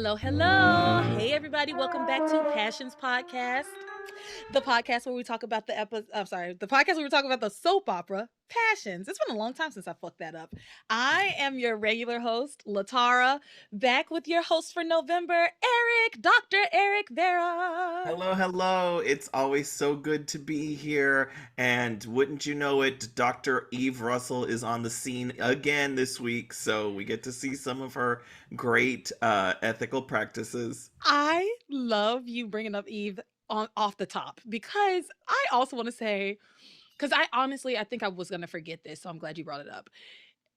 Hello, hello. Hey, everybody. Welcome back to Passions Podcast, the podcast where we talk about the podcast where we talk about the soap opera Passions. It's been a long time since I fucked that up. I am your regular host, LeTara, back with your host for November, Eric, Dr. Eric Vera. Hello, hello. It's always so good to be here. And wouldn't you know it, Dr. Eve Russell is on the scene again this week. So we get to see some of her great ethical practices. I love you bringing up Eve on off the top because I also want to say, because I think I was gonna forget this, so I'm glad you brought it up.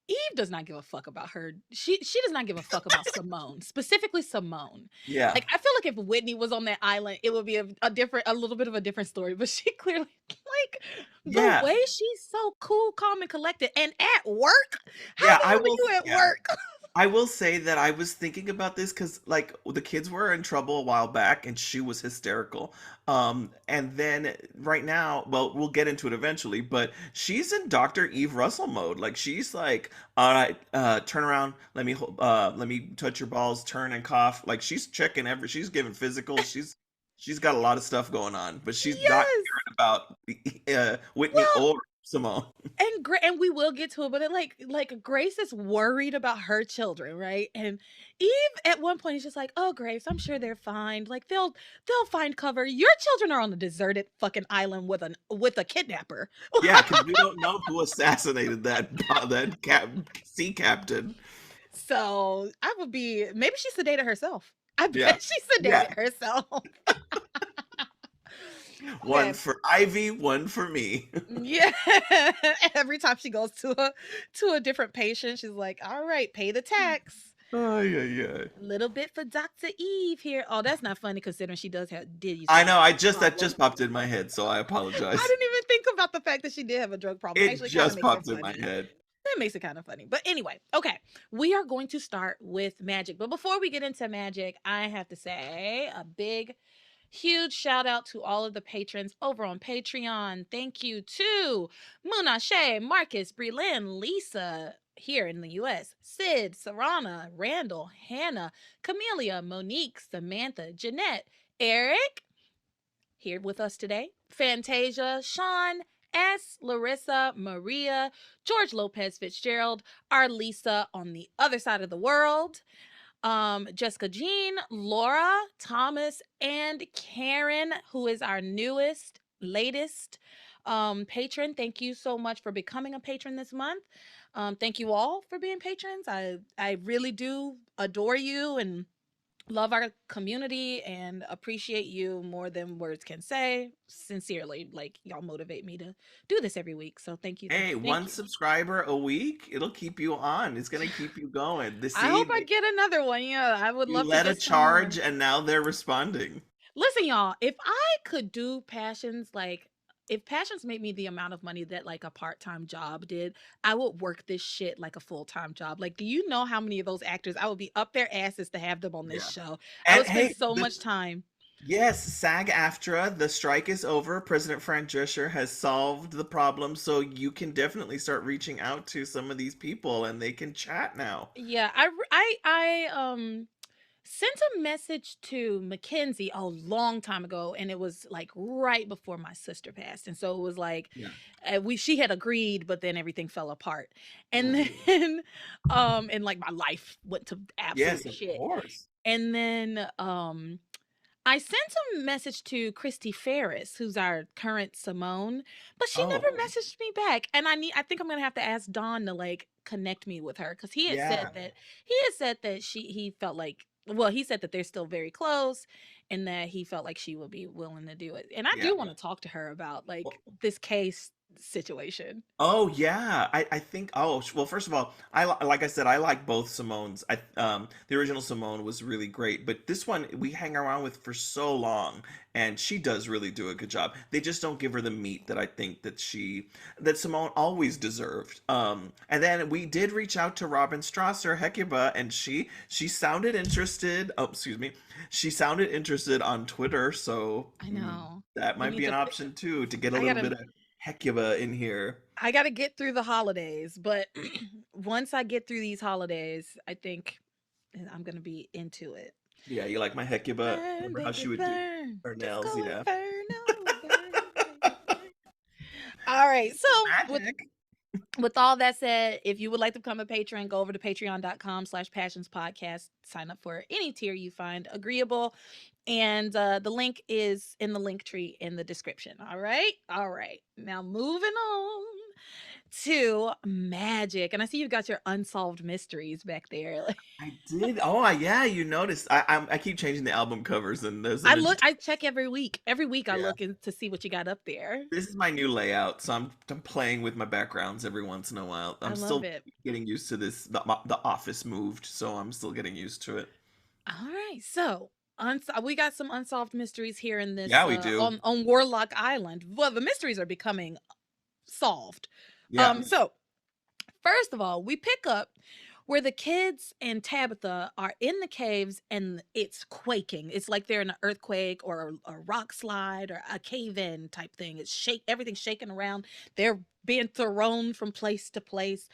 Eve does not give a fuck about her. She does not give a fuck about Simone, specifically Simone. Yeah. Like I feel like if Whitney was on that island, it would be a little bit of a different story. But she clearly like the Yeah. way she's so cool, calm, and collected, and at work. How Yeah, the hell are you at yeah. work? I will say that I was thinking about this because, like, the kids were in trouble a while back, and she was hysterical. And then right now, well, we'll get into it eventually, but she's in Dr. Eve Russell mode. Like, she's like, "All right, turn around. Let me touch your balls. Turn and cough." Like, she's checking she's giving physicals. She's got a lot of stuff going on, but she's not Yes. caring about Whitney Well, or Simone. and we will get to it, but like Grace is worried about her children, right? And Eve at one point is just like, "Oh, Grace, I'm sure they're fine. Like they'll find cover. Your children are on a deserted fucking island with a kidnapper." Yeah, because we don't know who assassinated that sea captain. So I would be maybe she sedated herself. I Yeah, bet she yeah. sedated herself. One Okay. for Ivy, one for me. Yeah. Every time she goes to a different patient, she's like, "All right, pay the tax. Oh yeah, yeah. Little bit for Dr. Eve here." Oh, that's not funny considering she did used to I have know. a I drug just that problem. just popped in my head, so I I apologize. didn't even think about the fact that she did have a drug problem. It Actually, kind of just makes it popped in my funny. head. That makes it kind of funny. But anyway, okay. We are going to start with magic. But before we get into magic, I have to say a big, huge shout out to all of the patrons over on Patreon. Thank you to Muna, Shay, Marcus, Breland, Lisa here in the US, Sid, Sarana, Randall, Hannah, Camelia, Monique, Samantha, Jeanette, Eric, here with us today, Fantasia, Sean, S, Larissa, Maria, George Lopez Fitzgerald, our Lisa on the other side of the world, Jessica Jean, Laura, Thomas, and Karen, who is our latest patron. Thank you so much for becoming a patron this month. Thank you all for being patrons. I really do adore you and love our community and appreciate you more than words can say. Sincerely, like y'all motivate me to do this every week. So thank you, thank Hey, you, thank one you. subscriber a week, it'll keep you on. It's gonna keep you going. The I hope seed, I get another one. Yeah, I would you love to led a get some more. charge, and now they're responding. Listen, y'all, if I could do passions like if passions made me the amount of money that like a part-time job did, I would work this shit like a full-time job. Like, do you know how many of those actors I would be up their asses to have them on this Yeah. show? I And would spend hey, so much time. yes, SAG-AFTRA, the strike is over. President Frank Drescher has solved the problem, so you can definitely start reaching out to some of these people, and they can chat now. Yeah, I sent a message to Mackenzie a long time ago, and it was like right before my sister passed, and so it was like Yeah. we she had agreed, but then everything fell apart, and Oh, then and like my life went to yes, absolute of shit, course. and then I sent a message to Christy Ferris, who's our current Simone, but she Oh, never messaged me back. And I think I'm gonna have to ask Don to like connect me with her because yeah, he had said that he felt like he said that they're still very close and that he felt like she would be willing to do it. And I yeah. do want to talk to her about like this case situation. Oh yeah, I think. Well, first of all, like I said, I like both Simones. The original Simone was really great, but this one we hang around with for so long, and she does really do a good job. They just don't give her the meat that I think that Simone always deserved. And then we did reach out to Robin Strasser, Hecuba, and she sounded interested. Oh, excuse me, she sounded interested on Twitter, so I know. that We might need be an to. option too to get a I little gotta. bit of Hecuba in here. I gotta get through the holidays, but once I get through these holidays, I think I'm gonna be into it. Yeah, you like my Hecuba? Burn, Remember how she baby, would do burn. her Just nails? go Yeah. inferno. Burn, baby, burn. All right. So Magic. with all that said, if you would like to become a patron, go over to patreon.com/passions podcast. Sign up for any tier you find agreeable. And the link is in the link tree in the description. All right. All right. Now moving on to magic. And I see you've got your unsolved mysteries back there. I did. Oh, yeah. You noticed. I keep changing the album covers, and there's an entertainment. I check every week. Every week I Yeah. look in to see what you got up there. This is my new layout, so I'm playing with my backgrounds every once in a while. I I'm love still it. getting used to this. The office moved, so I'm still getting used to it. All right. So, we got some unsolved mysteries here in this Yeah, we do. on Warlock Island. Well, the mysteries are becoming solved. Yeah. So first of all, we pick up where the kids and Tabitha are in the caves and it's quaking. It's like they're in an earthquake or a rock slide or a cave in type thing. Everything's shaking around. They're being thrown from place to place.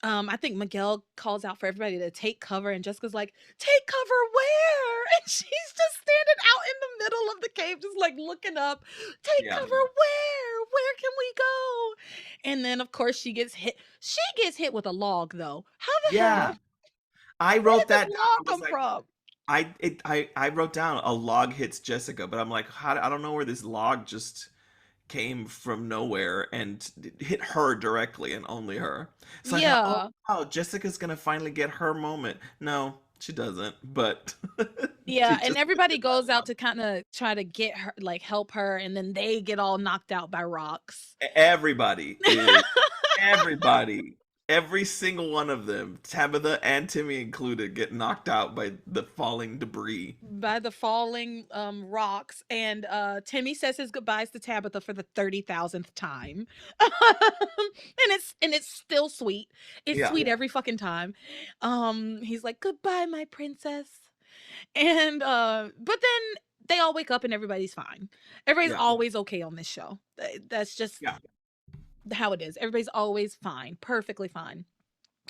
I think Miguel calls out for everybody to take cover, and Jessica's like, "Take cover where?" And she's just standing out in the middle of the cave, just like looking up. Take Yeah. cover where? Where can we go? And then, of course, she gets hit. She gets hit with a log, though. How the Yeah. hell? I Where wrote did this that down. I log was come like, from? I wrote down a log hits Jessica, but I'm like, I don't know where this log just came from nowhere and hit her directly and only her. So I thought, oh, Yeah. wow, Jessica's gonna finally get her moment. No, she doesn't, but she Yeah, and just everybody hit that goes out log. to kind of try to get her, like help her, and then they get all knocked out by rocks. Everybody is everybody. Every single one of them, Tabitha and Timmy included, get knocked out by the falling debris. By the falling rocks, and Timmy says his goodbyes to Tabitha for the 30,000th time. And it's still sweet. It's Yeah, sweet every fucking time. He's like, "Goodbye, my princess." And but then they all wake up and everybody's fine. Everybody's yeah, always okay on this show. That's just yeah, how it is. Everybody's always fine, perfectly fine.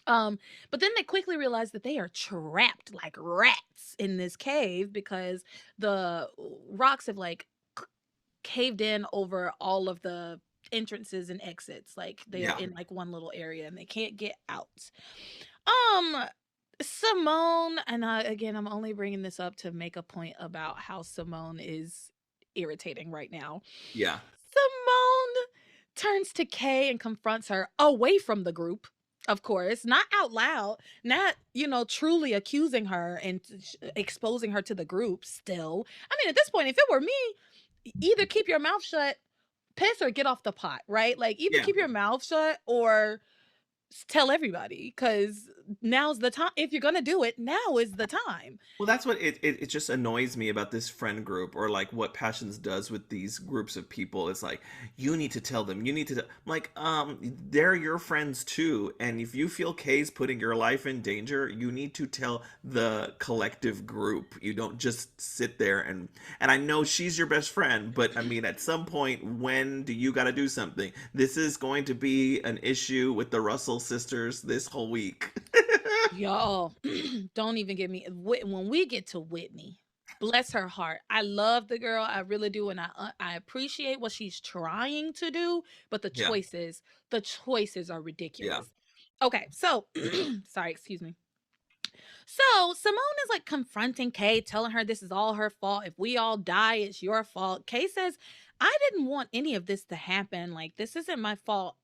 But then they quickly realize that they are trapped like rats in this cave because the rocks have like caved in over all of the entrances and exits. Like they're yeah, in like one little area and they can't get out. Um, Simone, and again, I'm only bringing this up to make a point about how Simone is irritating right now. yeah, Simone turns to Kay and confronts her away from the group, of course, not out loud, not, truly accusing her and exposing her to the group still. I mean, at this point, if it were me, either keep your mouth shut, piss, or get off the pot, right? Like, either yeah. keep your mouth shut or tell everybody, because now's the time. If you're going to do it, now is the time. Well, that's what it just annoys me about this friend group, or like what Passions does with these groups of people. It's like, you need to tell them, you need to I'm like, they're your friends too, and if you feel Kay's putting your life in danger, you need to tell the collective group. You don't just sit there and I know she's your best friend, but I mean, at some point, when do you got to do something? This is going to be an issue with the Russell sisters this whole week. Y'all, don't even get me. When we get to Whitney, bless her heart. I love the girl. I really do. And I appreciate what she's trying to do. But Yeah, the choices are yeah, ridiculous. Okay. So, sorry, excuse me. So Simone is like confronting Kay, telling her this is all her fault. If we all die, it's your fault. Kay says, I didn't want any of this to happen. Like, this isn't my fault.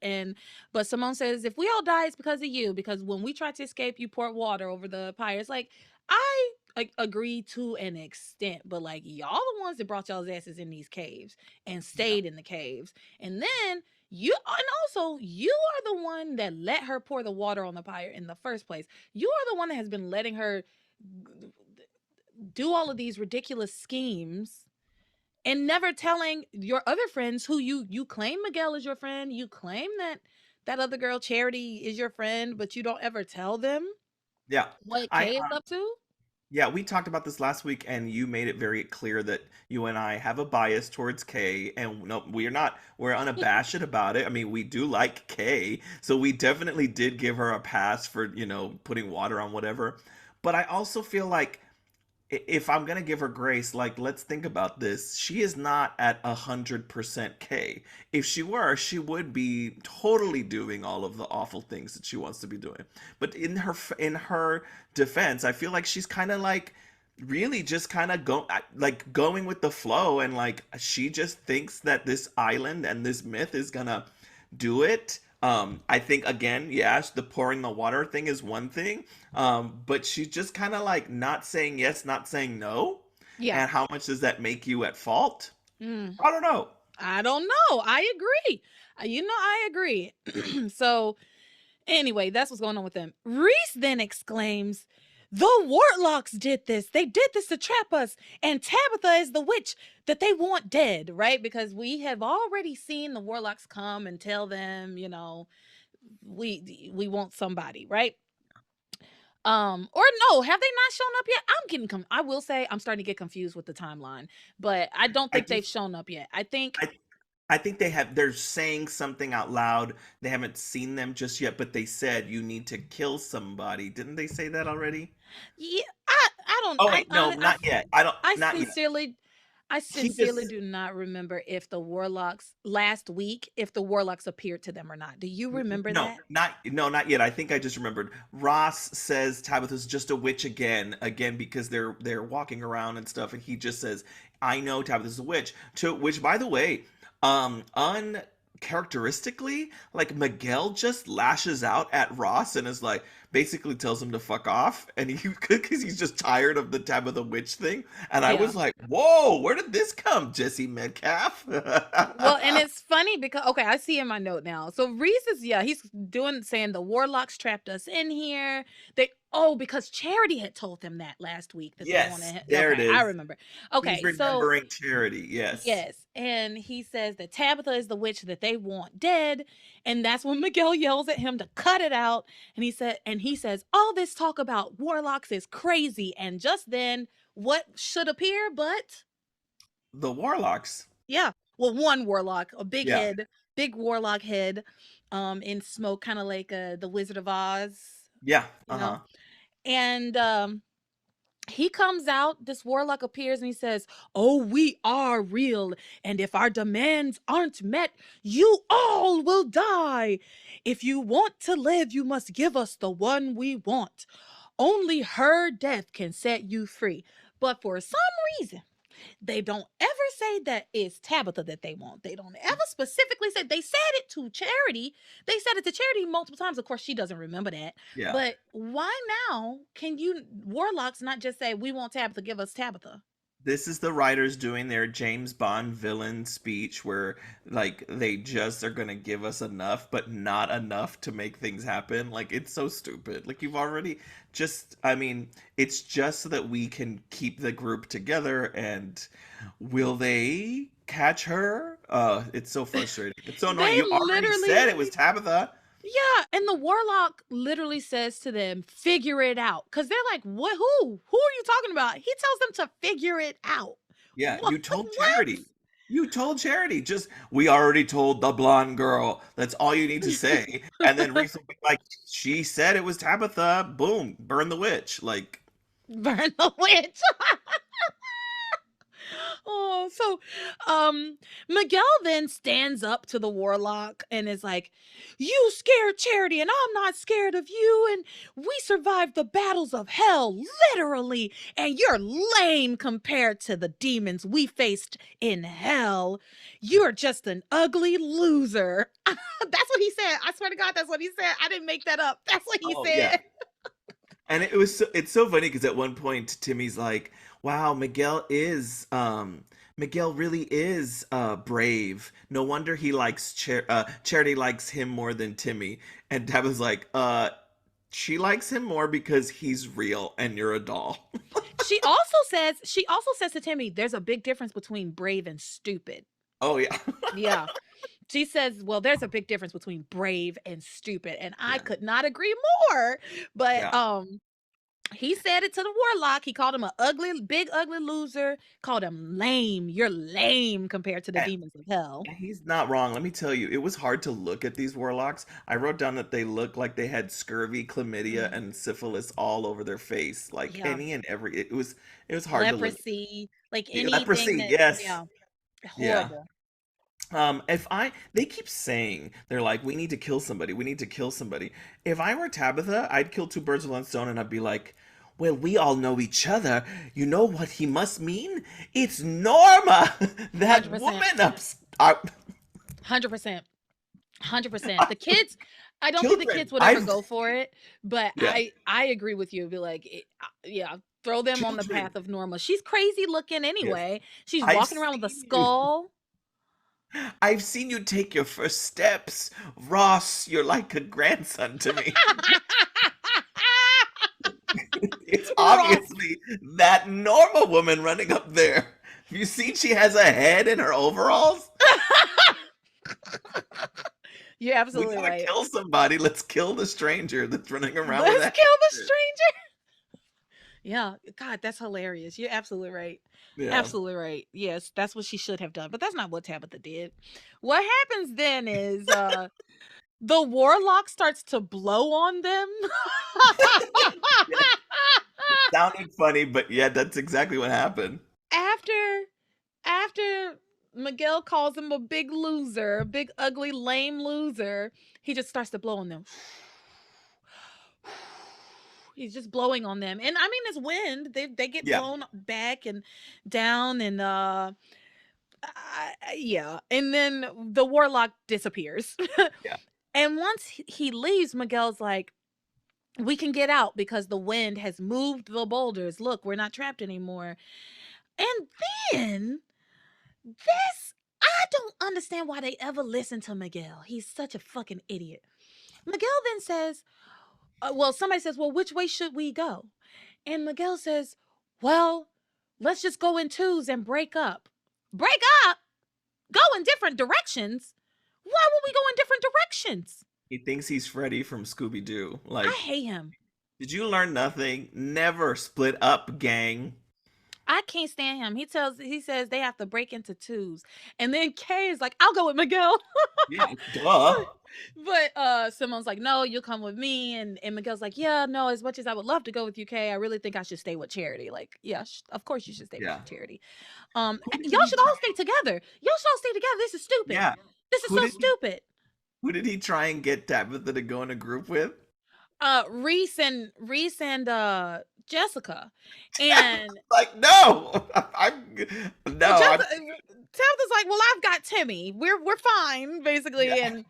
But Simone says, if we all die, it's because of you. Because when we tried to escape, you poured water over the pyre. It's like, I like agree to an extent, but like y'all the ones that brought y'all's asses in these caves and yeah, stayed in the caves. And then you are the one that let her pour the water on the pyre in the first place. You are the one that has been letting her do all of these ridiculous schemes and never telling your other friends who you claim Miguel is your friend, you claim that other girl Charity is your friend, but you don't ever tell them yeah. what I Kay is up to. Yeah, we talked about this last week, and you made it very clear that you and I have a bias towards Kay, and no, we're not. We're unabashed about it. I mean, we do like Kay, so we definitely did give her a pass for putting water on whatever. But I also feel like if I'm gonna give her grace, like let's think about this. She is not at 100% K. If she were, she would be totally doing all of the awful things that she wants to be doing. But in her defense, I feel like she's kind of like really just kind of like going with the flow, and like she just thinks that this island and this myth is gonna do it. I think again, yes, the pouring the water thing is one thing, but she's just kind of like not saying yes, not saying no. Yeah. And how much does that make you at fault? Mm, I don't know. I don't know. I agree. I agree. So anyway, that's what's going on with them. Reese then exclaims, "The warlocks did this. They did this to trap us. And Tabitha is the witch that they want dead," right? Because we have already seen the warlocks come and tell them, we want somebody, right? Or no, have they not shown up yet? I'm getting I will say I'm starting to get confused with the timeline, but I don't I think they've just shown up yet. I think I I think they're saying something out loud. They haven't seen them just yet, but they said you need to kill somebody. Didn't they say that already? yeah, I don't Oh wait, no, not yet. I don't, I not yet. sincerely I He sincerely just do not remember if the warlocks last week if the warlocks appeared to them or not. Do you remember No, that? not yet. I think I just remembered. Ross says Tabitha's just a witch again because they're walking around and stuff, and he just says, "I know Tabitha's a witch." To which, by the way, uncharacteristically, like Miguel just lashes out at Ross and is like basically tells him to fuck off, and he because he's just tired of the Tabitha witch thing. And I Yeah. was like, "Whoa, where did this come, Jesse Metcalf?" Well, and it's funny because okay, I see in my note now. So Reese is he's saying the warlocks trapped us in here. Because Charity had told them that last week that they Yes, wanted. there it Okay, I is. remember. He's Okay, so remembering Charity. Yes. yes, and he says that Tabitha is the witch that they want dead, and that's when Miguel yells at him to cut it out. And he says all this talk about warlocks is crazy. And just then, what should appear? But The Warlocks. yeah, well, one warlock, a Yeah. big warlock head, in smoke, kind of like the Wizard of Oz, Yeah. you know, Uh-huh. and he comes out, this warlock appears and he says, "Oh, we are real. And if our demands aren't met, you all will die. If you want to live, you must give us the one we want. Only her death can set you free." But for some reason, they don't ever say that it's Tabitha that they want. They don't ever specifically say. They said it to Charity. They said it to Charity multiple times. Of course, she doesn't remember that. Yeah. But why now can you warlocks not just say we want Tabitha, give us Tabitha? This is the writers doing their James Bond villain speech where like they just are going to give us enough but not enough to make things happen. Like it's so stupid. Like you've already just I mean, it's just so that we can keep the group together, and will they catch her? It's so frustrating. It's so annoying. They You already said literally, it was Tabitha. yeah, and the warlock literally says to them, "Figure it out," because they're like, "What? Who are you talking about?" He tells them to figure it out. Yeah, What? you told What? Charity. You told Charity. Just we already told the blonde girl. That's all you need to say. And then recently, like she said it was Tabitha. Boom, burn the witch. Like, Burn the witch. Oh, so Miguel then stands up to the warlock and is like, "You scared Charity, and I'm not scared of you. And we survived the battles of hell, literally. And you're lame compared to the demons we faced in hell. You're just an ugly loser." That's what he said. I swear to God, that's what he said. I didn't make that up. That's what he oh yeah. said. And it's so funny because at one point Timmy's like, "Wow, Miguel really is brave. No wonder he likes Charity likes him more than Timmy." And Deb was like, she likes him more because he's real and you're a doll." She also says to Timmy, "There's a big difference between brave and stupid." Oh yeah. Yeah. She says, "Well, there's a big difference between brave and stupid." And I Yeah. could not agree more. But Yeah. He said it to the warlock. He called him a ugly, big, ugly loser. Called him lame. You're lame compared to the And demons of hell. he's not wrong. Let me tell you, it was hard to look at these warlocks. I wrote down that they looked like they had scurvy, chlamydia, Mm, and syphilis all over their face, like yeah, any and every. It was hard to look. leprosy, like Yeah, anything leprosy, that, yes, yeah, yeah. horrible. If I they keep saying they're like, we need to kill somebody, we need to kill somebody. If I were Tabitha, I'd kill two birds with one stone, and I'd be like, well, we all know each other. You know what he must mean? It's Norma, that 100%, woman up. 100%, 100%. The kids, I don't think the Children. kids would ever I've go for it, but Yeah, I agree with you. Be like, yeah, throw them on the children. path of Norma. She's crazy looking Yes, anyway. She's I've walking around with a seen you. skull. I've seen you take your first steps, Ross. You're like a grandson to me. It's Ross. obviously that Norma woman running up there. Have you seen she has a head in her overalls? You're We absolutely gotta right. kill somebody. Let's kill the stranger that's running around with a Let's head. kill the stranger. Yeah, God, that's hilarious. You're absolutely right. Yeah. Absolutely right. Yes, that's what she should have done, but that's not what Tabitha did. What happens then is the warlock starts to blow on them. Yeah. It sounded funny, but yeah, that's exactly what happened. after after Miguel calls him a big loser, a big ugly lame loser, he just starts to blow on them. He's just blowing on them. And I mean it's wind. They get Yeah. blown back and down and yeah. And then the warlock disappears. Yeah. And once he leaves, Miguel's like, we can get out because the wind has moved the boulders. Look, we're not trapped anymore. And then this, I don't understand why they ever listen to Miguel. He's such a fucking idiot. Miguel then says, well, somebody says, well, which way should we go? And Miguel says, well, let's just go in twos and break up. Break up? Go in different directions? Why would we go in different directions? He thinks he's Freddy from Scooby Doo. I Like, hate him. did you learn nothing? Never split up, gang. I can't stand him. He says they have to break into twos. And then Kay is like, I'll go with Miguel. Yeah, duh. But Simone's like, no, you'll come with me. And Miguel's like, yeah, no, as much as I would love to go with you, Kay, I really think I should stay with Charity. Like, yeah, of course you should stay with Yeah. Charity. Who did Y'all he should all try? stay together. Y'all should all stay together. This is stupid. Yeah. This is Who so did he stupid. who did he try and get Tabitha to go in a group with? Reese and Jessica. And Like, no. well, I'm Tabitha's like, well, I've got Timmy. We're fine, basically. yeah. And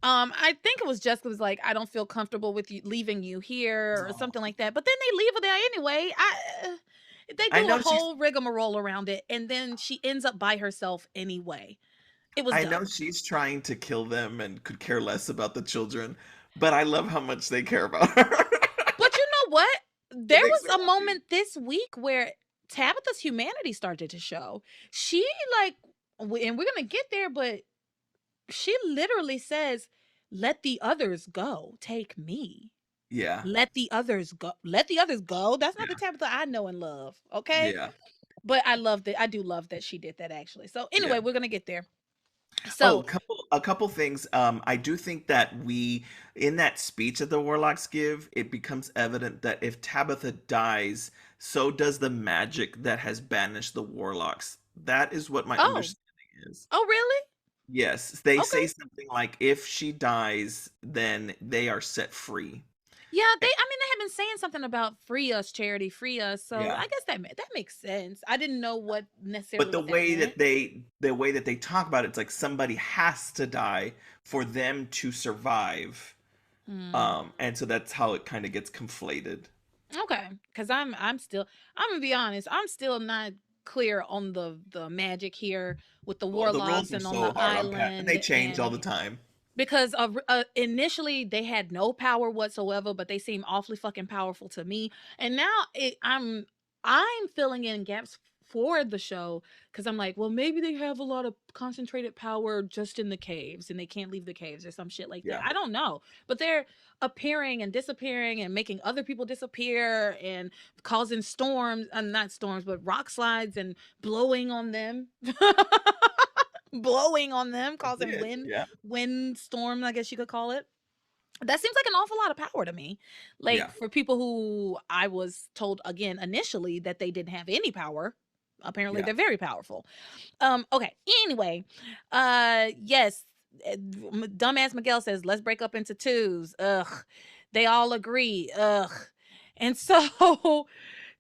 I think it was Jessica was like, I don't feel comfortable with you leaving you here or something like that. But then they leave her there anyway. They I do a know she's whole rigmarole around it, and then she ends up by herself anyway. It was I know dumb. she's trying to kill them and could care less about the children, but I love how much they care about her. But you know what? It There makes was me a happy. moment this week where Tabitha's humanity started to show. She like, and we're gonna get there, but she literally says, "Let the others go. Take me. Yeah. Let the others go. Let the others go." That's not the Yeah. Tabitha I know and love. Okay, Yeah. but I love that. I do love that she did that actually. So Yeah. anyway, we're gonna get there. Oh, So a couple things. I do think that we in that speech that the Warlocks give, it becomes evident that if Tabitha dies, so does the magic that has banished the Warlocks. That is what my oh understanding is. oh really? Yes, they Okay. say something like if she dies, then they are set free. Yeah, Eh, I mean, they have been saying something about free us, charity, free us. So Yeah. I guess that makes sense. I didn't know what But necessarily the what that way meant. that they talk about it's like somebody has to die for them to survive. Hmm. And so that's how it kind of gets conflated. Okay, because I'm still I'm gonna be honest. I'm still not clear on the magic here with the Well, the warlocks rules are and on so the hard on Pat, and they island change all the and time. because of initially they had no power whatsoever, but they seem awfully fucking powerful to me. And now I'm filling in gaps before the show because I'm like, well, maybe they have a lot of concentrated power just in the caves and they can't leave the caves or some shit like that. Yeah. I don't know. But they're appearing and disappearing and making other people disappear and causing storms, not storms, but rock slides and blowing on them. Blowing on them, I causing did. Yeah. wind storm, I guess you could call it. That seems like an awful lot of power to me. Like Yeah. for people who I was told again initially that they didn't have any power. Apparently Yeah. they're very powerful. Okay. Anyway, yes, dumbass Miguel says, let's break up into twos. Ugh. They all agree. Ugh. And so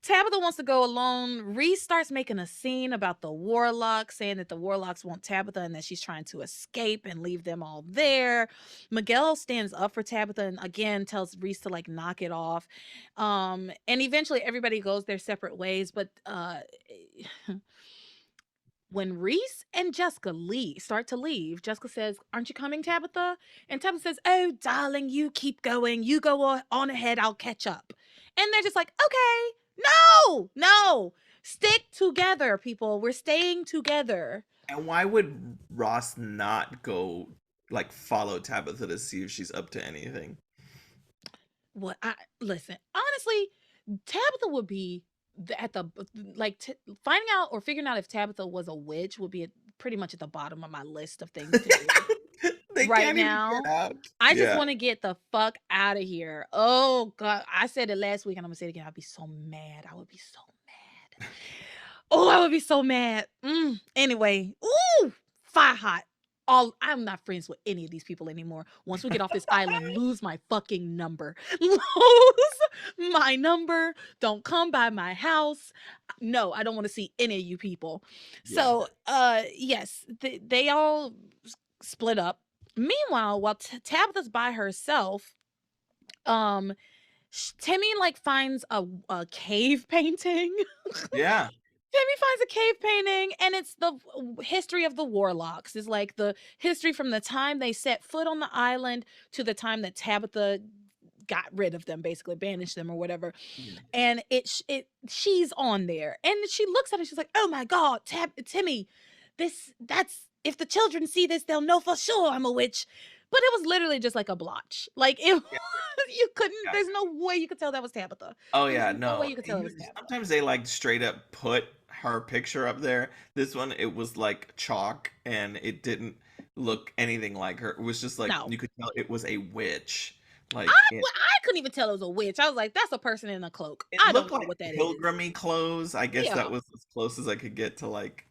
Tabitha wants to go alone. Reese starts making a scene about the warlocks, saying that the warlocks want Tabitha and that she's trying to escape and leave them all there. Miguel stands up for Tabitha and again tells Reese to like knock it off. And eventually everybody goes their separate ways. But when Reese and Jessica start to leave, Jessica says, "Aren't you coming, Tabitha?" And Tabitha says, "Oh, darling, you keep going. You go on ahead. I'll catch up." And they're just like, okay. No, stick together, people. We're staying together. And why would Ross not go like follow Tabitha to see if she's up to anything? What? Listen, honestly, Tabitha would be at the like finding out or figuring out if Tabitha was a witch would be pretty much at the bottom of my list of things to do. They Right can't even now, get out. I just Yeah. want to get the fuck out of here. Oh God, I said it last week and I'm gonna say it again. I'd be so mad. I would be so mad. Oh, I would be so mad. Anyway, ooh, fire hot. I'm not friends with any of these people anymore. Once we get off this island, lose my fucking number. Lose my number. Don't come by my house. No, I don't want to see any of you people. Yeah. So, yes, they all split up. Meanwhile, while Tabitha's by herself, Timmy like finds a cave painting. Yeah. Timmy finds a cave painting, and it's the history of the warlocks. It's like the history from the time they set foot on the island to the time that Tabitha got rid of them, basically banished them or whatever. Yeah. And she's on there, and she looks at it. She's like, "Oh my God, Timmy, that's if the children see this, they'll know for sure I'm a witch." But it was literally just like a blotch. Like it, Yeah. you couldn't. Yeah. There's no way you could tell that was Tabitha. Oh There's yeah, no way no. you could tell it was Tabitha. Sometimes they like straight up put her picture up there. This one, it was like chalk, and it didn't look anything like her. It was just like No. you could tell it was a witch. Like I couldn't even tell it was a witch. I was like, that's a person in a cloak. it I don't looked know like what that is. pilgrimy clothes. I guess Yeah. that was as close as I could get to like.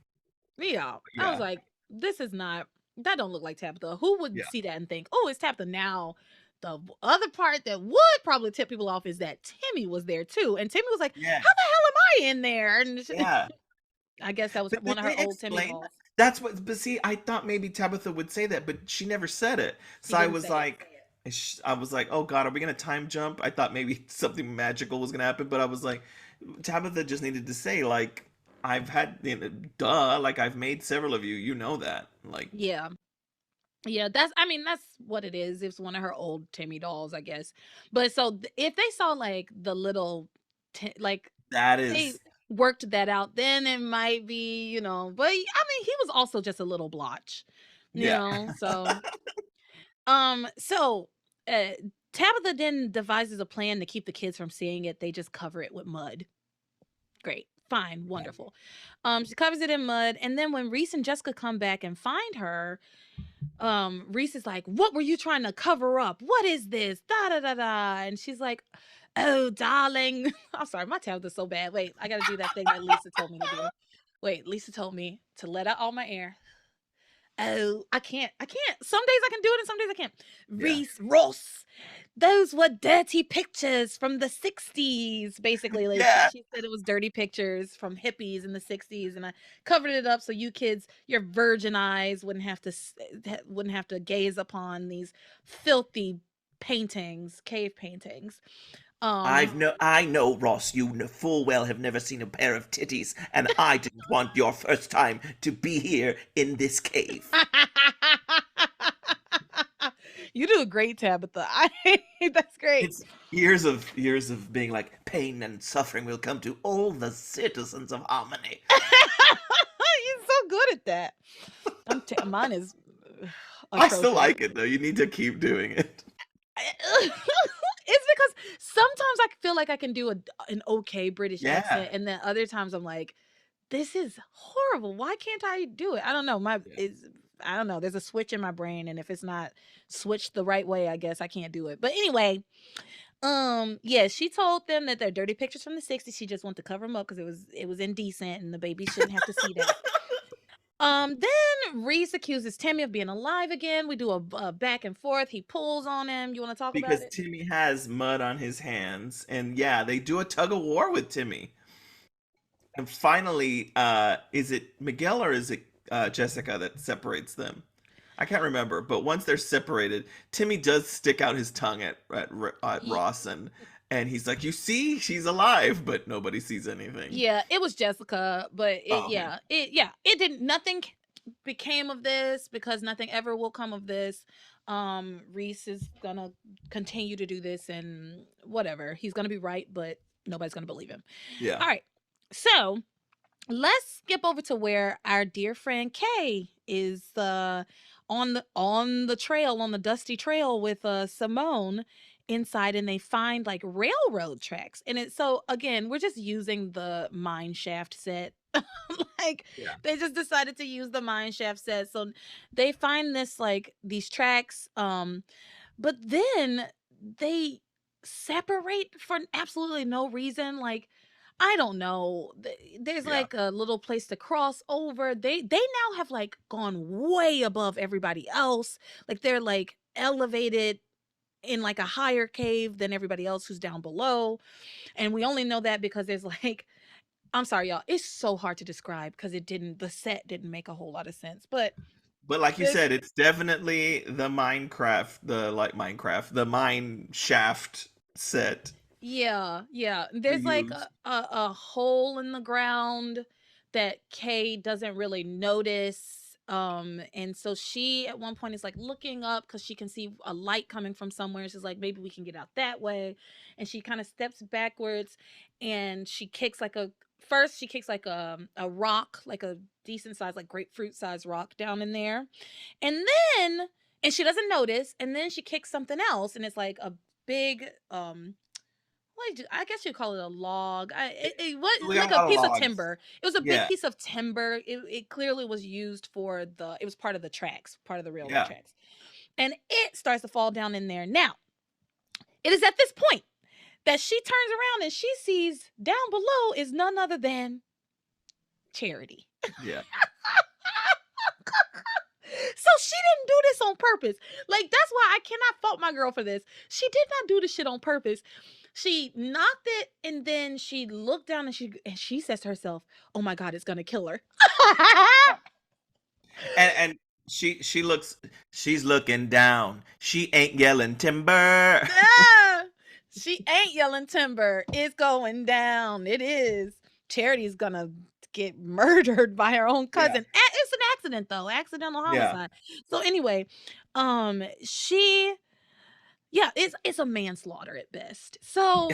Yeah. I Yeah. was like, this is not, that don't look like Tabitha. Who would Yeah. see that and think, oh, it's Tabitha now? The other part that would probably tip people off is that Timmy was there too. And Timmy was like, Yeah. how the hell am I in there? And Yeah. I guess that was But one of her they old Timmy explained balls. that's what. But see, I thought maybe Tabitha would say that, but she never said it. So I didn't was say it. like, I was like, oh God, are we gonna time jump? I thought maybe something magical was gonna happen, but I was like, Tabitha just needed to say like, I've had, duh, like I've made several of you. You know that, like. Yeah. Yeah, that's what it is. It's one of her old Timmy dolls, I guess. But so if they saw like the little like That they is. worked that out, then it might be, but I mean, he was also just a little blotch, Yeah. so Tabitha then devises a plan to keep the kids from seeing it. They just cover it with mud. Great. Fine. Wonderful. She covers it in mud. And then when Reese and Jessica come back and find her, Reese is like, what were you trying to cover up? What is this? Da da da da. And she's like, oh, darling. I'm sorry, my Tabitha's so bad. Wait, I gotta do that thing that Lisa told me to do. Wait, Lisa told me to let out all my air. Oh, I can't. Some days I can do it and some days I can't. Yeah. Reese, Ross, those were dirty pictures from the 60s, basically. Like Yeah. she said it was dirty pictures from hippies in the 60s, and I covered it up so you kids, your virgin eyes wouldn't have to gaze upon these filthy paintings, cave paintings. I know, Ross. You full well have never seen a pair of titties, and I didn't want your first time to be here in this cave. You do a great, Tabitha. That's great. It's years of being like pain and suffering will come to all the citizens of Harmony. You're so good at that. Mine is I still atrocious. like it though. You need to keep doing it. It's because sometimes I feel like I can do an okay British Yeah. accent, and then other times I'm like, this is horrible. Why can't I do it? I don't know. Yeah. I don't know. There's a switch in my brain, and if it's not switched the right way, I guess I can't do it. But anyway, yeah, she told them that they're dirty pictures from the '60s. She just wanted to cover them up because it was indecent, and the baby shouldn't have to see that. Then Reese accuses Timmy of being alive again. We do a back and forth. He pulls on him. You want to talk about Because it? Timmy has mud on his hands, and yeah, they do a tug of war with Timmy. And finally, is it Miguel or is it Jessica that separates them? I can't remember, but once they're separated, Timmy does stick out his tongue at Ye- Ross, and he's like, "You see, she's alive," but nobody sees anything. Yeah, it was Jessica, but Oh, okay. it didn't. Nothing became of this because nothing ever will come of this. Reese is gonna continue to do this and whatever. He's gonna be right, but nobody's gonna believe him. Yeah. All right, so let's skip over to where our dear friend Kay is on the trail, on the dusty trail with Simone inside, and they find like railroad tracks. And it's so again, we're just using the mine shaft set. Like Yeah. they just decided to use the mine shaft set. So they find this like these tracks, but then they separate for absolutely no reason. Like I don't know. There's Yeah. like a little place to cross over. They now have like gone way above everybody else. Like they're like elevated in like a higher cave than everybody else who's down below. And we only know that because there's like I'm sorry y'all. It's so hard to describe because the set didn't make a whole lot of sense. But But like you this said, it's definitely the the mine shaft set yeah, yeah. they There's like use. a hole in the ground that Kay doesn't really notice. And so she at one point is like looking up because she can see a light coming from somewhere. She's like, maybe we can get out that way. And she kind of steps backwards and she kicks like a first she kicks like a rock, like a decent size, like grapefruit size rock down in there. And then and she doesn't notice, and then she kicks something else, and it's like a big I guess you call it a log. It was We got like a a lot of piece of logs. timber. It was a big Yeah. piece of timber. It clearly was used for it was part of the tracks, part of the railroad Yeah. tracks. And it starts to fall down in there. Now, it is at this point that she turns around and she sees down below is none other than Charity. Yeah. So she didn't do this on purpose. Like that's why I cannot fault my girl for this. She did not do this shit on purpose. She knocked it and then she looked down and she says to herself, "Oh my god, it's gonna kill her." And she's looking down. She ain't yelling timber. Ah, she ain't yelling timber. It's going down. It is. Charity's gonna get murdered by her own Yeah. cousin. It's an accident though, accidental Yeah. homicide. So anyway, she yeah, it's a manslaughter at best. So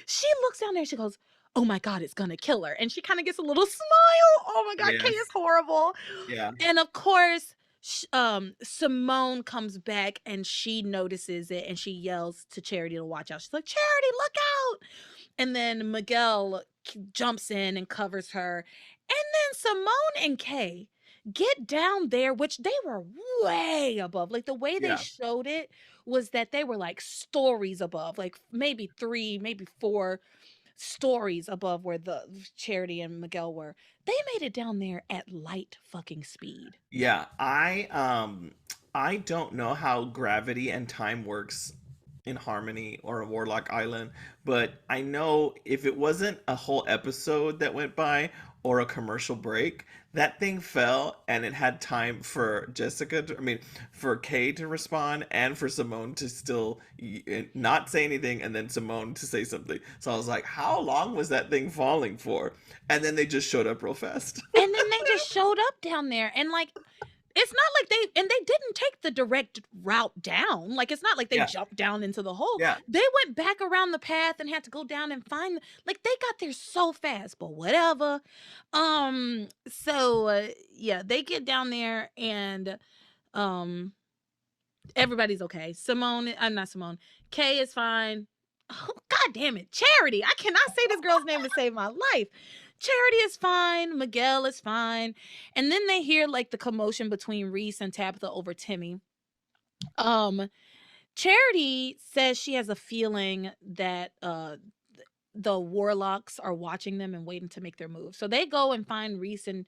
she looks down there and she goes, "Oh my god, it's gonna kill her," and she kind of gets a little smile. Oh my god, Kay Yes. is horrible. Yeah. And of course, Simone comes back and she notices it and she yells to Charity to watch out. She's like, "Charity, look out!" And then Miguel jumps in and covers her. And then Simone and Kay get down there, which they were way above. Like the way they Yeah. showed it was that they were like stories above, like maybe three, maybe four stories above where the Charity and Miguel were. They made it down there at light fucking speed. Yeah. I don't know how gravity and time works in Harmony or a Warlock Island, but I know if it wasn't a whole episode that went by or a commercial break, that thing fell and it had time for for Kay to respond and for Simone to still not say anything and then Simone to say something. So I was like, how long was that thing falling for? And then they just showed up real fast. And then they just showed up down there and like it's not like they didn't take the direct route down. Like, it's not like they Yeah, jumped down into the hole. yeah, They went back around the path and had to go down and find, like, they got there so fast, but whatever. Yeah, they get down there and um everybody's okay. Simone, I'm not Simone. Kay is fine. Oh, God damn it. Charity. I cannot say this girl's name to save my life. Charity is fine. Miguel is fine. And then they hear like the commotion between Reese and Tabitha over Timmy. Um, Charity says she has a feeling that the warlocks are watching them and waiting to make their move. So they go and find Reese and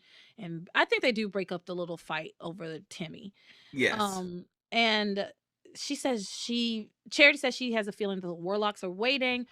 I think they do break up the little fight over Timmy. yes, And Charity says she has a feeling the warlocks are waiting,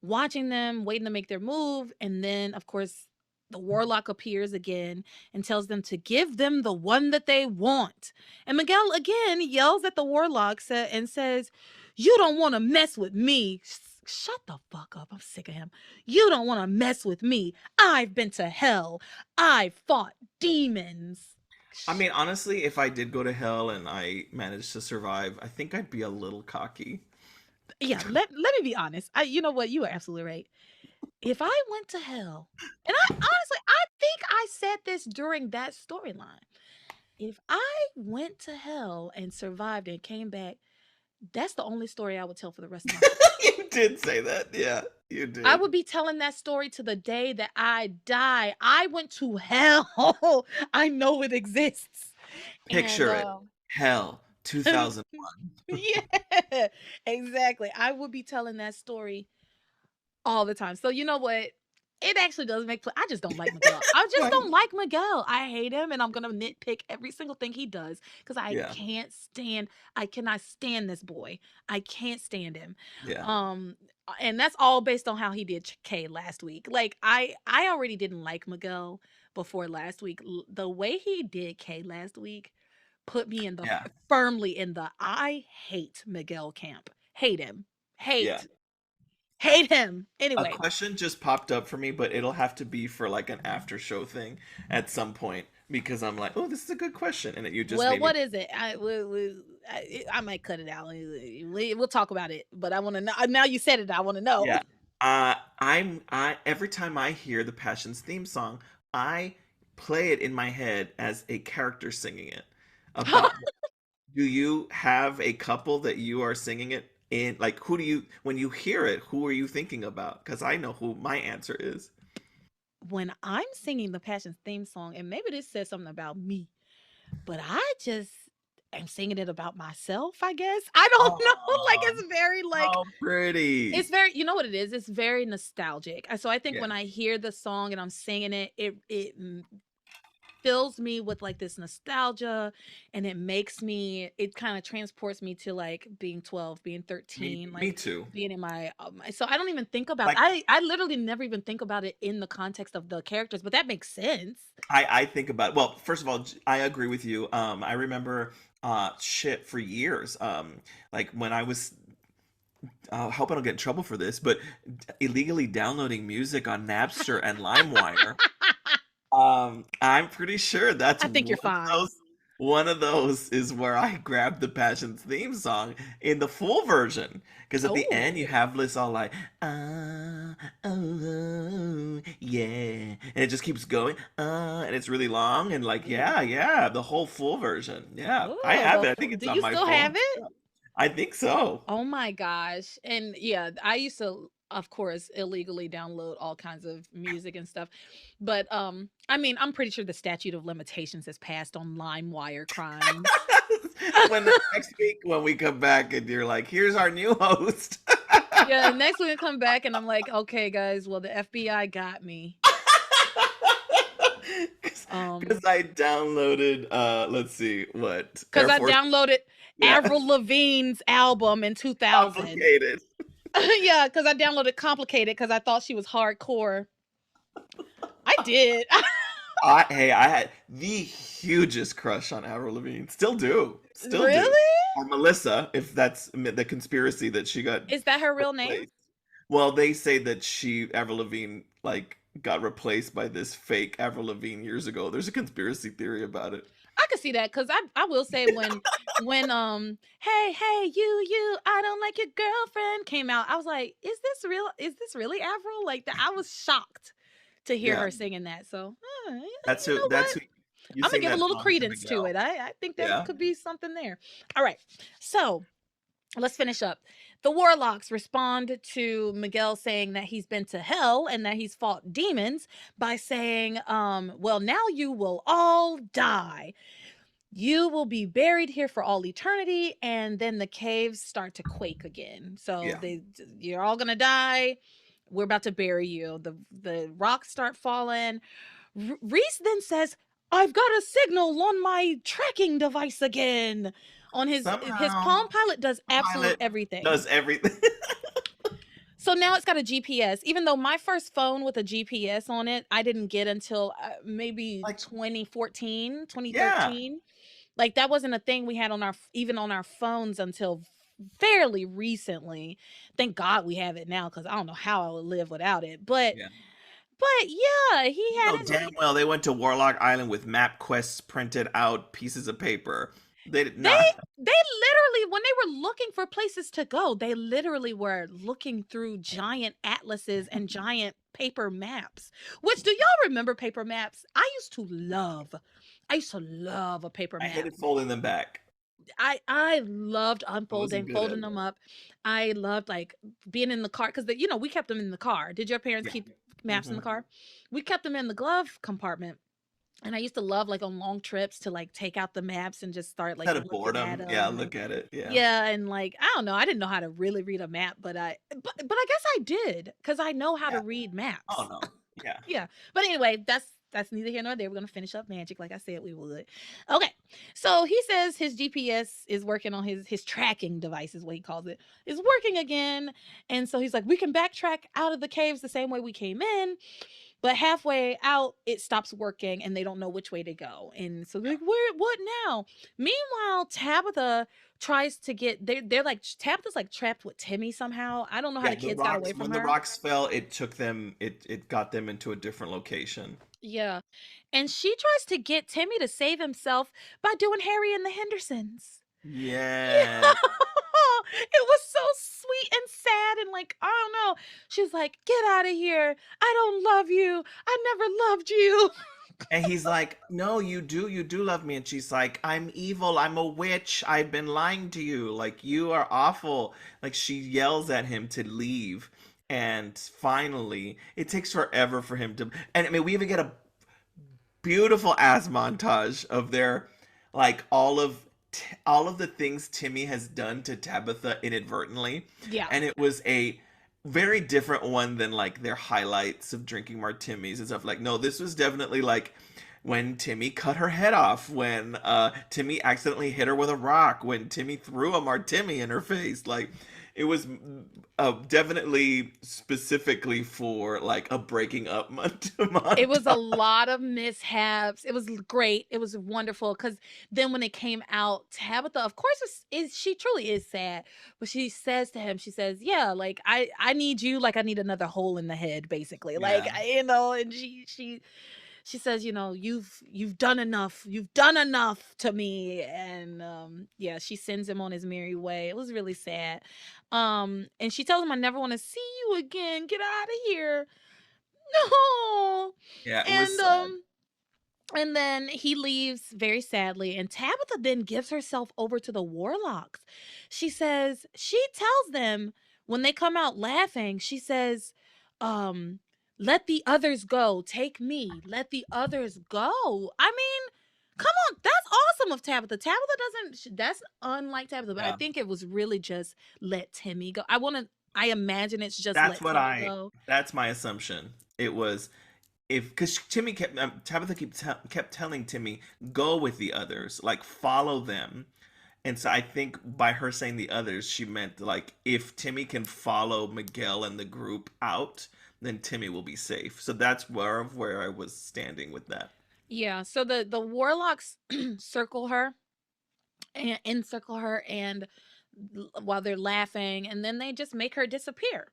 watching them, waiting to make their move. And then, of course, the warlock appears again and tells them to give them the one that they want. And Miguel again yells at the warlocks and says, "You don't want to mess with me." Shut the fuck up. I'm sick of him. "You don't want to mess with me. I've been to hell. I fought demons." I mean, honestly, if I did go to hell and I managed to survive, I think I'd be a little cocky. Yeah, let me be honest. You know what? You are absolutely right. If I went to hell, and I honestly, I think I said this during that storyline. If I went to hell and survived and came back, that's the only story I would tell for the rest of my life. You did say that. Yeah, you I did. would be telling that story to the day that I die. I went to hell. I know it exists. And Picture it. Hell, 2001. yeah, exactly. I would be telling that story all the time. So you know what? It actually does make I just don't like Miguel. I just Right. don't like Miguel. I hate him and I'm gonna nitpick every single thing he does because Yeah, I cannot stand this boy. I can't stand him. yeah, Um and that's all based on how he did Kay last week. Like I already didn't like Miguel before last week. The way he did Kay last week put me in the yeah, firmly in the I hate Miguel camp. Hate him. yeah. Hate. Hate him. A Anyway, question just popped up for me, but it'll have to be for like an after show thing at some point because I'm like, oh, this is a good question, and you just well, made me. what is it? I might cut it out. We'll talk about it. But I want to know. Now you said it. I want to know. Yeah. I every time I hear the Passions theme song, I play it in my head as a character singing it. About do you have a couple that you are singing it in? Like, who do you when you hear it? Who are you thinking about? Because I know who my answer is. When I'm singing the Passions theme song, and maybe this says something about me, but I just am singing it about myself. I guess I don't know. Like Oh, it's very like how pretty. it's very. You know what it is? It's very nostalgic. So I think Yeah. when I hear the song and I'm singing it, it fills me with like this nostalgia and it kind of transports me to like being 12, being Me, 13, me like too. being in so I don't even think about Like I literally never even think about it in the context of the characters, but that makes sense. I think about well, first of all, I agree with you. I remember shit for years. Like when I was I hope I don't get in trouble for this, but illegally downloading music on Napster and LimeWire. I'm pretty sure that's I think you're fine. one of those is where I grabbed the Passions theme song in the full version. Because at the end you Oh. have this all like oh yeah, and it just keeps going and it's really long and like Ooh. yeah, the whole full version. Yeah, I Oh, have it. I think it's do on you my still have phone. it? I think so. Oh my gosh. And yeah, I used to of course illegally download all kinds of music and stuff. But I mean, I'm pretty sure the statute of limitations has passed on LimeWire crimes. When the next week when we come back and you're like, here's our new host. Yeah, next week I come back and I'm like, "Okay guys, well the FBI got me." Um Because I downloaded let's see what cuz Air I Force. downloaded Yeah. Avril Lavigne's album in 2000. Complicated. Yeah, cuz I downloaded Complicated cuz I thought she was hardcore. I did. I had the hugest crush on Avril Lavigne. Still do. Really? Or Melissa, if that's the conspiracy that she got Is that her real name? replaced. Well, they say that Avril Lavigne like got replaced by this fake Avril Lavigne years ago. There's a conspiracy theory about it. I could see that because I will say when hey you I don't like your girlfriend came out, I was like, is this real? Is this really Avril? Like that, I was shocked to hear Yeah, her singing that. So that's you who. know That's what? who. You I'm gonna sing give a that little song to credence to Miguel. it. I think there Yeah. could be something there. All right, so let's finish up. The warlocks respond to Miguel saying that he's been to hell and that he's fought demons by saying, well, now you will all die. You will be buried here for all eternity, and then the caves start to quake again. So Yeah. you're all gonna die. We're about to bury you. The rocks start falling. Reese then says, "I've got a signal on my tracking device again." On his Somehow, Palm Pilot does absolute Pilot everything. does everything. So now it's got a GPS. Even though my first phone with a GPS on it, I didn't get until maybe Like, 2014, yeah, 2013. Like that wasn't a thing we had on our even on our phones until fairly recently. Thank God we have it now cuz I don't know how I would live without it. yeah. But yeah, he You had know his damn well they went to Warlock Island with map quests printed out pieces of paper. They did they not. they literally when they were looking for places to go, they literally were looking through giant atlases and giant paper maps. Which do y'all remember paper maps? I used to love a paper I map. hated folding them back. I loved I wasn't unfolding, good folding at them it. up. I loved like being in the car because we kept them in the car. Did your parents Yeah. keep maps in the Hmm. car? We kept them in the glove compartment. And I used to love like on long trips to like take out the maps and just start like Instead of looking at boredom, yeah, them and look at it. Yeah. yeah, and like I don't know, I didn't know how to really read a map, but I guess I did because I know how to Yeah. read Oh maps. no. Yeah. Yeah. But anyway, that's neither here nor there. We're gonna finish up magic, like I said we would. Okay. So he says his GPS is working on his tracking device, is what he calls it, is working again. And so he's like, we can backtrack out of the caves the same way we came in, but halfway out it stops working and they don't know which way to go. And so they're like, where what now? Meanwhile, Tabitha tries to get they're like Tabitha's like trapped with Timmy somehow. I don't know how Yeah, the kids got away when from the her. rocks fell, it took them it got them into a different location. Yeah. And she tries to get Timmy to save himself by doing Harry and the Hendersons. Yeah. Yeah. It was so sweet and sad and like, I don't know. She's like, "Get out of here. I don't love you. I never loved you." And he's like, "No, you do love me." And she's like, "I'm evil. I'm a witch. I've been lying to you. Like you are awful." Like she yells at him to leave. And finally, it takes forever for him to. And I mean, we even get a beautiful ass montage of their like all of the things Timmy has done to Tabitha inadvertently, Yeah. and it was a very different one than like their highlights of drinking martinis and stuff. Like, no, this was definitely like when Timmy cut her head off, when Timmy accidentally hit her with a rock, when Timmy threw a martini in her face. Like, it was definitely specifically for like a breaking up It was a montage. lot of mishaps. It was great. It was wonderful because then when it came out, Tabitha, of course, is she truly is sad. But she says to him, she says, "Yeah, like I need you, like I need another hole in the head, basically. Like Yeah. and she says, you've done enough. You've done enough to me." And yeah, she sends him on his merry way. It was really sad. And she tells him, "I never want to see you again. Get out of here." No. Yeah, it was And sad. and then he leaves very sadly, and Tabitha then gives herself over to the warlocks. She tells them when they come out laughing, she says, um, "Let the others go. Take me. Let the others go." I mean, come on, that's awesome of Tabitha. Tabitha doesn't that's unlike Tabitha, but I Yeah. think it was really just let Timmy go. I imagine it's just That's let what Timmy I. go. That's my assumption. It was if because Timmy kept Tabitha kept telling Timmy go with the others, like follow them, and so I think by her saying the others, she meant like if Timmy can follow Miguel and the group out, then Timmy will be safe. So that's where I was standing with that. Yeah, so the warlocks circle her and encircle her, and while they're laughing, and then they just make her disappear.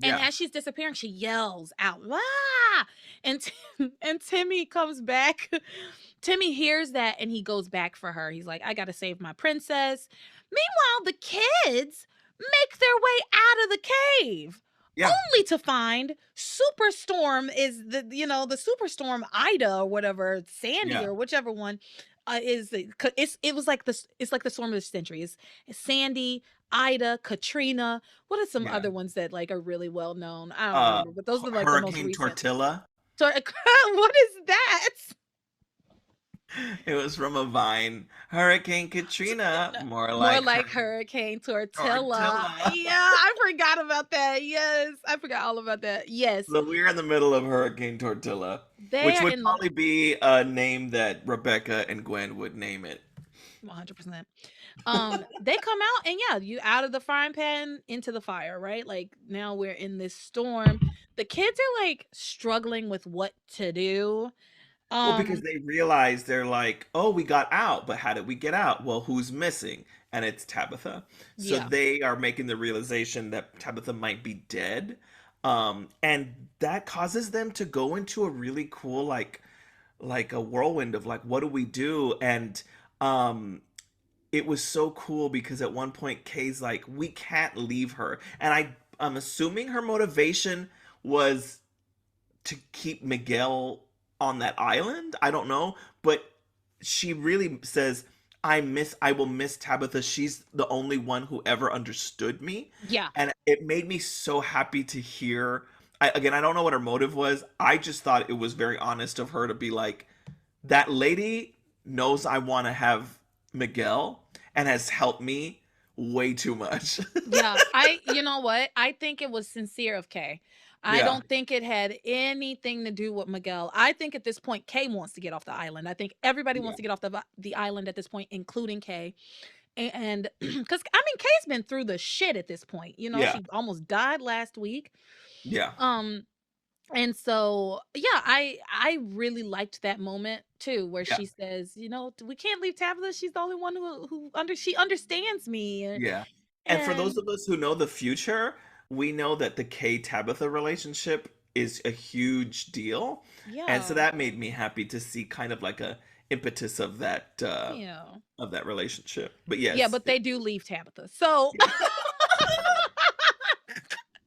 And Yeah. as she's disappearing, she yells out, "Ah!" And and Timmy comes back. Timmy hears that and he goes back for her. He's like, "I got to save my princess." Meanwhile, the kids make their way out of the cave Yeah. only to find Superstorm is the Superstorm Ida or whatever, Sandy Yeah. or whichever one it was like it's like the storm of the century. It's Sandy, Ida, Katrina. What are some Yeah. other ones that like are really well known? I don't remember, but those are like the most Hurricane recent. Tortilla. So what is that? It was from a Vine. Hurricane Katrina, more Like Hurricane Tortilla. Tortilla. Yeah, I forgot about that. Yes, I forgot all about that. Yes, So we're in the middle of Hurricane Tortilla, which they're would in the probably be a name that Rebecca and Gwen would name it. 100%. They come out and yeah, you out of the frying pan into the fire, right? Like now we're in this storm. The kids are like struggling with what to do. Well, because Um, they realize they're like, oh, we got out, but how did we get out? Well, who's missing? And it's Tabitha. So yeah, they are making the realization that Tabitha might be dead. And that causes them to go into a really cool, like a whirlwind of like, what do we do? And um, it was so cool because at one point Kay's like, we can't leave her. And I'm assuming her motivation was to keep Miguel on that island. I don't know, but she really says, I will miss Tabitha. She's the only one who ever understood me. yeah, And it made me so happy to hear. Again, I don't know what her motive was. I just thought it was very honest of her to be like, that lady knows I want to have Miguel and has helped me way too much. yeah. You know what? I think it was sincere of Kay. I Yeah. don't think it had anything to do with Miguel. I think at this point, Kay wants to get off the island. I think everybody Yeah. wants to get off the island at this point, including Kay. And because I mean, Kay's been through the shit at this point. You know, Yeah. she almost died last week. Yeah. Um, and so yeah, I really liked that moment too, where Yeah. she says, we can't leave Tabitha. She's the only one she understands me. Yeah. And for those And of us who know the future, we know that the K Tabitha relationship is a huge deal. And so yeah, that made me happy to see kind of like a impetus yeah, of that relationship. But yeah. yes. But they do leave Tabitha. So, Yeah.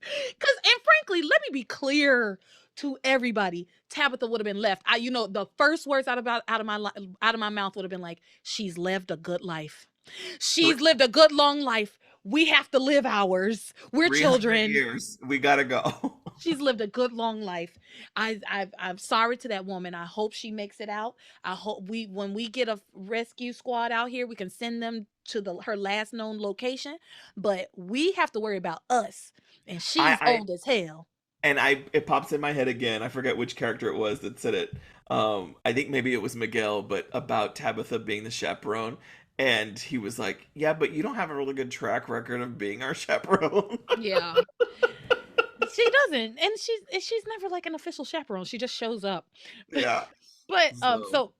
and frankly, let me be clear to everybody. Tabitha would have been left. The first words out of my mouth would have been like, "She's lived a good life. Three, She's lived a good long life. We have to live ours. We're 300 children. years. We gotta go. She's lived a good long life. I'm sorry to that woman. I hope she makes it out. I hope when we get a rescue squad out here, we can send them to her last known location. But we have to worry about us, and I, she's I old as hell." and it pops in my head again. I forget which character it was that said it. I think maybe it was Miguel, but about Tabitha being the chaperone. And he was like, yeah, but you don't have a really good track record of being our chaperone. Yeah, she doesn't, and she's never like an official chaperone. She just shows up. Yeah. But So, so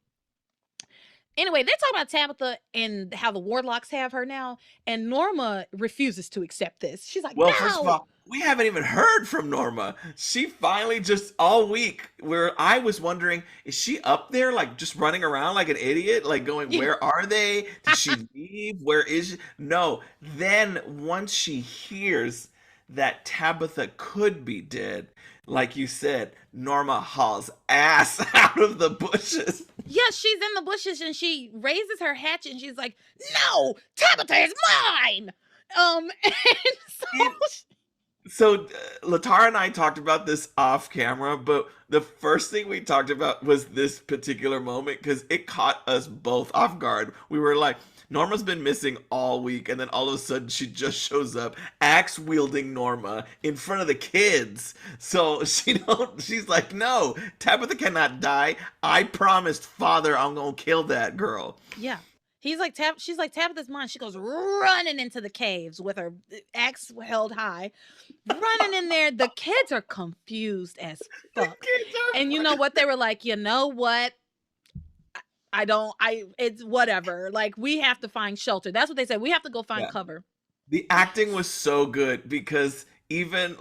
anyway, they're talking about Tabitha and how the warlocks have her now, and Norma refuses to accept this. She's like, well, first of "No." all, we haven't even heard from Norma. She finally just all week where I was wondering, is she up there like just running around like an idiot, like going, Yeah. where are they? Did she leave? Where is she? No. Then once she hears that Tabitha could be dead, like you said, Norma hauls ass out of the bushes. Yeah, she's in the bushes and she raises her hatchet and she's like, "No, Tabitha is mine." And It, So, LeTara and I talked about this off camera, but the first thing we talked about was this particular moment because it caught us both off guard. We were like, Norma's been missing all week, and then all of a sudden she just shows up, axe wielding Norma in front of the kids. So she's like, no, Tabitha cannot die. I promised father I'm gonna kill that girl. yeah. She's like, "Tabitha's mine." She goes running into the caves with her axe held high, running in there. The kids are confused as fuck. And you know what? They were like, "You know what? It's whatever. Like, we have to find shelter." That's what they said. "We have to go find Yeah. cover." The acting was so good because even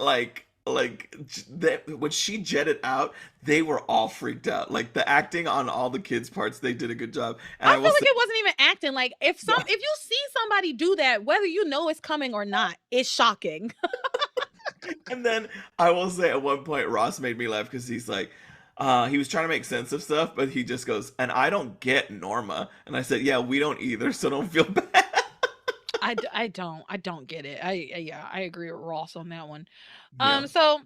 when she jetted out, they were all freaked out. Like the acting on all the kids' parts, they did a good job. And I I will feel say, like it wasn't even acting. Like yeah. if you see somebody do that, whether you know it's coming or not, it's shocking. And then I will say at one point Ross made me laugh because he's like, he was trying to make sense of stuff, but he just goes, and I don't get Norma. And I said, yeah, we don't either, so don't feel bad. I don't get it. Yeah, I agree with Ross on that one. Yeah. So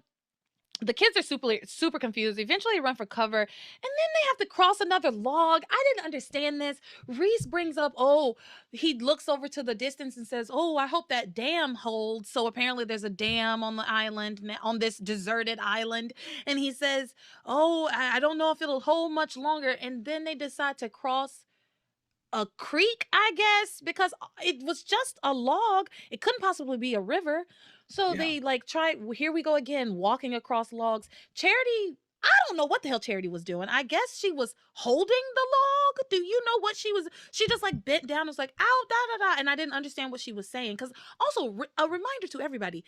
the kids are super confused. Eventually, they run for cover, and then they have to cross another log. I didn't understand this. Reese brings up, oh, he looks over to the distance and says, "Oh, I hope that dam holds." So apparently, there's a dam on the island, on this deserted island, and he says, "Oh, I don't know if it'll hold much longer." And then they decide to cross a creek, I guess, because it was just a log. It couldn't possibly be a river. So Yeah. they like try, here we go again, walking across logs. Charity, I don't know what the hell Charity was doing. I guess she was holding the log. Do you know what she was? She just like bent down and was like, ow, da da da. And I didn't understand what she was saying. Because also, a reminder to everybody,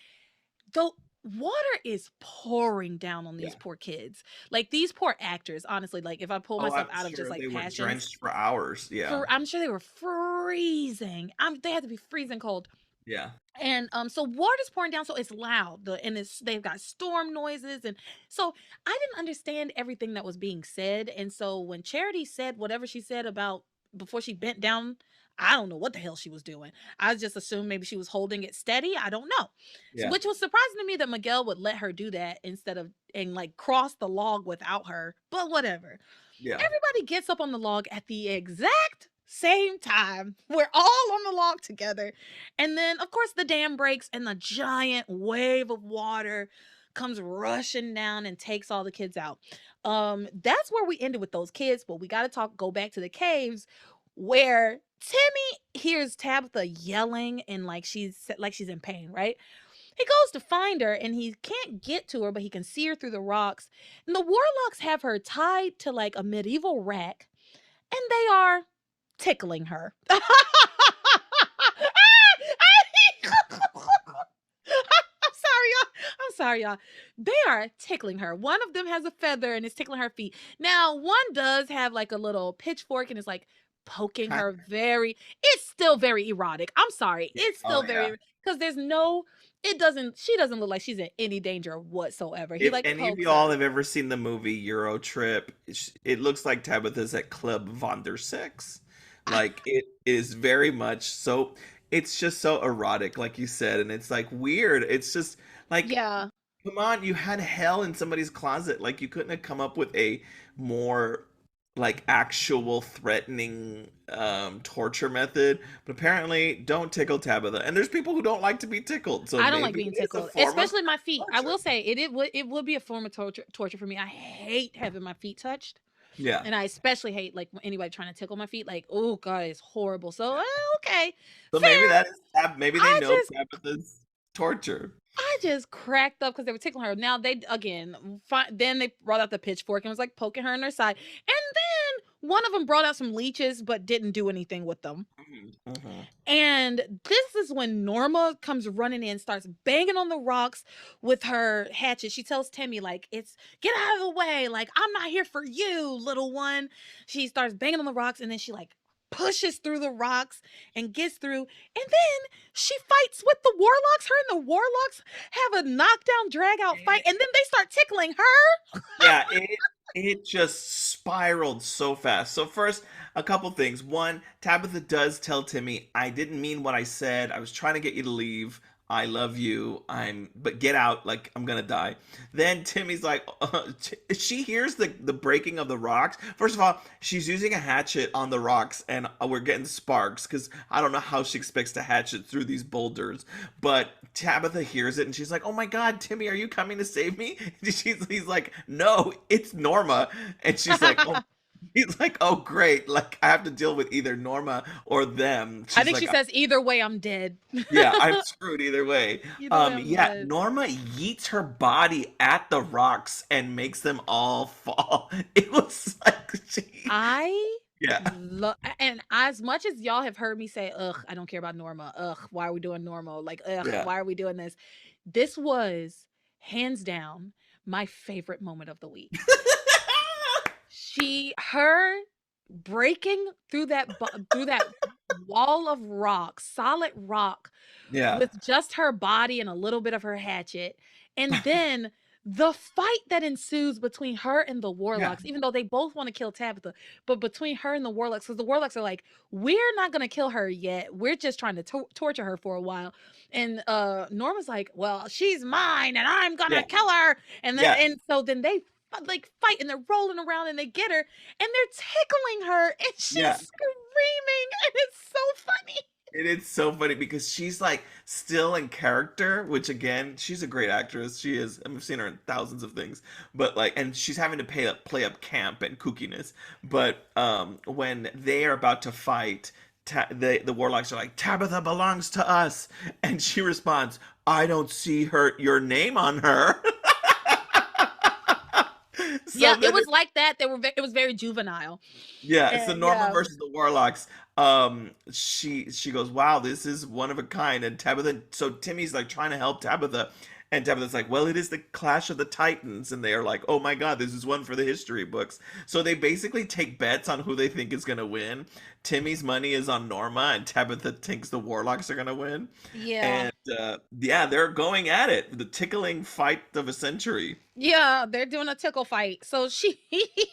the water is pouring down on these Yeah. poor kids. Like these poor actors, honestly, like if I pull Oh, myself I'm out of just sure they like were passions, drenched for hours. Yeah. I'm sure they were freezing. They had to be freezing cold. Yeah. And so water's pouring down, so it's loud. And they've got storm noises, and so I didn't understand everything that was being said. And so when Charity said whatever she said about before she bent down, I don't know what the hell she was doing. I just assumed maybe she was holding it steady. I don't know. So, Yeah. which was surprising to me that Miguel would let her do that instead of and like cross the log without her. But whatever. Yeah. Everybody gets up on the log at the exact same time. We're all on the log together. And then, of course, the dam breaks and the giant wave of water comes rushing down and takes all the kids out. That's where we ended with those kids, but we got to go back to the caves where Timmy hears Tabitha yelling and like she's in pain, right? He goes to find her and he can't get to her, but he can see her through the rocks. And the warlocks have her tied to like a medieval rack and they are tickling her. I'm sorry, y'all. I'm sorry, y'all. They are tickling her. One of them has a feather and is tickling her feet. Now, one does have like a little pitchfork and is like poking Kind her it's still very erotic. I'm sorry. yeah. It's Oh still yeah. very, because she doesn't look like she's in any danger whatsoever. He If like any of pokes y'all her. have ever seen the movie Euro Trip, it looks like Tabitha's at Club Von der Sex. Like it is very much so. It's just so erotic, like you said, and it's like weird. It's just like, Yeah. come on, you had hell in somebody's closet. Like you couldn't have come up with a more like actual threatening torture method. But apparently, don't tickle Tabitha. And there's people who don't like to be tickled, so I don't like maybe being it is a tickled, form of especially my feet. I will torture. say it would be a form of torture for me. I hate having my feet touched. Yeah. And I especially hate like anybody trying to tickle my feet. Like, oh god, it's horrible. So okay, So maybe fair. maybe they I know just Tabitha's torture. I just cracked up because they were tickling her. Now they again, then they brought out the pitchfork and was like poking her in her side. And then one of them brought out some leeches, but didn't do anything with them. Mhm. And this is when Norma comes running in, starts banging on the rocks with her hatchet. She tells Timmy, like, it's get out of the way. Like, I'm not here for you, little one. She starts banging on the rocks and then she like pushes through the rocks and gets through. And then she fights with the warlocks. Her and the warlocks have a knockdown, drag out fight. And then they start tickling her. Yeah, it just spiraled so fast. So first, a couple things. One, Tabitha does tell Timmy, "I didn't mean what I said. I was trying to get you to leave. I love you. But get out. Like I'm gonna die." Then Timmy's like, she hears the breaking of the rocks. First of all, she's using a hatchet on the rocks, and we're getting sparks because I don't know how she expects to hatchet through these boulders. But Tabitha hears it and she's like, "Oh my God, Timmy, are you coming to save me?" He's like, "No, it's Norma," and she's like, "Oh." He's like, "Oh great, like I have to deal with either Norma or them." I She's think like, she says, either way, I'm dead. "Yeah, I'm screwed either way." Either way, I'm Yeah, dead. Norma yeets her body at the rocks and makes them all fall. It was like she, I Yeah. And as much as y'all have heard me say, ugh, I don't care about Norma. Ugh, why are we doing Norma? Like, ugh, Yeah. why are we doing this? This was hands down my favorite moment of the week. Her breaking through that wall of rock, solid rock, Yeah. with just her body and a little bit of her hatchet. And then the fight that ensues between her and the Yeah. warlocks, even though they both want to kill Tabitha, but between her and the warlocks, because the warlocks are like, we're not going to kill her yet. We're just trying to torture her for a while. And Norma's like, well, she's mine and I'm going to Yeah. kill her. Yeah. And so then they like fight and they're rolling around and they get her and they're tickling her and she's Yeah. screaming and it's so funny. It is so funny because she's like still in character, which again, she's a great actress. She is. I've seen her in thousands of things, but like, and she's having to play up camp and kookiness. But when they are about to fight, the warlocks are like, Tabitha belongs to us, and she responds, I don't see your name on her. So Yeah, it then was like that. It was very juvenile. yeah, so And Norma yeah. versus the Warlocks. She goes, "Wow, this is one of a kind." And Tabitha, so Timmy's like trying to help Tabitha, and Tabitha's like, "Well, it is the Clash of the Titans," and they are like, "Oh my God, this is one for the history books." So they basically take bets on who they think is gonna win. Timmy's money is on Norma, and Tabitha thinks the Warlocks are gonna win. Yeah. And yeah, they're going at it, the tickling fight of a century. Yeah, they're doing a tickle fight. So she it's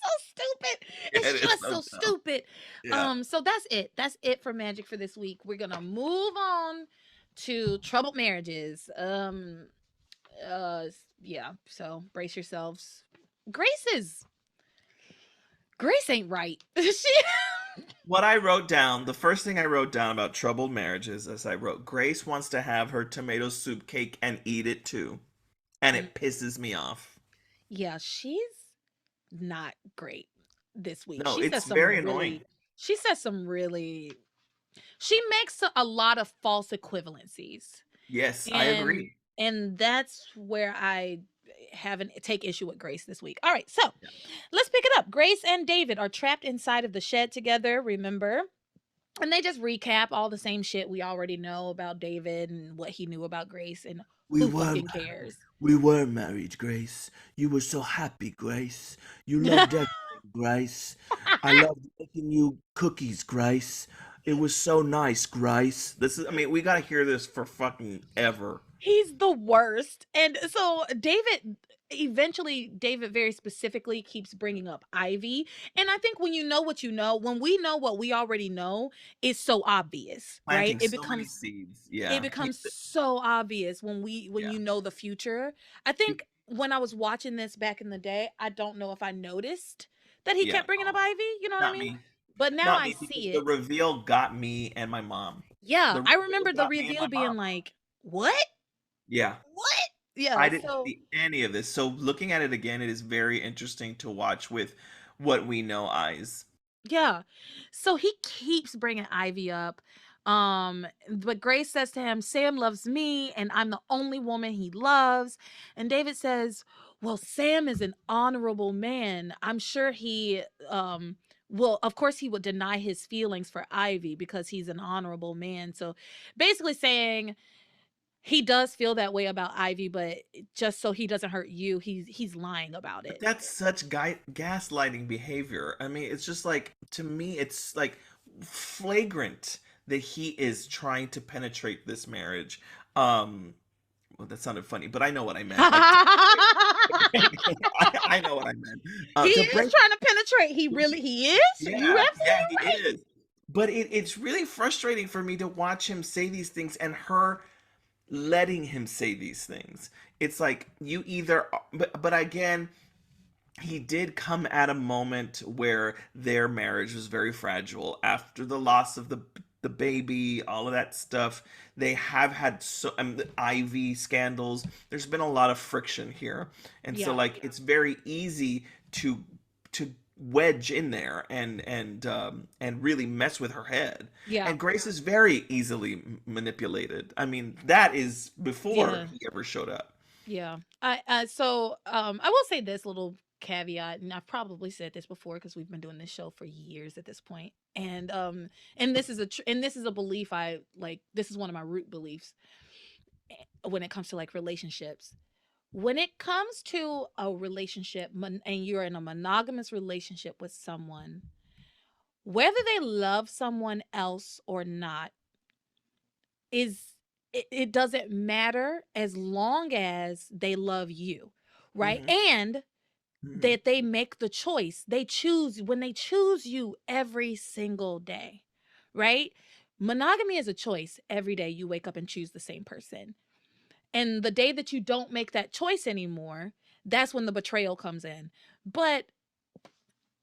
so stupid. Yeah, It's it is just so so dumb. stupid. Yeah. So that's it. That's it for magic for this week. We're gonna move on to troubled marriages. Yeah, so brace yourselves. Grace is Grace ain't right. She What I wrote down, the first thing I wrote down about troubled marriages is I wrote, Grace wants to have her tomato soup cake and eat it too. And Mm, it pisses me off. yeah, she's not great this week. No, it's very annoying. She says some really she makes a lot of false equivalencies. Yes, I And agree. that's where I take issue with Grace this week. All right, so Yeah. let's pick it up. Grace and David are trapped inside of the shed together, remember? And they just recap all the same shit we already know about David and what he knew about Grace and We who were fucking married. cares. We were married, Grace. You were so happy, Grace. You loved everything, Grace. I loved making you cookies, Grace. It was so nice, Grace. This is, I mean, we gotta hear this for fucking ever. He's the worst. And so David very specifically keeps bringing up Ivy. And I think when you know what you know, when we know what we already know, it's so obvious, right? Planting so many seeds. It Yeah. becomes so obvious when Yeah. you know the future. I He- think when I was watching this back in the day, I don't know if I noticed that he yeah. kept bringing up Oh, Ivy, you know what I not mean? me. But now Not I me, because see the it. reveal got me and my mom. Yeah, The I reveal remember the got me and reveal my being mom. like, "What? Yeah. What?" Yeah, I didn't so see any of this. So looking at it again, it is very interesting to watch with what we know eyes. yeah. So he keeps bringing Ivy up. But Grace says to him, Sam loves me and I'm the only woman he loves. And David says, well, Sam is an honorable man. I'm sure he well, of course he would deny his feelings for Ivy because he's an honorable man. So basically saying he does feel that way about Ivy, but just so he doesn't hurt you, he's lying about But it. that's such gaslighting behavior. I mean, it's just like, to me, it's like flagrant that he is trying to penetrate this marriage. Um, well, that sounded funny, but I know what I meant. Like, I know what I meant. He To is break, trying to penetrate. He is. You yeah, absolutely he right. is. But it's really frustrating for me to watch him say these things and her letting him say these things. It's like you either, but again, he did come at a moment where their marriage was very fragile after the loss of the baby, all of that stuff. They have had the IV scandals. There's been a lot of friction here, and so Yeah. like it's very easy to wedge in there and really mess with her head. Yeah. And Grace is very easily manipulated. I mean, that is before Yeah. he ever showed up. Yeah. I will say this little caveat, and I've probably said this before because we've been doing this show for years at this point, and this is and this is a belief I like. This is one of my root beliefs when it comes to like relationships. When it comes to a relationship and you're in a monogamous relationship with someone, whether they love someone else or not is it doesn't matter as long as they love you, right? Mm-hmm. And Mm-hmm. that they make the choice. They choose when they choose you every single day, right? Monogamy is a choice. Every day you wake up and choose the same person. And the day that you don't make that choice anymore, that's when the betrayal comes in. But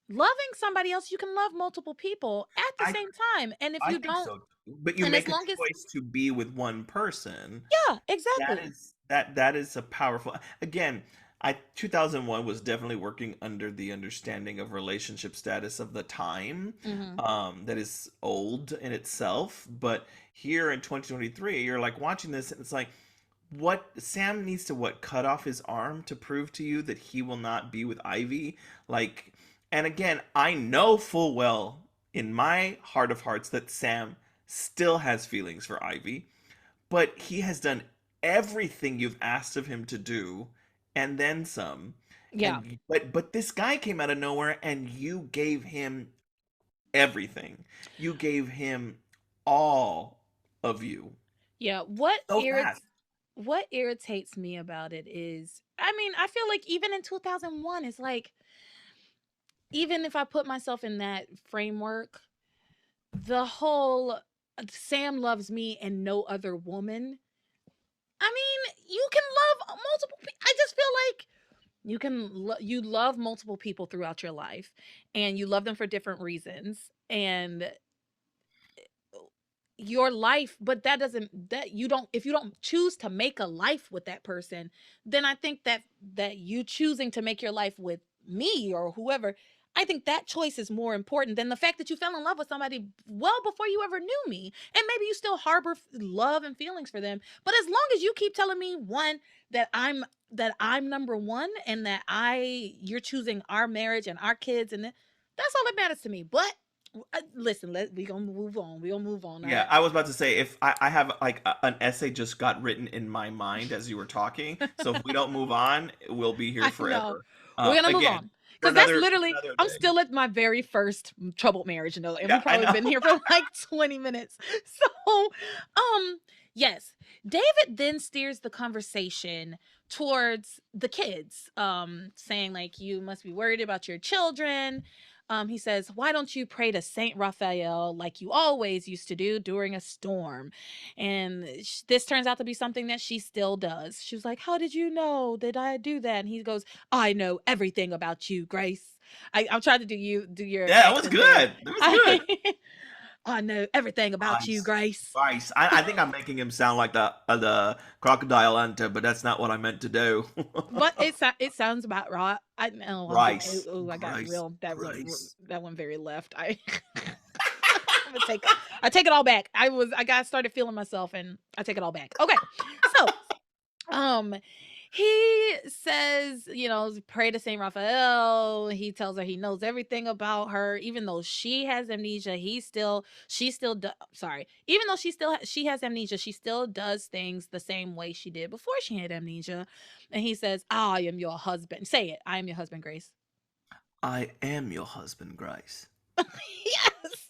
loving somebody else, you can love multiple people at the I same time. And if I you think don't, so too. But you and as make a long as, choice to be with one person. yeah, That exactly. is that is a powerful. Again, I 2001 was definitely working under the understanding of relationship status of the time. Hmm. That is old in itself, but here in 2023, you're like watching this, and it's like, what Sam needs to what cut off his arm to prove to you that he will not be with Ivy, like, and again, I know full well in my heart of hearts that Sam still has feelings for Ivy, but he has done everything you've asked of him to do and then some. Yeah. And but this guy came out of nowhere and you gave him everything. You gave him all of you Yeah. so fast. What irritates me about it is, I mean, I feel like even in 2001, it's like, even if I put myself in that framework, the whole Sam loves me and no other woman. I mean, you can love multiple people. I just feel like you love multiple people throughout your life, and you love them for different reasons, and your life, but that doesn't, that you don't, if you don't choose to make a life with that person, then I think that you choosing to make your life with me or whoever, I think that choice is more important than the fact that you fell in love with somebody well before you ever knew me, and maybe you still harbor love and feelings for them, but as long as you keep telling me, one, that I'm number one, and that I you're choosing our marriage and our kids, and that's all that matters to me. But listen, we gonna move on. We gonna move on. Yeah, I was about to say if I have like an essay just got written in my mind as you were talking. So if we don't move on, we'll be here I know. We're gonna move Again, on because for another I'm day. still at my very first troubled marriage, and Yeah, we've I probably know. been here for like 20 minutes. So, yes, David then steers the conversation towards the kids, saying like, you must be worried about your children. He says, why don't you pray to Saint Raphael like you always used to do during a storm? And this turns out to be something that she still does. She was like, how did you know that I do that? And he goes, I know everything about you, Grace. I'm trying to do your Yeah, that was accent there. good. That was good. I know everything about you, Nice. Grace. Nice. I think I'm making him sound like the crocodile hunter, but that's not what I meant to do. But it sounds about right. I know I'm getting, Rice. I got Rice. real, Rice. that went very left. I'm gonna I take it all back. I got started feeling myself, and I take it all back. Okay. So, um he says, pray to Saint Raphael. He tells her he knows everything about her, even though she has amnesia. Sorry, even though she has amnesia, she still does things the same way she did before she had amnesia. And he says, I am your husband. Say it. I am your husband, Grace. I am your husband, Grace. Yes.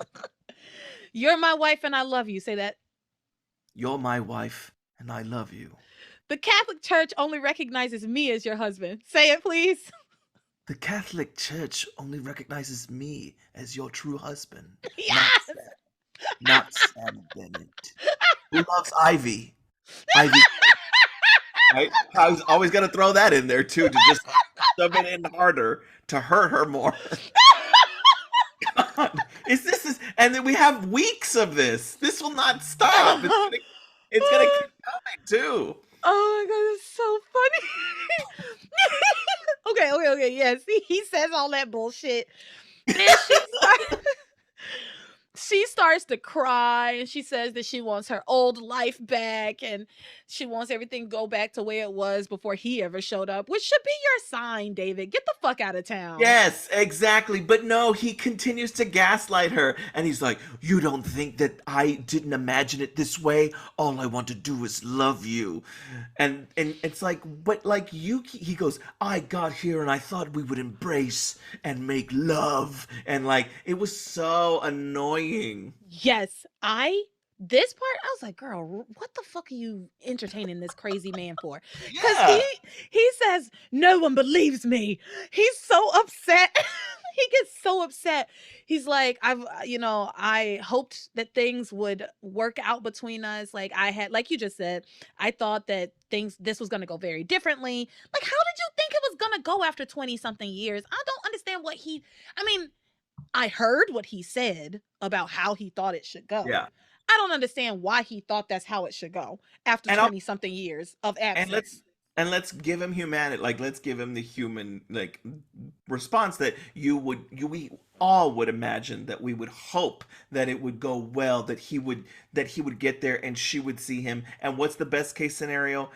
You're my wife and I love you. Say that. You're my wife, and I love you. The Catholic Church only recognizes me as your husband. Say it, please. The Catholic Church only recognizes me as your true husband, Yes. not Sam Bennett, who loves Ivy. Ivy, right? I was always gonna throw that in there too, to just shove it in harder to hurt her more. God, and then we have weeks of this. This will not stop. It's gonna keep going too. Oh my god, it's so funny. Okay. Yes, he says all that bullshit. Then she starts. she starts to cry and she says that she wants her old life back and she wants everything to go back to where it was before he ever showed up, which should be your sign, David. Get the fuck out of town. Yes, exactly. But no, he continues to gaslight her. And he's like, "You don't think that I didn't imagine it this way? All I want to do is love you." And it's like, but like he goes, "I got here and I thought we would embrace and make love." And like, it was so annoying. Yes, this part, I was like, girl, what the fuck are you entertaining this crazy man for? Because Yeah. he says, no one believes me. He's so upset. He gets so upset. He's like, I hoped that things would work out between us. Like I had, like you just said, I thought that this was going to go very differently. Like, how did you think it was going to go after 20 something years? I don't understand I mean, I heard what he said about how he thought it should go. Yeah. I don't understand why he thought that's how it should go after And I'll 20 something years of and absence. let's give him humanity, like let's give him the human like response that we all would imagine, that we would hope that it would go well, that he would get there and she would see him. And what's the best case scenario?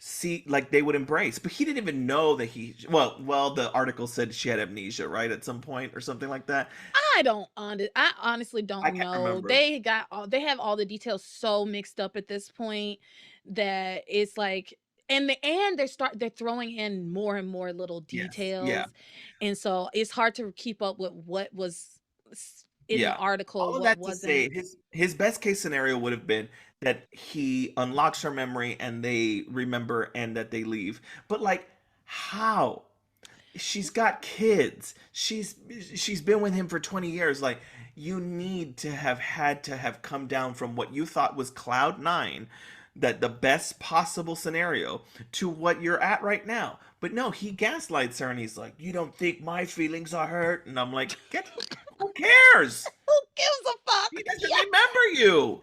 See, like they would embrace. But he didn't even know that well, the article said she had amnesia, right, at some point or something like that. I honestly I don't can't know. remember. They have all the details so mixed up at this point that it's like, and they're throwing in more and more little Yes, yeah. details, and so it's hard to keep up with what was in the Yeah. article, All of what that to say, wasn't. his best case scenario would have been that he unlocks her memory and they remember and that they leave. But like, how? She's got kids. She's been with him for 20 years. Like, you need to have had to have come down from what you thought was cloud nine, that the best possible scenario, to what you're at right now. But no, he gaslights her and he's like, "You don't think my feelings are hurt?" And I'm like, "Get who cares? Who gives a He fuck? doesn't remember you.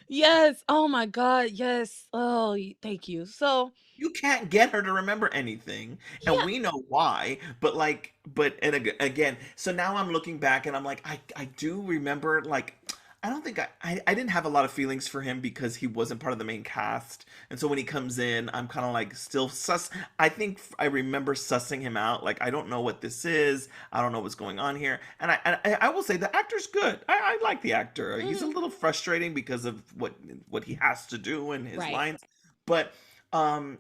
Yes. Oh my God. Yes. Oh, thank you. So, You can't get her to remember anything." And yeah. we know why, but like, again, so now I'm looking back and I'm like, I do remember, like, I don't think I didn't have a lot of feelings for him because he wasn't part of the main cast. And so when he comes in, I'm kind of like still sus. I think I remember sussing him out. Like, I don't know what this is. I don't know what's going on here. And I will say the actor's good. I like the actor. He's a Mhm. little frustrating because of what he has to do and his Right. lines. But um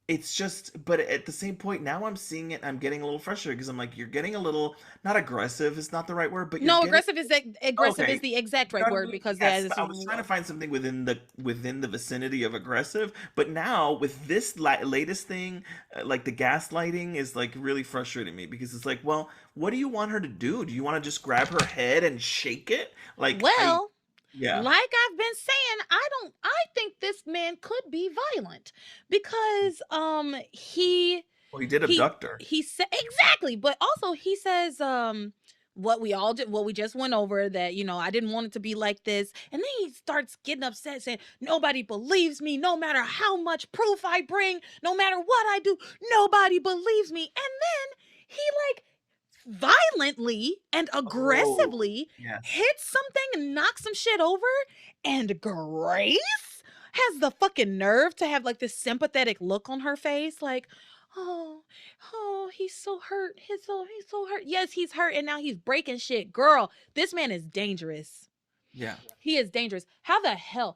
it's just, but at the same point, now I'm seeing it, I'm getting a little frustrated because I'm like, you're getting a little, not aggressive, it's not the right word, but you're No, getting, aggressive is okay, the exact right word starting, because that yes, is I was trying to find something within the vicinity of aggressive, but now with this latest thing, like the gaslighting is like really frustrating me because it's like, well, what do you want her to do? Do you want to just grab her head and shake it? Like, well, yeah, like I've been saying, I think this man could be violent because well, he did he abduct her. he said exactly, but also he says what we all did, what we just went over, that I didn't want it to be like this, and then he starts getting upset saying nobody believes me, no matter how much proof I bring, no matter what I do, nobody believes me. And then he like violently and Oh, aggressively yes. hits something and knocks some shit over, and Grace has the fucking nerve to have like this sympathetic look on her face, like, oh, oh, he's so hurt. He's so hurt. Yes, he's hurt, and now he's breaking shit. Girl, this man is dangerous. Yeah, He is dangerous. How the hell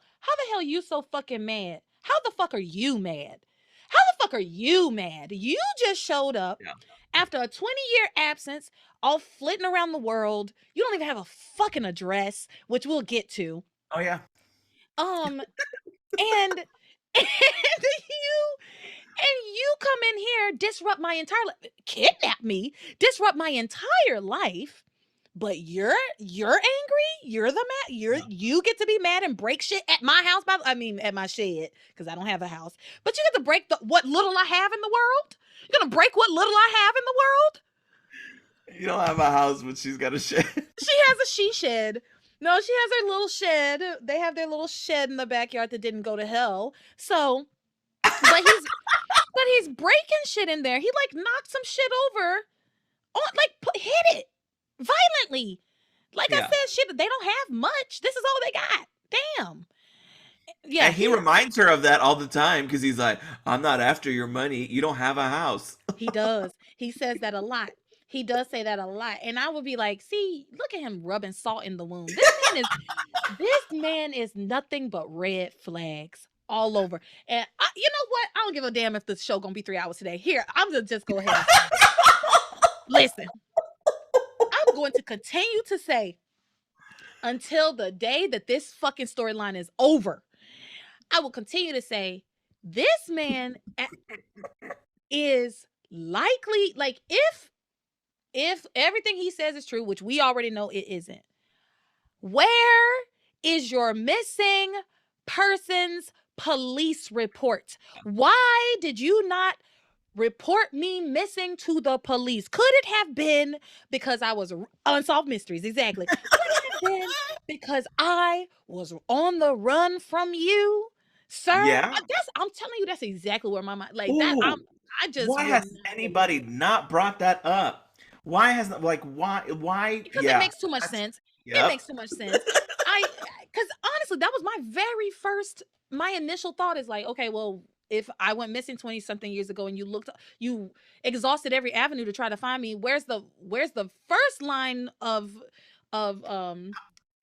you so fucking mad? How the fuck are you mad? How the fuck are you mad? You just showed up yeah. after a 20-year absence, all flitting around the world. You don't even have a fucking address, which we'll get to. Oh yeah. Um, and you come in here, disrupt my entire life, kidnap me, disrupt my entire life. But you're angry. You're the mad. You get to be mad and break shit at my house. I mean, at my shed, because I don't have a house. But you get to break what little I have in the world. You're gonna break what little I have in the world. You don't have a house, but she's got a shed. She has a she shed. No, she has her little shed. They have their little shed in the backyard that didn't go to hell. So, but he's breaking shit in there. He like knocked some shit over on, like hit it violently. Like I Yeah. said, shit, they don't have much. This is all they got. Damn. Yeah, And he reminds her of that all the time because he's like, I'm not after your money. You don't have a house. he does. He says that a lot. He does say that a lot. And I would be like, see, look at him rubbing salt in the wound. This man is nothing but red flags all over. And you know what? I don't give a damn if the show gonna be 3 hours today. Here, I'm gonna just go ahead and say, listen, I'm going to continue to say until the day that this fucking storyline is over. I will continue to say this man is likely, like, if everything he says is true, which we already know it isn't, where is your missing persons police report? Why did you not report me missing to the police? Could it have been because I was unsolved mysteries? Exactly. Could it have been because I was on the run from you, sir? Yeah. I'm telling you, that's exactly where my mind, like that. Ooh. I just Why would has not believe anybody not brought that up? Why hasn't, like, why? because it Yeah. makes too much That's, sense. It yep. makes too much sense. I because honestly, that was my initial thought is like, okay, well, if I went missing 20 something years ago and you exhausted every avenue to try to find me, where's the first line of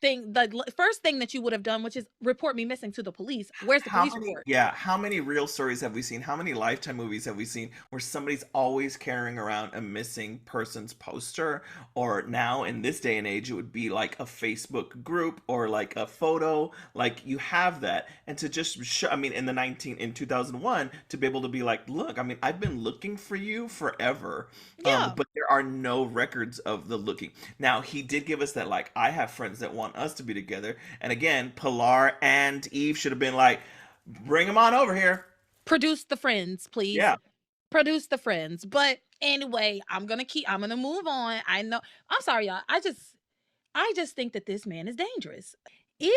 thing, the first thing that you would have done, which is report me missing to the police. Where's the police report? How many real stories have we seen? How many Lifetime movies have we seen where somebody's always carrying around a missing persons poster? Or now in this day and age, it would be like a Facebook group or like a photo. Like, you have that. And to just show, I mean, in 2001, to be able to be like, look, I mean, I've been looking for you forever. Yeah. But there are no records of the looking. Now, he did give us that, like, I have friends that want us to be together. And again, Pilar and Eve should have been like, bring them on over here. Produce the friends, please. Yeah. Produce the friends. But anyway, I'm gonna move on. I know, I'm sorry, y'all. I just think that this man is dangerous. Even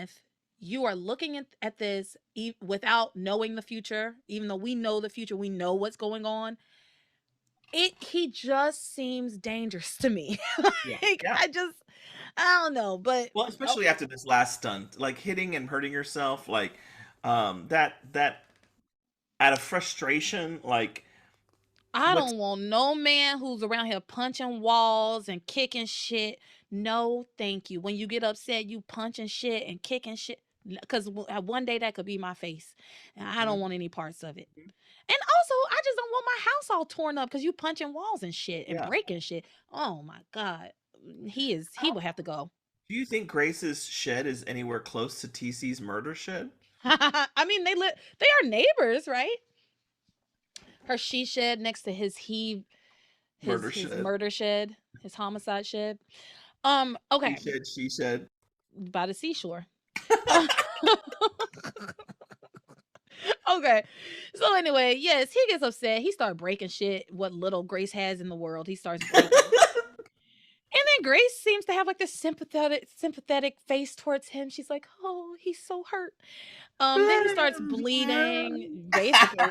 if you are looking at this without knowing the future, even though we know the future, we know what's going on, he just seems dangerous to me. Yeah. Like, Yeah. I don't know, but Well, especially after this last stunt, like hitting and hurting yourself, like that out of frustration, like I what's don't want no man who's around here punching walls and kicking shit. No, thank you. When you get upset, you punching shit and kicking shit. Because one day that could be my face. And I don't Mhm. want any parts of it. And also, I just don't want my house all torn up because you punching walls and shit and Yeah. breaking shit. Oh my God. He would have to go. Do you think Grace's shed is anywhere close to TC's murder shed? I mean, they are neighbors, right? Her she shed next to Murder his shed. murder shed, his homicide shed. He Okay, said, she said. by the seashore. Uh, okay, so anyway, yes, he gets upset. He starts breaking shit. What little Grace has in the world, he starts breaking. And then Grace seems to have like this sympathetic face towards him. She's like, "Oh, he's so hurt." Then he starts bleeding, basically.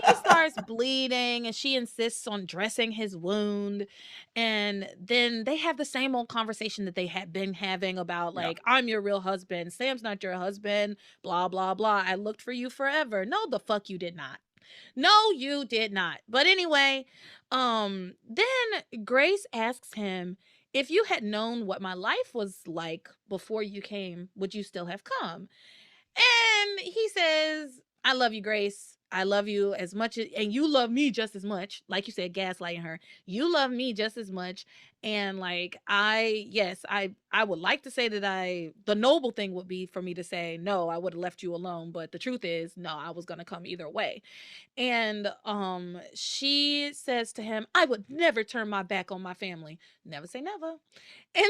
He starts bleeding, and she insists on dressing his wound. And then they have the same old conversation that they had been having about, Yeah. like, I'm your real husband. Sam's not your husband. Blah, blah, blah. I looked for you forever. No, the fuck you did not. No, you did not. But anyway, then Grace asks him, if you had known what my life was like before you came, would you still have come? And he says, I love you, Grace. I love you as much as, and you love me just as much. Like you said, gaslighting her. You love me just as much. And like, yes, I would like to say that the noble thing would be for me to say, no, I would have left you alone. But the truth is, no, I was going to come either way. And she says to him, I would never turn my back on my family. Never say never. And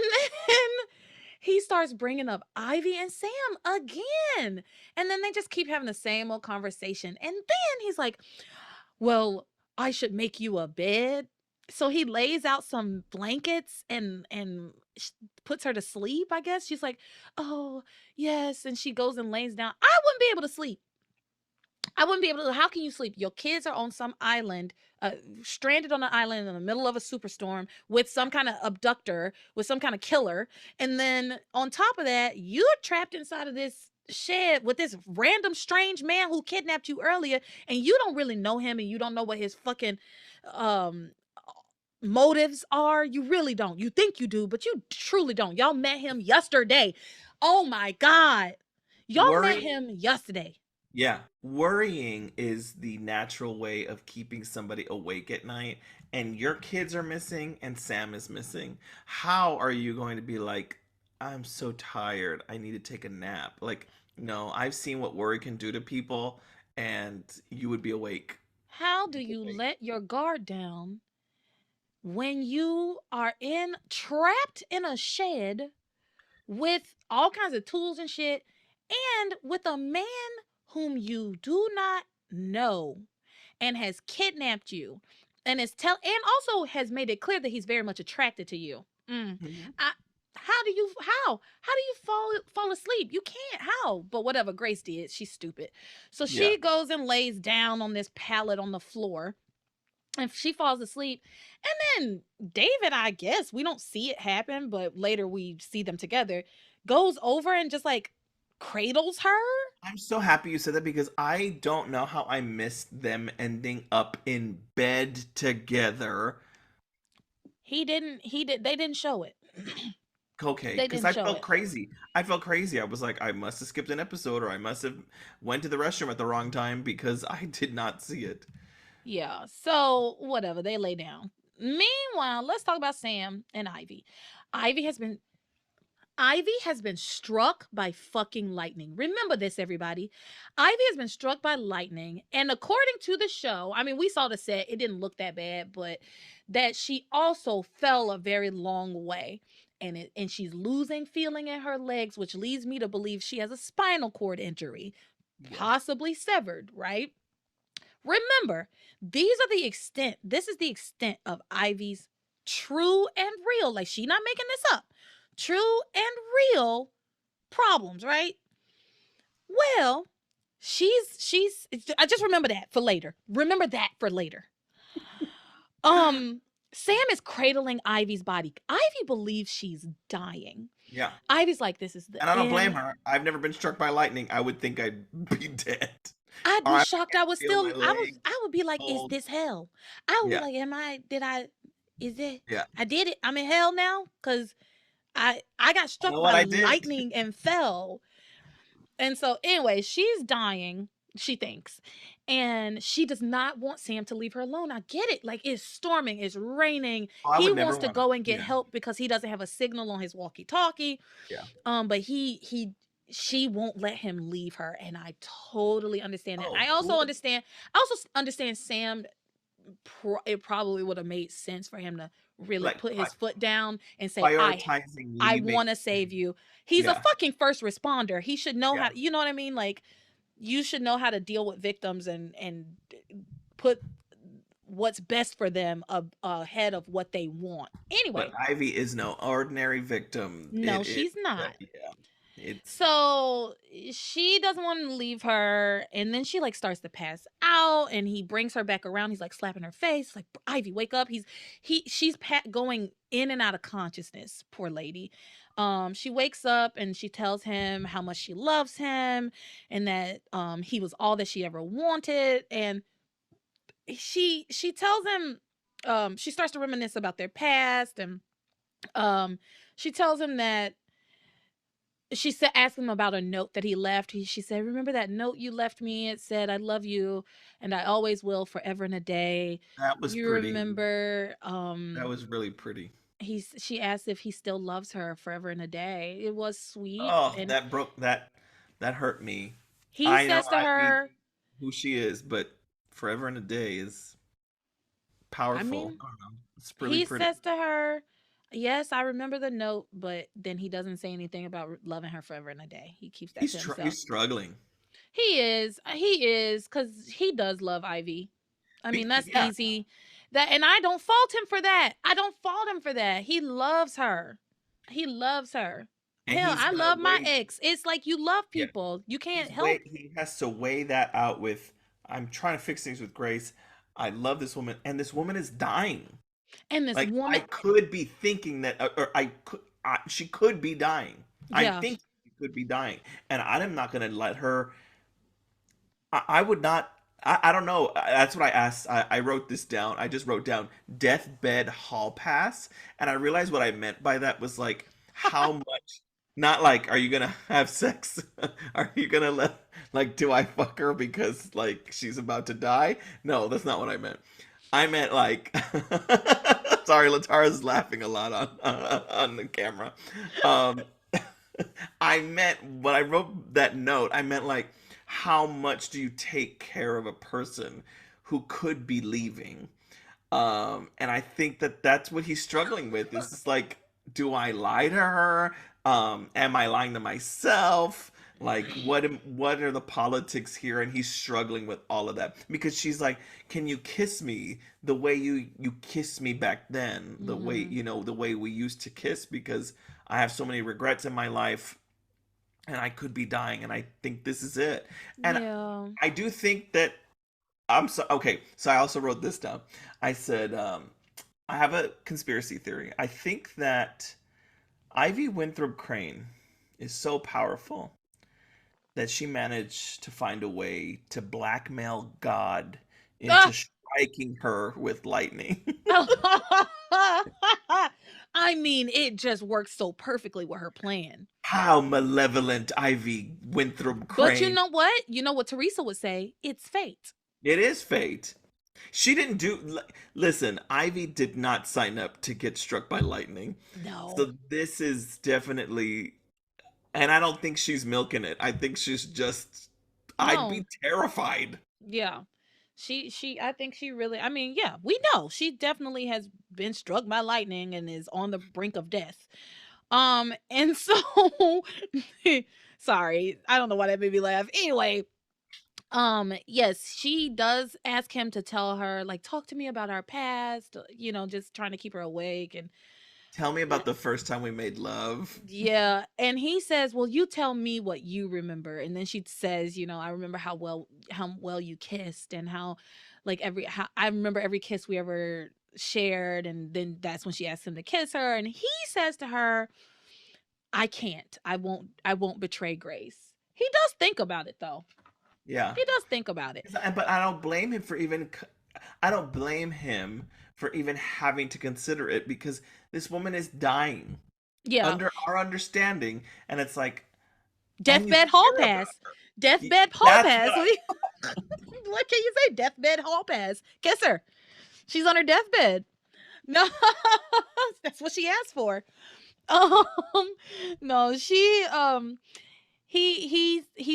then he starts bringing up Ivy and Sam again. And then they just keep having the same old conversation. And then he's like, well, I should make you a bed. So he lays out some blankets and puts her to sleep, I guess. She's like, oh, yes. And she goes and lays down. I wouldn't be able to sleep. I wouldn't be able to. How can you sleep? Your kids are on some island, stranded on an island in the middle of a superstorm with some kind of abductor, with some kind of killer. And then on top of that, you're trapped inside of this shed with this random strange man who kidnapped you earlier, and you don't really know him, and you don't know what his fucking um motives are. You really don't. You think you do, but you truly don't. Y'all met him yesterday. Oh my God. Y'all met Worry, him yesterday. yeah, worrying is the natural way of keeping somebody awake at night, and your kids are missing and Sam is missing. How are you going to be like, I'm so tired, I need to take a nap? Like, no, I've seen what worry can do to people, and you would be awake. How do you let your guard down when you are in trapped in a shed with all kinds of tools and shit and with a man whom you do not know and has kidnapped you and and also has made it clear that he's very much attracted to you. Mhm. I, how do you fall asleep? You can't. How? But whatever, Grace did. She's stupid. So Yeah. she goes and lays down on this pallet on the floor and she falls asleep. And then David, I guess we don't see it happen, but later we see them together, goes over and just like cradles her. I'm so happy you said that because I don't know how I missed them ending up in bed together. They didn't show it. Okay, They because didn't I show felt it. crazy. I felt crazy. I was like, I must have skipped an episode, or I must have went to the restroom at the wrong time because I did not see it. Yeah. So whatever, they lay down. Meanwhile, let's talk about Sam and Ivy. Ivy has been Ivy has been struck by fucking lightning. Remember this, everybody. Ivy has been struck by lightning. And according to the show, I mean, we saw the set, it didn't look that bad, but that she also fell a very long way. And she's losing feeling in her legs, which leads me to believe she has a spinal cord injury, Yeah. possibly severed, right? Remember, this is the extent of Ivy's true and real, like she not making this up, true and real problems, right? Well, she's I just remember that for later. Remember that for later. Um Sam is cradling Ivy's body. Ivy believes she's dying. Yeah. Ivy's like, this is the And I don't blame end. her. I've never been struck by lightning. I would think I'd be dead. I'd Or be I shocked. I was feel still my legs I would be like, is cold. this hell? I would be Yeah. like, am I did I is it Yeah. I did it. I'm in hell now cuz I got I struck know by what I did. lightning and fell. And so anyway, she's dying, she thinks. And she does not want Sam to leave her alone. I get it. Like it's storming, it's raining. Oh, I He would never wants to want to. go and get Yeah. help because he doesn't have a signal on his walkie-talkie. Yeah. But he she won't let him leave her, and I totally understand that. Oh, who would? I also understand Sam. It probably would have made sense for him to really Like put his foot down and say, prioritizing I leaving. want to save you. He's a Yeah. fucking first responder. He should know Yeah. how, you know what I mean? Like you should know how to deal with victims and put what's best for them ahead of what they want. But Anyway, Ivy is no ordinary victim. no, It she's not. yeah. It's So she doesn't want to leave her, and then she like starts to pass out, and he brings her back around. He's like slapping her face, like Ivy, wake up. She's going in and out of consciousness. Poor lady. She wakes up and she tells him how much she loves him, and that he was all that she ever wanted, and she tells him she starts to reminisce about their past, and um she tells him that she said asked him about a note that he left. She said, "Remember that note you left me? It said, 'I love you and I always will forever and a day.' that was You pretty. remember That was really pretty. she asked if he still loves her forever and a day. It was sweet. Oh, And that broke that hurt me. he I know says to Ivy her, who she is, but forever and a day is I powerful. mean, I don't know. It's really he pretty. says to her, "Yes, I remember the note," but then he doesn't say anything about loving her forever and a day. He keeps that to himself. He's struggling. He is, because he does love Ivy. I mean, that's Yeah, easy. That, and I don't fault him for that. I don't fault him for that. He loves her. He loves her. and Hell, he's I gonna love my weigh. ex. It's like you love Yeah, people. You can't he's help. He has to weigh that out with I'm trying to fix things with Grace. I love this woman, and this woman is dying. And this Like I woman, could be thinking that, or she could be dying. I yeah. think she could be dying, and I'm not gonna let her. I would not. I don't know. That's what I asked. I wrote this down. I just wrote down deathbed hall pass, and I realized what I meant by that was like how much. Not like, are you gonna have sex? Are you gonna let like, do I fuck her because like she's about to die? No, that's not what I meant. I meant like, sorry, LeTara's laughing a lot on the camera. Um, I meant when I wrote that note, I meant like, how much do you take care of a person who could be leaving? And I think that that's what he's struggling with. Is just like, do I lie to her? Am I lying to myself? Like, what are the politics here? And he's struggling with all of that because she's like, "Can you kiss me the way you kissed me back then? The way Hmm. the way we used to kiss? Because I have so many regrets in my life, and I could be dying, and I think this is it." And Yeah. I do think that I'm so okay. So I also wrote this down. I said, I have a conspiracy theory. I think that Ivy Winthrop Crane is so powerful that she managed to find a way to blackmail God into Ah! striking her with lightning. I mean, it just works so perfectly with her plan. How malevolent Ivy Winthrop But you Crane. know what? You know what Teresa would say? It's fate. It is fate. She didn't do. Listen, Ivy did not sign up to get struck by lightning. No. So this is definitely. And I don't think she's milking it. I think she's just. I'd No. be terrified. Yeah. I think she really, I mean, yeah, we know she definitely has been struck by lightning and is on the brink of death. And so sorry, I don't know why that made me laugh. Anyway, yes, she does ask him to tell her, like, talk to me about our past, just trying to keep her awake. And Tell me about the first time we made love. yeah, and he says, "Well, you tell me what you remember." And then she says, "I remember how well you kissed and how like how I remember every kiss we ever shared." And then that's when she asks him to kiss her, and he says to her, "I can't. I won't betray Grace." He does think about it though. Yeah. He does think about it. But I don't blame him for even. I don't blame him for even having to consider it because this woman is dying Yeah. under our understanding, and it's like, and you Deathbed hall care about pass. Deathbed hall That's pass. what I. What can you say? Deathbed hall pass. Kiss her. She's on her deathbed. No, that's what she asked for. Um, no, he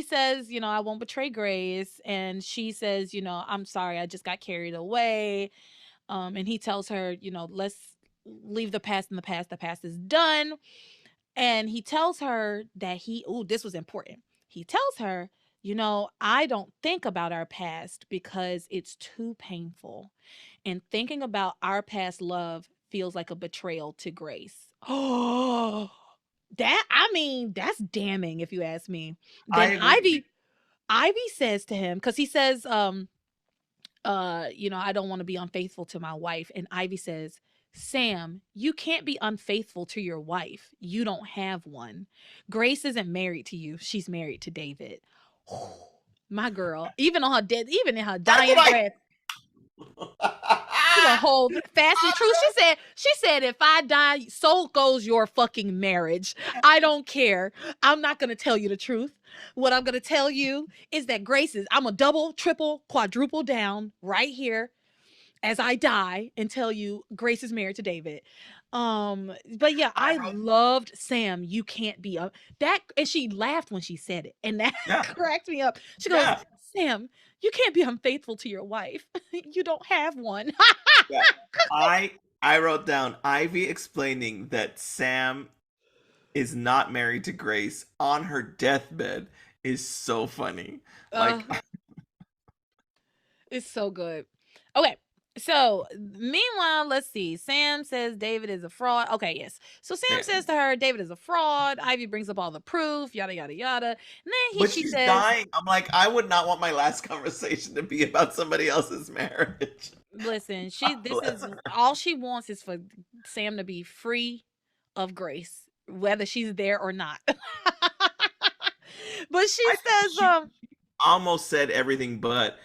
says, I won't betray Grace, and she says, I'm sorry, I just got carried away. And he tells her, let's leave the past in the past. The past is done. And he tells her that this was important. He tells her, I don't think about our past because it's too painful. And thinking about our past love feels like a betrayal to Grace. Oh, I mean, that's damning if you ask me. I Then agree. Ivy says to him, because he says, I don't want to be unfaithful to my wife. And Ivy says, Sam, you can't be unfaithful to your wife. You don't have one. Grace isn't married to you. She's married to David. My girl, even in her That's dying what breath, she gonna hold fast and true. She said, if I die, so goes your fucking marriage. I don't care. I'm not gonna tell you the truth. What I'm gonna tell you is that I'm a double, triple, quadruple down right here as I die and tell you Grace is married to David. But yeah, I I wrote. loved Sam. You can't be that, and she laughed when she said it, and that Yeah, cracked me up. She goes, yeah, Sam, you can't be unfaithful to your wife. You don't have one. yeah. I wrote down Ivy explaining that Sam is not married to Grace on her deathbed is so funny. uh, Like, it's so good. Okay. So, meanwhile, let's see. Sam says David is a fraud. Okay, yes. So Sam Yeah. says to her, David is a fraud. Ivy brings up all the proof, yada yada yada. And then But she she's says, dying. I'm like, I would not want my last conversation to be about somebody else's marriage. "Listen, she God this bless is her. all she wants is for Sam to be free of Grace, whether she's there or not." But she says, She almost said everything but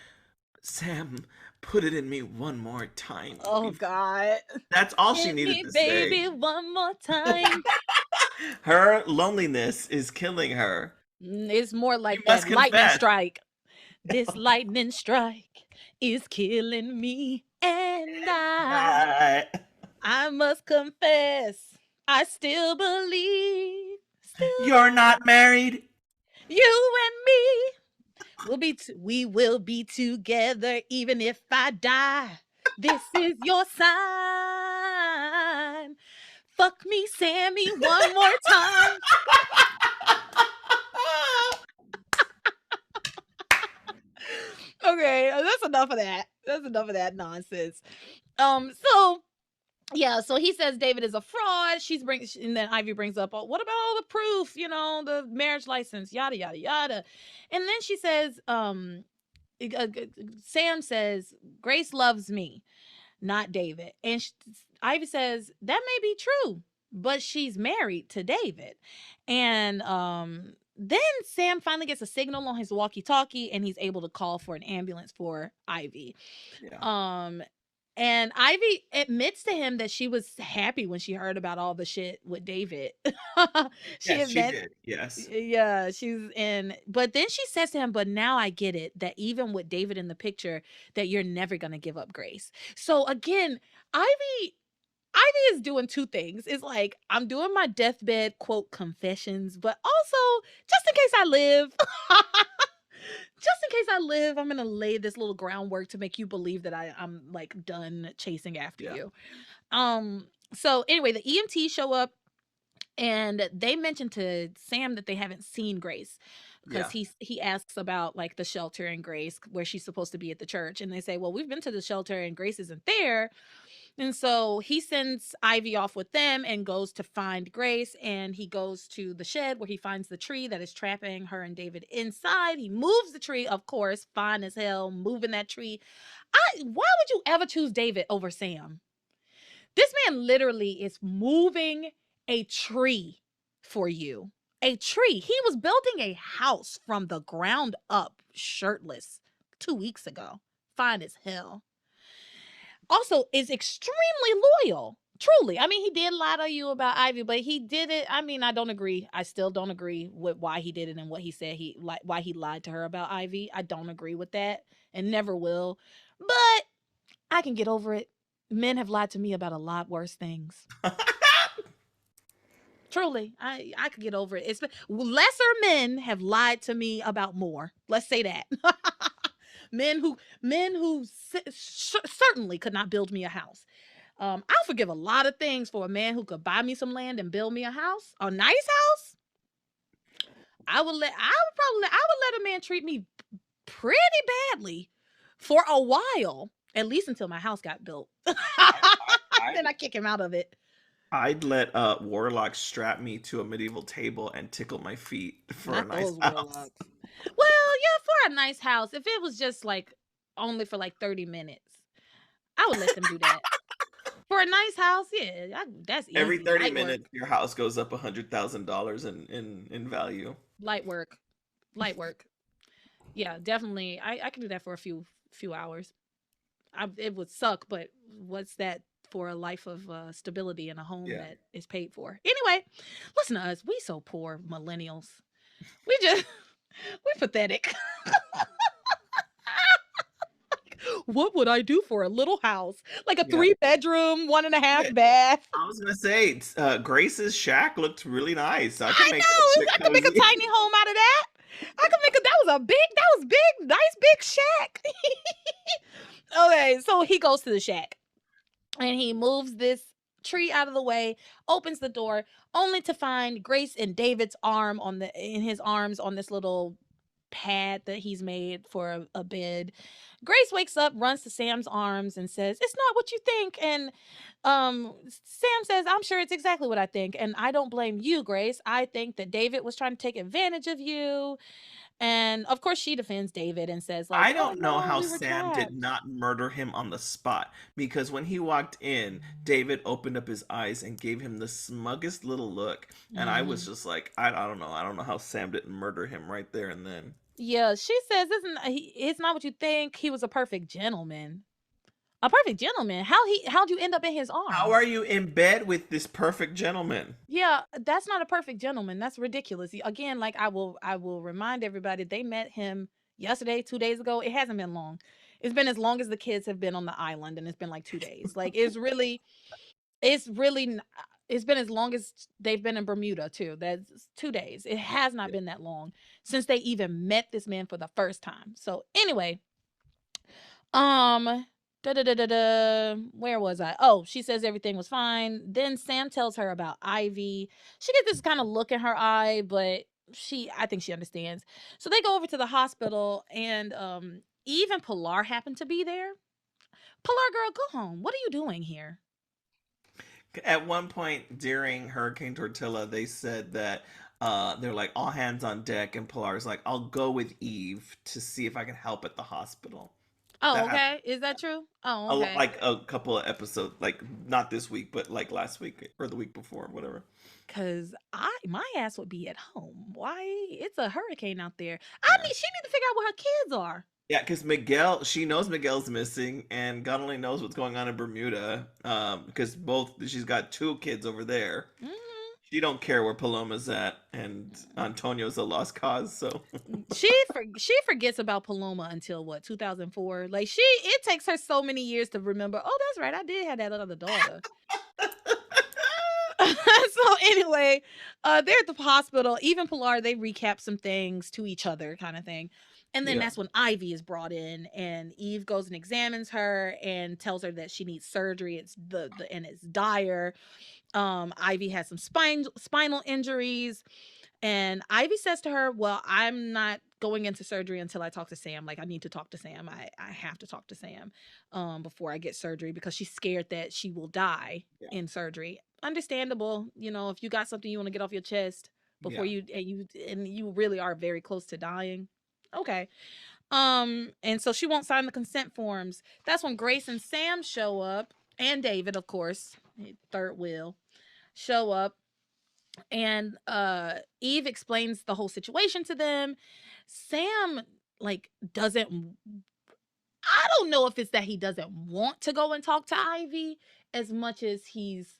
Sam, put it in me one more time. "Oh God, That's all she hit needed me, to say. baby, one more time." Her loneliness is killing her. It's more She like must that lightning confess. strike. This lightning strike is killing me, and I- I must confess, I still believe, You're not married. you and me we will be together even if I die. This is your sign. Fuck me, Sammy, one more time. Okay, that's enough of that. That's enough of that nonsense. So yeah, so he says David is a fraud. And then Ivy brings up, oh, what about all the proof? The marriage license, yada yada yada. And then she says, uh, Sam says Grace loves me, not David. And Ivy says that may be true, but she's married to David. And then Sam finally gets a signal on his walkie-talkie, and he's able to call for an ambulance for Ivy. Yeah. Um, and Ivy admits to him that she was happy when she heard about all the shit with David. She Yes, she admits, did. Yes. yeah, but then she says to him, but now I get it that even with David in the picture, that you're never gonna give up Grace. So again, Ivy is doing two things. It's like, I'm doing my deathbed quote confessions, but also just in case I live. Just in case I live, I'm gonna lay this little groundwork to make you believe that I'm like done chasing after Yeah. you. So anyway, the EMT show up and they mention to Sam that they haven't seen Grace because Yeah. he asks about like the shelter and Grace where she's supposed to be at the church, and they say, well, we've been to the shelter and Grace isn't there. And so he sends Ivy off with them and goes to find Grace. And he goes to the shed where he finds the tree that is trapping her and David inside. He moves the tree, of course, fine as hell, moving that tree. Why would you ever choose David over Sam? This man literally is moving a tree for you. A tree. He was building a house from the ground up, shirtless, 2 weeks ago. Fine as hell. Also is extremely loyal. Truly. I mean, he did lie to you about Ivy, but he did it. I mean, I don't agree. I still don't agree with why he did it and what he said why he lied to her about Ivy. I don't agree with that and never will. But I can get over it. Men have lied to me about a lot worse things. Truly, I could get over it. It's lesser men have lied to me about more. Let's say that. Men who certainly could not build me a house. I'll forgive a lot of things for a man who could buy me some land and build me a house, a nice house. I would let a man treat me pretty badly for a while, at least until my house got built. I, Then I kick him out of it. I'd let warlocks strap me to a medieval table and tickle my feet for a Not nice those house. warlocks. Well, yeah, for a nice house, if it was just like only for like 30 minutes, I would let them do that. For a nice house, yeah, that's Every easy. 30 Light work. minutes, your house goes up $100,000 in value. Light work. Light work. Yeah, definitely. I can do that for a few hours. It would suck, but what's that for a life of stability in a home Yeah. that is paid for? Anyway, listen to us. We so poor millennials. We just we're pathetic. What would I do for a little house? Like a Yeah. 3 bedroom, one and a half bath. I was gonna say, Grace's shack looked really nice. I could I make that know. shit I could make a cozy. tiny home out of that. I could make that was big, nice big shack. Okay, so he goes to the shack and he moves this tree out of the way, opens the door, only to find Grace and David's arm in his arms on this little pad that he's made for a bed. Grace wakes up, runs to Sam's arms, and says, "It's not what you think." And Sam says, "I'm sure it's exactly what I think, and I don't blame you, Grace. I think that David was trying to take advantage of you." And of course, she defends David and says, like, I "Oh don't know no, how we were Sam did trapped." not murder him on the spot because when he walked in, David opened up his eyes and gave him the smuggest little look. And I was Hmm. just like, I don't know. I don't know how Sam didn't murder him right there and then. Yeah, she says, It's not what you think. He was a perfect gentleman. A perfect gentleman. How'd you end up in his How are arms? you in bed with this perfect gentleman? Yeah, that's not a perfect gentleman. That's ridiculous. Again, like I will remind everybody they met him yesterday, 2 days ago. It hasn't been long. It's been as long as the kids have been on the island, and it's been like 2 days. Like it's really it's been as long as they've been in Bermuda too. That's 2 days. It has not been that long since they even met this man for the first time. So anyway, um, da da da da da. Where was I? Oh, she says everything was fine. Then Sam tells her about Ivy. She gets this kind of look in her eye, but I think she understands. So they go over to the hospital, and Eve and Pilar happen to be there. Pilar, girl, go home. What are you doing here? At one point during Hurricane Tortilla, they said that they're like all hands on deck, and Pilar's like, I'll go with Eve to see if I can help at the hospital. Oh, That okay. Is that true? Oh, okay. like a couple of episodes, like not this week, but like last week or the week before, whatever. Cause my ass would be at home. Why? It's a hurricane out there. Yeah, She need to figure out where her kids are. yeah, because Miguel, she knows Miguel's missing, and God only knows what's going on in Bermuda. Because both she's got two kids over there. Hmm. She don't care where Paloma's at, and Antonio's a lost cause. So She forgets about Paloma until what, 2004. Like it takes her so many years to remember. Oh, that's right, I did have that other daughter. So anyway, they're at the hospital. Even Pilar, they recap some things to each other, kind of thing. And then yeah, that's when Ivy is brought in, and Eve goes and examines her and tells her that she needs surgery. It's the and it's dire. Ivy has some spinal injuries, and Ivy says to her, "Well, I'm not going into surgery until I talk to Sam. Like, I need to talk to Sam. I have to talk to Sam before I get surgery because she's scared that she will die yeah, in surgery." Understandable, if you got something you want to get off your chest before yeah, you really are very close to dying. Okay. And so she won't sign the consent forms. That's when Grace and Sam show up, and David, of course, third wheel, show up, and Eve explains the whole situation to them. Sam, like, doesn't I don't know if it's that he doesn't want to go and talk to Ivy as much as he's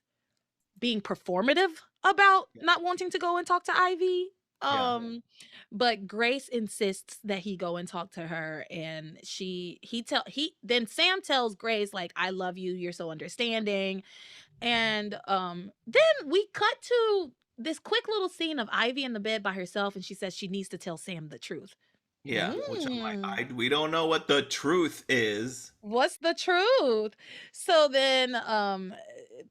being performative about yeah, not wanting to go and talk to Ivy. yeah, But Grace insists that he go and talk to her, and he then Sam tells Grace, like, "I love you, you're so understanding." And then we cut to this quick little scene of Ivy in the bed by herself, and she says she needs to tell Sam the truth. yeah. Which I'm Mm. like, we don't know what the truth is. What's the truth? So then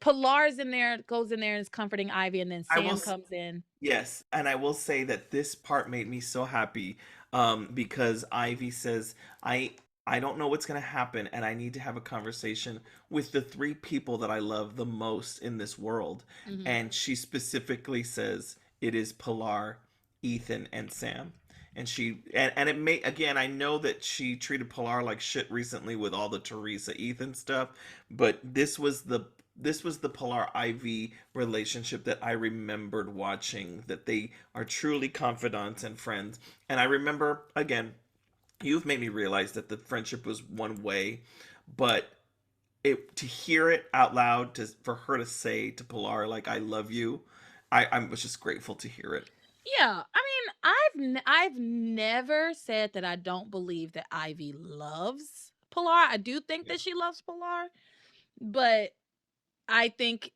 Pilar's in there, goes in there and is comforting Ivy, and then I will Sam comes in. Yes, and I will say that this part made me so happy because Ivy says, I don't know what's going to happen and I need to have a conversation with the three people that I love the most in this world." Hmm. And she specifically says it is Pilar, Ethan, and Sam. And and it may again, I know that she treated Pilar like shit recently with all the Theresa Ethan stuff, but this was the Pilar Ivy relationship that I remembered watching, that they are truly confidants and friends. And I remember, again, you've made me realize that the friendship was one way, but to hear it out loud, for her to say to Pilar, like, I love you, I was just grateful to hear it. Yeah, I mean, I've never said that I don't believe that Ivy loves Pilar. I do think Yeah. that she loves Pilar, but I think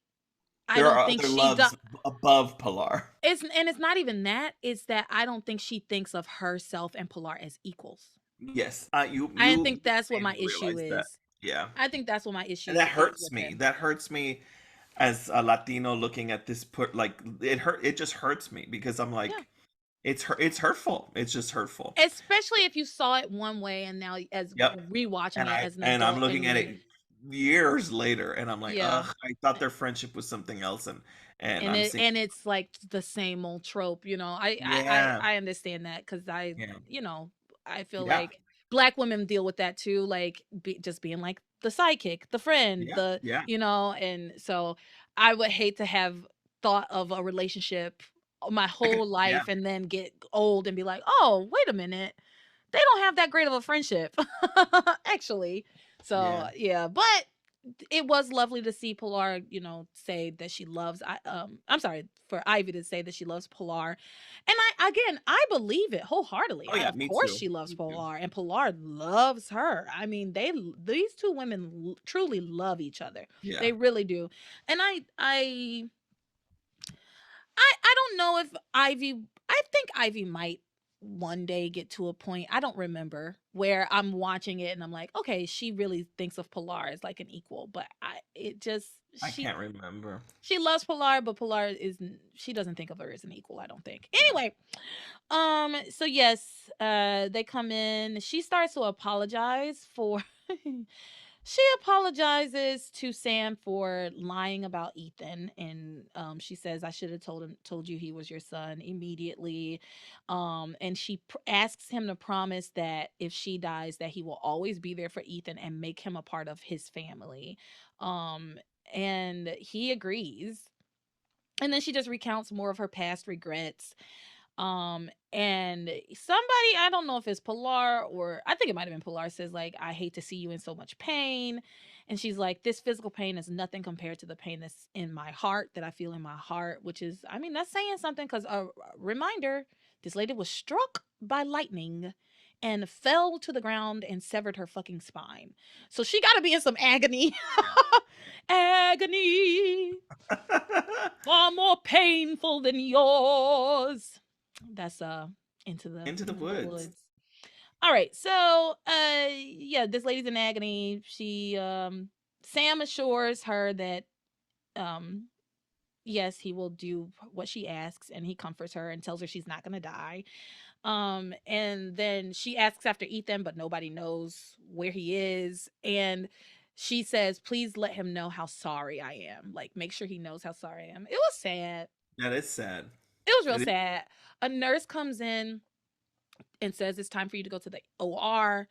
I There don't are think other she does. loves above Pilar. It's not even that. It's that I don't think she thinks of herself and Pilar as equals. Yes, I you think that's what made my me issue realize that. is. Yeah. I think that's what my And issue that is hurts with me. her. That hurts me as a Latino looking at this, put like, it just hurts me because I'm Yeah. like, it's hurtful. It's just hurtful. Especially if you saw it one way and now as Yep. rewatching it as an And I'm adult and looking at it years later, and I'm like, yeah. ugh, I thought their friendship was something else, and I'm seeing, And it's like the same old trope, you know. yeah, I understand that because yeah, you know, I feel yeah, like black women deal with that too, like just being like the sidekick, the friend, yeah, the yeah, you know, and so I would hate to have thought of a relationship my whole yeah, life and then get old and be like, oh, wait a minute, they don't have that great of a friendship, actually. So yeah, yeah, but it was lovely to see Pilar, you know, say that she loves. I'm sorry for Ivy to say that she loves Pilar, and I believe it wholeheartedly. oh yeah, Of me course, too, she loves me too, Pilar, and Pilar loves her. I mean, these two women truly love each other. yeah, They really do, and I don't know if Ivy. I think Ivy might one day get to a point. I don't remember where I'm watching it and I'm like, okay, she really thinks of Pilar as like an equal, but it just I can't remember, she loves Pilar, but Pilar is she doesn't think of her as an equal. I don't think. yeah, Anyway, so yes, they come in. She starts to apologize for. She apologizes to Sam for lying about Ethan, and she says, "I should have told you he was your son immediately." And she asks him to promise that if she dies, that he will always be there for Ethan and make him a part of his family. Um, and he agrees. And then she just recounts more of her past regrets. And somebody, I don't know if it's Pilar or I think it might have been Pilar, says like, I hate to see you in so much pain. And she's like, this physical pain is nothing compared to the pain that's in my heart, that I feel in my heart, which is, I mean, that's saying something because reminder, this lady was struck by lightning and fell to the ground and severed her fucking spine. So she got to be in some agony. Agony far more painful than yours. That's into the into the woods, woods. All right, so yeah, this lady's in agony. She Sam assures her that um yes, he will do what she asks, and he comforts her and tells her she's not gonna die. And then she asks after Ethan, but nobody knows where he is. And she says, please let him know how sorry I am. Like, make sure he knows how sorry I am. It was sad. that is sad. It was real It is, sad. A nurse comes in and says it's time for you to go to the OR.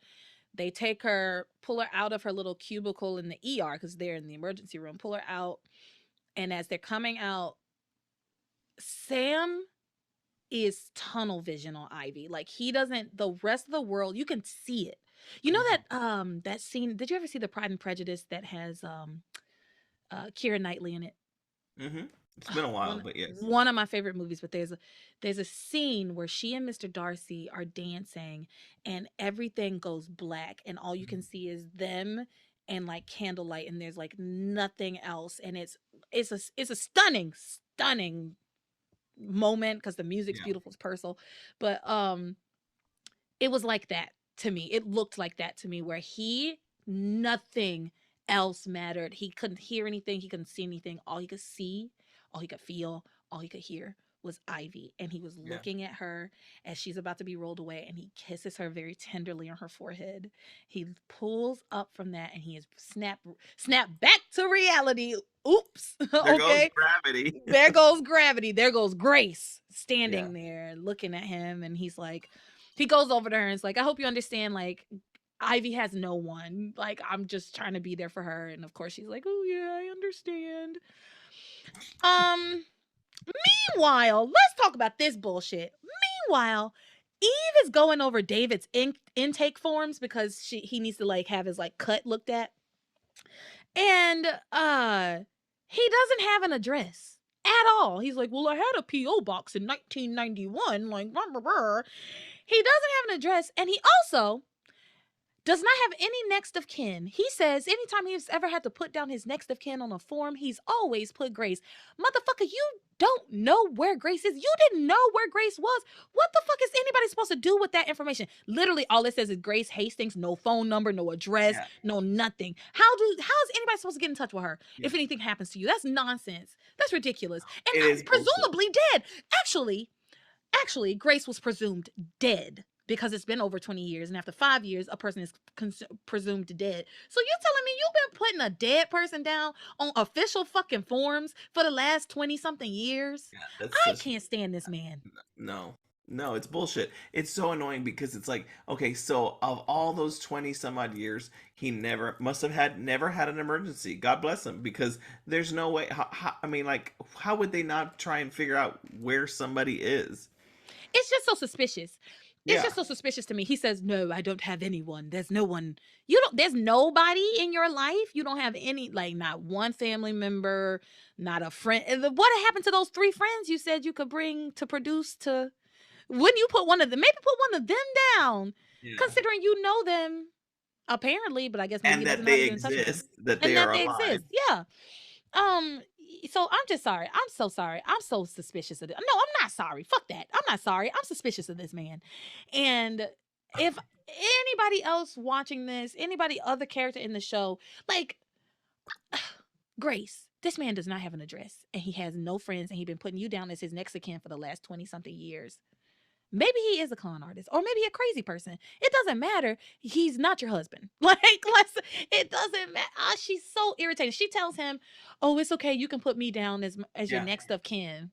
They take her, pull her out of her little cubicle in the ER because they're in the emergency room, pull her out. And as they're coming out, Sam is tunnel vision on Ivy. Like he doesn't the rest of the world, you can see it. You know mhm, that scene, did you ever see the Pride and Prejudice that has Keira Knightley in it? mhm. It's been a while, but yes, One of my favorite movies, but there's a scene where she and Mr. Darcy are dancing and everything goes black and all you can mhm, see is them and like candlelight and there's like nothing else and it's a stunning moment because the music's yeah, beautiful, it's personal, but it was like that to me. It looked like that to me where he nothing else mattered. He couldn't hear anything, he couldn't see anything. All he could see, all he could feel, all he could hear was Ivy. And he was yeah. looking at her as she's about to be rolled away and he kisses her very tenderly on her forehead. He pulls up from that and he is snap back to reality. Oops. There goes Okay. gravity. There goes gravity. There goes Grace Yeah, standing there looking at him. And he's like, he goes over to her and is like, I hope you understand, like, Ivy has no one. Like, I'm just trying to be there for her. And of course, she's like, oh, yeah, I understand. Um, Meanwhile, let's talk about this bullshit. Meanwhile, Eve is going over David's intake forms because he needs to like have his like cut looked at. And he doesn't have an address at all. He's like, well, I had a P.O. box in 1991. Like, blah, blah, blah. He doesn't have an address. And he also does not have any next of kin. He says anytime he's ever had to put down his next of kin on a form, he's always put Grace. Motherfucker, you don't know where Grace is. You didn't know where Grace was. What the fuck is anybody supposed to do with that information? Literally, all it says is Grace Hastings, no phone number, no address, yeah, no nothing. How is anybody supposed to get in touch with her yeah. if anything happens to you? That's nonsense. That's ridiculous. It And is bullshit. presumably dead. Actually, Actually, Grace was presumed dead because it's been over 20 years, and after 5 years, a person is presumed dead. So you're telling me you've been putting a dead person down on official fucking forms for the last 20 something years? Yeah, that's I such can't stand this man. no. No, it's bullshit. It's so annoying because it's like, okay, so of all those 20 some odd years, he never must have had never had an emergency. God bless him, because there's no way I mean, like, how would they not try and figure out where somebody is? It's just so suspicious. It's Yeah. just so suspicious to me. He says, "No, I don't have anyone. There's no one. You don't there's nobody in your life. You don't have any, like, not one family member, not a friend. What happened to those 3 friends you said you could bring to produce to wouldn't you put one of them maybe put one of them down, Yeah. considering you know them apparently, but I guess maybe And he doesn't that know how to they get in touch with them. exist, that And they that are they alive. exist. Yeah. Um, so I'm just sorry. I'm so sorry. I'm so suspicious of it. No, I'm not sorry. Fuck that. I'm not sorry. I'm suspicious of this man. And if anybody else watching this, anybody other character in the show, like Grace, this man does not have an address and he has no friends and he's been putting you down as his next of kin for the last 20 something years. Maybe he is a con artist or maybe a crazy person. It doesn't matter. He's not your husband. Like, it doesn't matter. She's so irritated. She tells him, "Oh, it's okay. You can put me down as your Yeah. next of kin."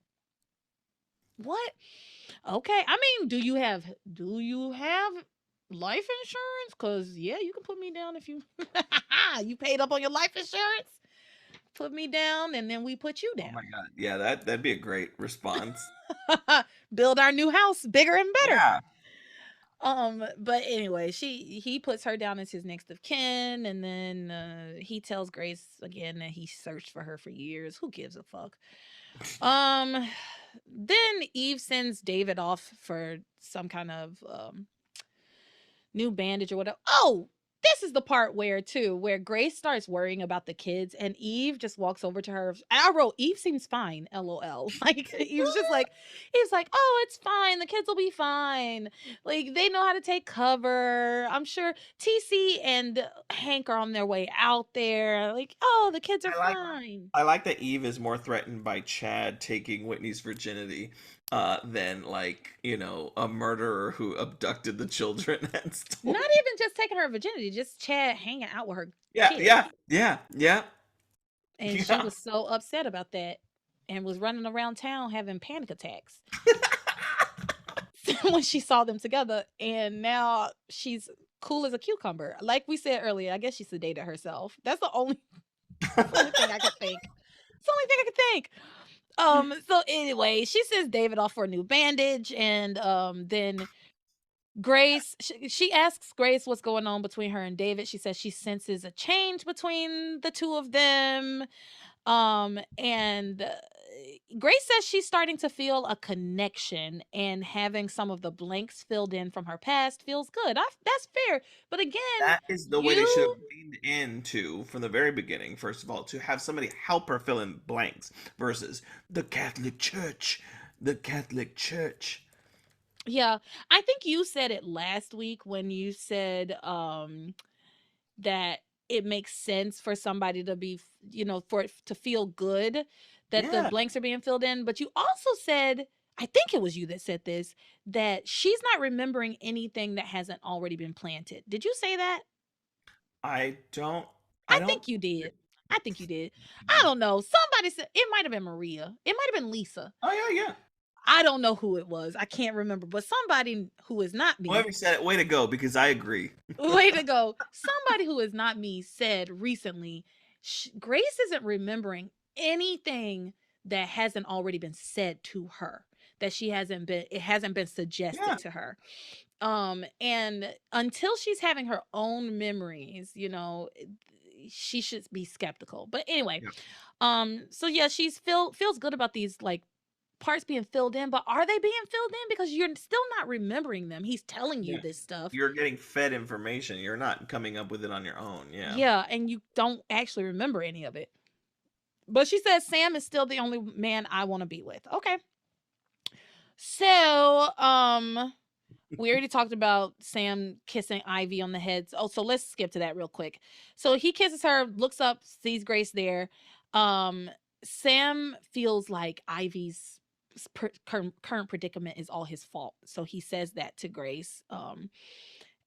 What? Okay. I mean, do you have life insurance? Cause yeah, you can put me down if you you paid up on your life insurance. Put me down, and then we put you Oh my down. God. Yeah, that'd be a great response. Build our new house bigger and better. Yeah. But anyway, he puts her down as his next of kin, and then he tells Grace again that he searched for her for years. Who gives a fuck? Um, then Eve sends David off for some kind of new bandage or whatever. Oh, this is the part where Grace starts worrying about the kids and Eve just walks over to her. I wrote, Eve seems fine, LOL. Like, Eve's like, oh, it's fine. The kids will be fine. Like, they know how to take cover. I'm sure TC and Hank are on their way out there. Like, oh, the kids are I like fine. I like that Eve is more threatened by Chad taking Whitney's virginity than, like, a murderer who abducted the children and Not stole. even just taking her virginity, just Chad hanging out with her Yeah, kids. yeah, yeah, yeah. And she Yeah. was so upset about that and was running around town having panic attacks when she saw them together. And now she's cool as a cucumber. Like we said earlier, I guess she sedated herself. That's the only thing I could think. It's the only thing I could think. So anyway, she sends David off for a new bandage, and then Grace, she asks Grace what's going on between her and David. She says she senses a change between the two of them. And Grace says she's starting to feel a connection, and having some of the blanks filled in from her past feels good. That's fair. But again, That is the way they should you have leaned into from the very beginning, first of all, to have somebody help her fill in blanks versus the Catholic Church. The Catholic Church. yeah, I think you said it last week when you said that it makes sense for somebody to be, for it to feel good that the Yeah. blanks are being filled in. But you also said, I think it was you that said this, that she's not remembering anything that hasn't already been planted. Did you say that? I don't I I don't think you did. I think you did. I don't know. Somebody said it might have been Maria. It might have been Lisa. Oh yeah, yeah. I don't know who it was. I can't remember. But somebody who is not me. Whoever said it, way to go, because I agree. Way to go. Somebody who is not me said recently, Grace isn't remembering anything that hasn't already been said to her, that it hasn't been Yeah. suggested to her. And until she's having her own memories, she should be skeptical. But anyway, Yeah. so yeah, feels good about these, like, parts being filled in, but are they being filled in? Because you're still not remembering them. He's telling you Yeah. this stuff. You're getting fed information. You're not coming up with it on your own. Yeah. Yeah, and you don't actually remember any of it. But she says Sam is still the only man I want to be with. Okay. So, we already talked about Sam kissing Ivy on the head. Oh, so let's skip to that real quick. So he kisses her, looks up, sees Grace there. Sam feels like Ivy's current predicament is all his fault. So he says that to Grace.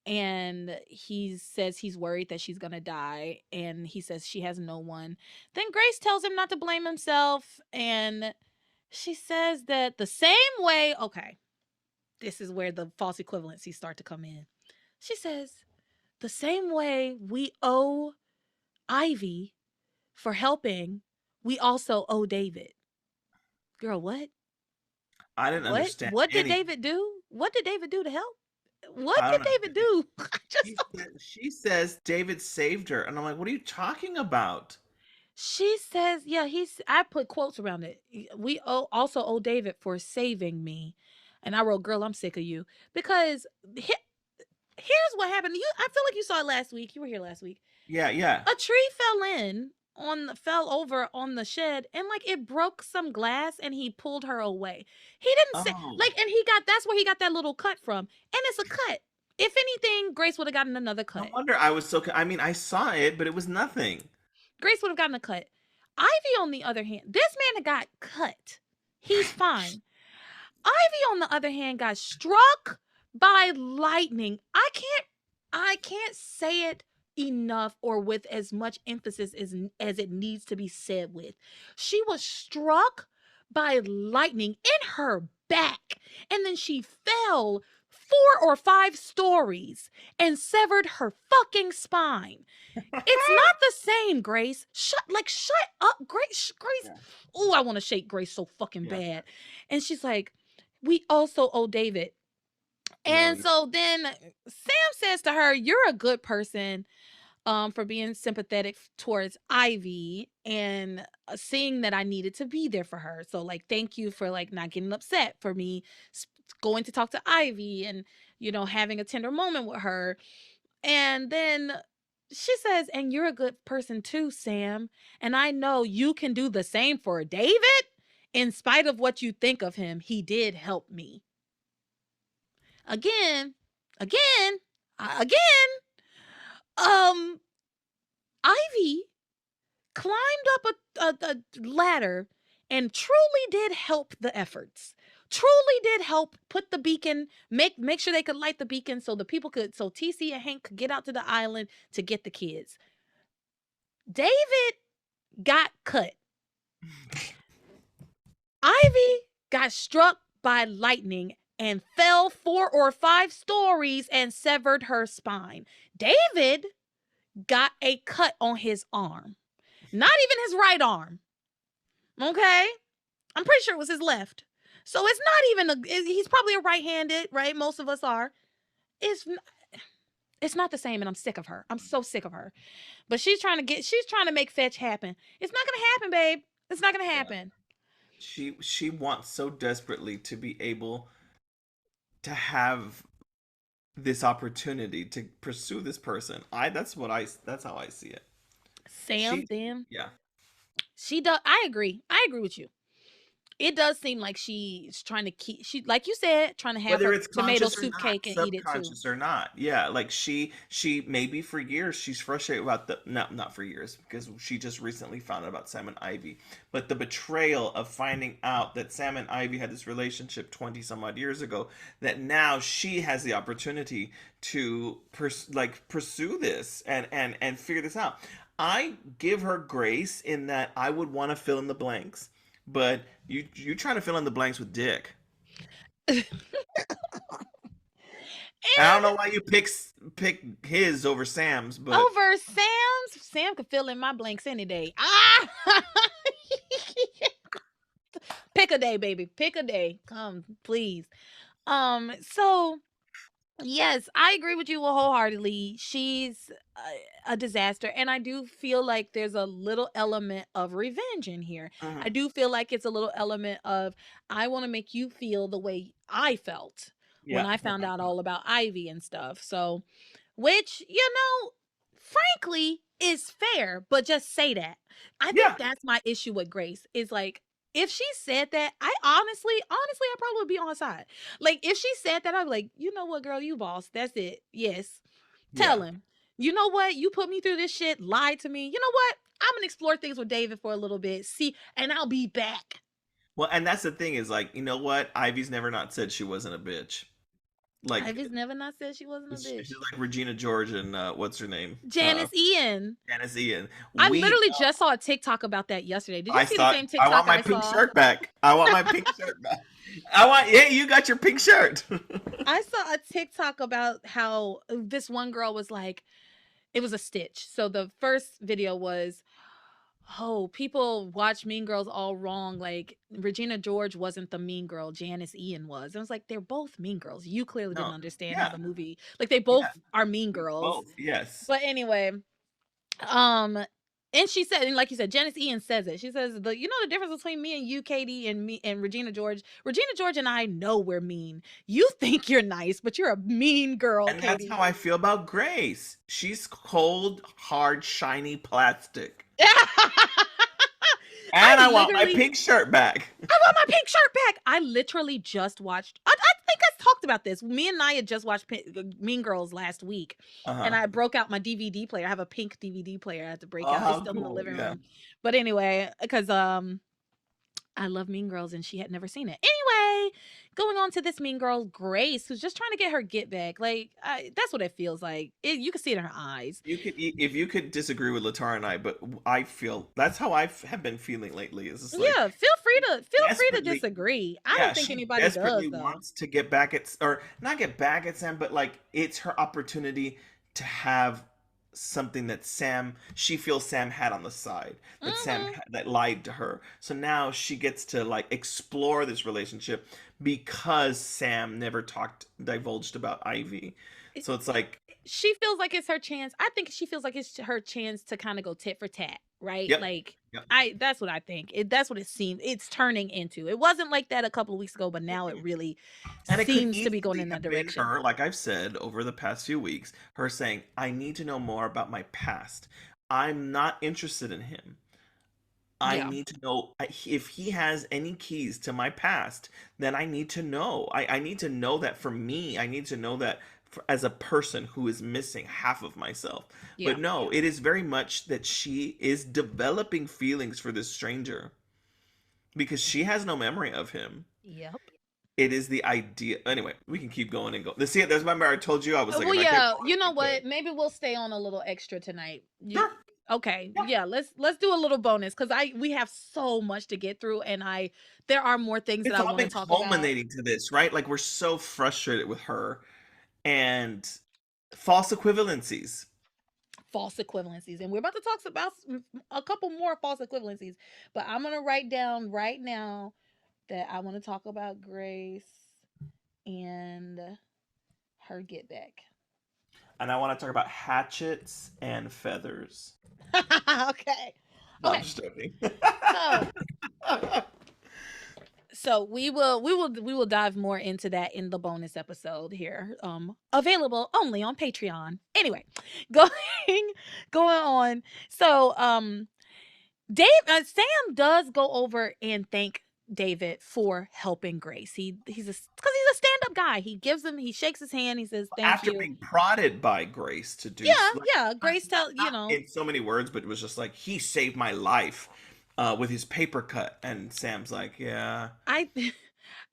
And he says he's worried that she's gonna die, and he says she has no one. Then Grace tells him not to blame himself, and she says that the same way, okay, this is where the false equivalencies start to come in. She says, the same way we owe Ivy for helping, we also owe David. Girl, what? I didn't What? understand What did any. David do? What did David do to help? What I did don't David know. do? I just She says David saved her, and I'm like, what are you talking about? She says, yeah, I put quotes around it. We also owe David for saving me. And I wrote, girl, I'm sick of you. Because here's what happened. I feel like you saw it last week. You were here last week. Yeah, yeah. A tree fell over on the shed, and like it broke some glass, and he pulled her away. He didn't say, Oh, like, and that's where he got that little cut from. And it's a cut. If anything, Grace would have gotten another no cut. wonder I was so. I mean, I saw it, but it was nothing. Grace would have gotten a cut. Ivy, on the other hand, this man got cut. He's fine. Ivy, on the other hand, got struck by lightning. I can't say it enough or with as much emphasis as it needs to be said with. She was struck by lightning in her back, and then she fell 4 or 5 stories and severed her fucking spine. It's not the same, Grace. Shut up, Grace. Grace. Yeah, Oh, I want to shake Grace so fucking yeah. bad. And she's like, we also owe David. No, And so then Sam says to her, you're a good person for being sympathetic towards Ivy and seeing that I needed to be there for her. So like, thank you for like not getting upset for me going to talk to Ivy and, having a tender moment with her. And then she says, and you're a good person too, Sam. And I know you can do the same for David. In spite of what you think of him, he did help me. Again, again, again. Um, Ivy climbed up a ladder and truly did help the efforts. Truly did help put the beacon, make sure they could light the beacon so so TC and Hank could get out to the island to get the kids. David got cut. Ivy got struck by lightning and fell 4 or 5 stories and severed her spine. David got a cut on his arm. Not even his right arm. Okay? I'm pretty sure it was his left. So it's not even he's probably a right-handed, right? Most of us are. It's not the same, and I'm sick of her. I'm so sick of her. But she's trying to make fetch happen. It's not gonna happen, babe. It's not gonna yeah. happen. She wants so desperately to be able to have this opportunity to pursue this person. That's how I see it. Sam, She then yeah. she does. I agree with you. It does seem like she's trying to like you said, trying to have Whether her it's tomato conscious or soup not, cake and eat it too. subconscious or not. Yeah, like she maybe for years she's frustrated about the not for years because she just recently found out about Sam and Ivy, but the betrayal of finding out that Sam and Ivy had this relationship 20 some odd years ago, that now she has the opportunity to pursue this and figure this out. I give her grace in that I would want to fill in the blanks, but you trying to fill in the blanks with Dick. And I don't know why you pick his over Sam's, but over Sam could fill in my blanks any day. Ah, pick a day, baby. Pick a day. Come, please. So yes, I agree with you wholeheartedly. She's a disaster. And I do feel like there's a little element of revenge in here. mhm. I do feel like it's a little element of, I want to make you feel the way I felt when Yeah, I found out all about Ivy and stuff. So, which, frankly, is fair, but just say that. I think yeah, that's my issue with Grace is like, if she said that, I honestly, I probably would be on her side. Like, if she said that, I'd be like, you know what, girl, you boss. That's it. Yes. yeah. Tell him. You know what? You put me through this shit, lied to me. You know what? I'm going to explore things with David for a little bit. See, and I'll be back. Well, and that's the thing is like, you know what? Ivy's never not said she wasn't a bitch. Like Ivy's never not said she wasn't a she's bitch. like Regina George and what's her name? Janice Ian. Janice Ian. I We literally just saw a TikTok about that yesterday. Did you I see the thought same I want TikTok my I pink saw? shirt back. I want my pink shirt back. I want yeah, you got your pink shirt. I saw a TikTok about how this one girl was like, it was a stitch. So the first video was, oh, people watch Mean Girls all wrong. Like Regina George wasn't the mean girl, Janice Ian was. And I was like, they're both mean girls. You clearly didn't No. understand how Yeah. the movie, like they both Yeah. are mean girls. Both. Yes. But anyway, um, and she said, and like you said, Janice Ian says it. She says, you know the difference between me and you, Katie, and me and Regina George. Regina George and I know we're mean. You think you're nice, but you're a mean girl, And that's Katie. how I feel about Grace. She's cold, hard, shiny plastic. And I I want my literally, pink shirt back. I want my pink shirt back. I literally just watched. I think I talked about this. Me and Naya just watched Mean Girls last week, and Uh-huh. I broke out my DVD player. I have a pink DVD player. I had to break Oh, out. It's how still in the cool. living Yeah. room. But anyway, because I love Mean Girls, and she had never seen it. Anyway, going on to this Mean Girl, Grace, who's just trying to get her get back. Like, that's what it feels like. You can see it in her eyes. You could if you could disagree with LeTara and I, but I feel that's how I have been feeling lately. Is just like Yeah, feel free to desperately, disagree. I yeah, don't think she anybody desperately does though. wants to get back at, or not get back at Sam, but like it's her opportunity to have something that she feels Sam had on the side, that Hmm. that lied to her. So now she gets to like explore this relationship because Sam never divulged about Ivy. So it's like, She feels like it's her chance. I think she feels like it's her chance to kind of go tit for tat, right? yep, Like yep. that's what I think. That's what it seemed it's turning into. It wasn't like that a couple of weeks ago, but now it really And it could seems to be going easily in that have been direction. her, like I've said over the past few weeks, her saying, I need to know more about my past. I'm not interested in him. I Yeah. need to know if he has any keys to my past, then I need to know. I need to know that for me. I need to know that as a person who is missing half of myself. Yeah. But no, it is very much that she is developing feelings for this stranger because she has no memory of him. Yep. It is the idea. Anyway, we can keep going and go. See, there's remember I told you I was like, Well, if I kept yeah. going, You know I could. what? Maybe we'll stay on a little extra tonight. Sure. Okay. Yeah. Yeah. Let's do a little bonus because we have so much to get through, and there are more things that It's I all want to been talk about. culminating to this, right? Like we're so frustrated with her and false equivalencies. False equivalencies, and we're about to talk about a couple more false equivalencies. But I'm gonna write down right now that I want to talk about Grace and her get back. And I want to talk about hatchets and feathers. Okay. No, I'm Okay. just joking. So we will dive more into that in the bonus episode here, available only on Patreon. Anyway, going going on. So Sam does go over and thank David for helping Grace. He's a because he's a stand-up guy. He shakes his hand, he says thank After you. being prodded by Grace to do Yeah, like, yeah. not, Grace tell not in so many words, but it was just like he saved my life with his paper cut, and Sam's like, yeah, I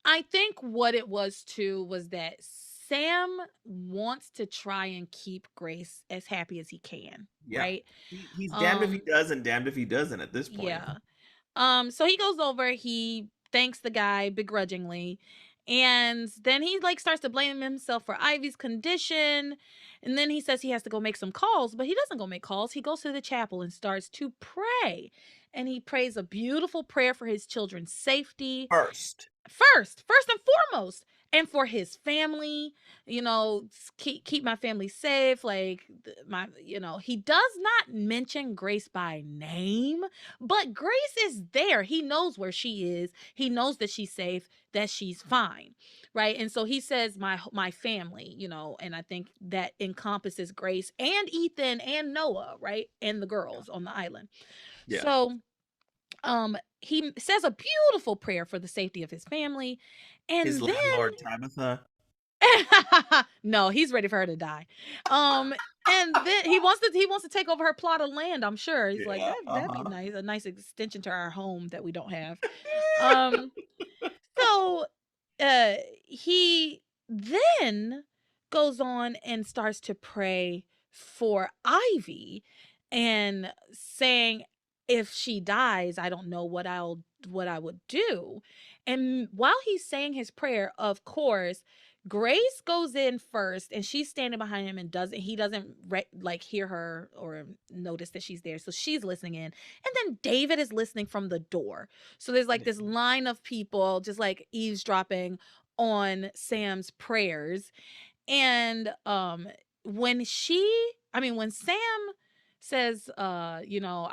I think what it was too was that Sam wants to try and keep Grace as happy as he can, yeah. right? He's damned if he Um, does and damned if he doesn't at this point. yeah. So he goes over, he thanks the guy begrudgingly, and then he like starts to blame himself for Ivy's condition. And then he says he has to go make some calls, but he doesn't go make calls. He goes to the chapel and starts to pray. And he prays a beautiful prayer for his children's safety, First, first and foremost, and for his family, keep my family safe. Like my, he does not mention Grace by name, but Grace is there. He knows where she is. He knows that she's safe, that she's fine, right? And so he says my family, and I think that encompasses Grace and Ethan and Noah, right, and the girls on the island. yeah. So he says a beautiful prayer for the safety of his family, His and then landlord Tabitha. No, he's ready for her to die. Um, and then he wants to take over her plot of land. I'm sure he's like Yeah. that'd be Uh-huh. nice, a nice extension to our home that we don't have. Um, so he then goes on and starts to pray for Ivy and saying, if she dies, I don't know what I would do. And while he's saying his prayer, of course, Grace goes in first and she's standing behind him and doesn't like hear her or notice that she's there. So she's listening in. And then David is listening from the door. So there's like this line of people just like eavesdropping on Sam's prayers. And when Sam says, I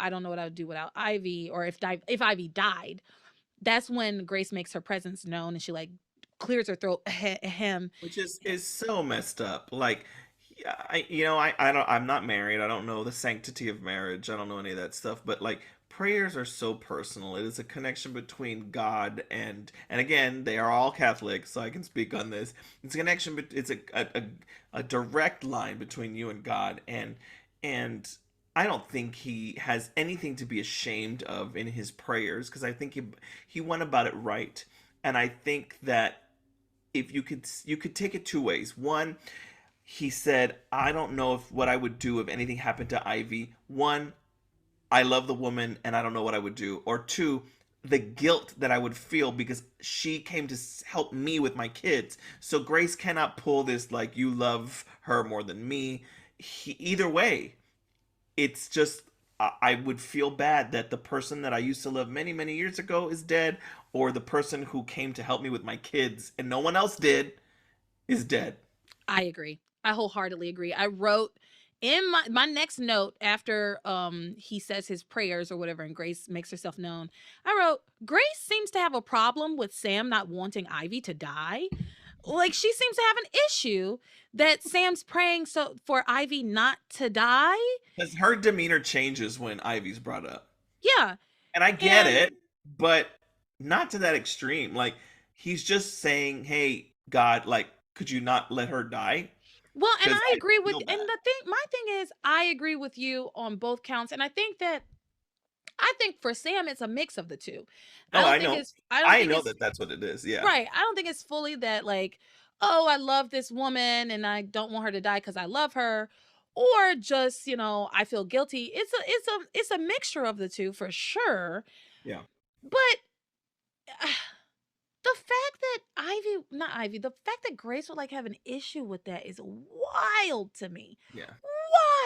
don't know what I would do without Ivy, or if Ivy died, that's when Grace makes her presence known and she like clears her throat him. Which is so messed up. Like, yeah, I'm not married. I don't know the sanctity of marriage. I don't know any of that stuff. But like, prayers are so personal. It is a connection between God and again, they are all Catholic, so I can speak on this. It's a connection. It's a direct line between you and God, and I don't think he has anything to be ashamed of in his prayers because I think he went about it right, and I think that if you could take it two ways. One, he said, I don't know if what I would do if anything happened to Ivy. One, I love the woman and I don't know what I would do. Or two, the guilt that I would feel because she came to help me with my kids. So Grace cannot pull this like you love her more than me. Either way, it's just I would feel bad that the person that I used to love many, many years ago is dead, or the person who came to help me with my kids and no one else did is dead. I agree. I wholeheartedly agree. I wrote in my next note after he says his prayers or whatever and Grace makes herself known. I wrote, Grace seems to have a problem with Sam not wanting Ivy to die. Like she seems to have an issue that Sam's praying so for Ivy not to die. Because her demeanor changes when Ivy's brought up. Yeah. And I get And it, but not to that extreme. Like, he's just saying, hey, God, like, could you not let her die? well, and Because I I agree with feel and bad. the thing my thing is I agree with you on both counts. And I think for Sam it's a mix of the two. Oh, I know. I don't I think know it's that that's what it is. Yeah. right. I don't think it's fully that like, oh, I love this woman and I don't want her to die because I love her, or just I feel guilty. It's a mixture of the two for sure. Yeah. But the fact that not Ivy, the fact that Grace would like have an issue with that is wild to me. Yeah.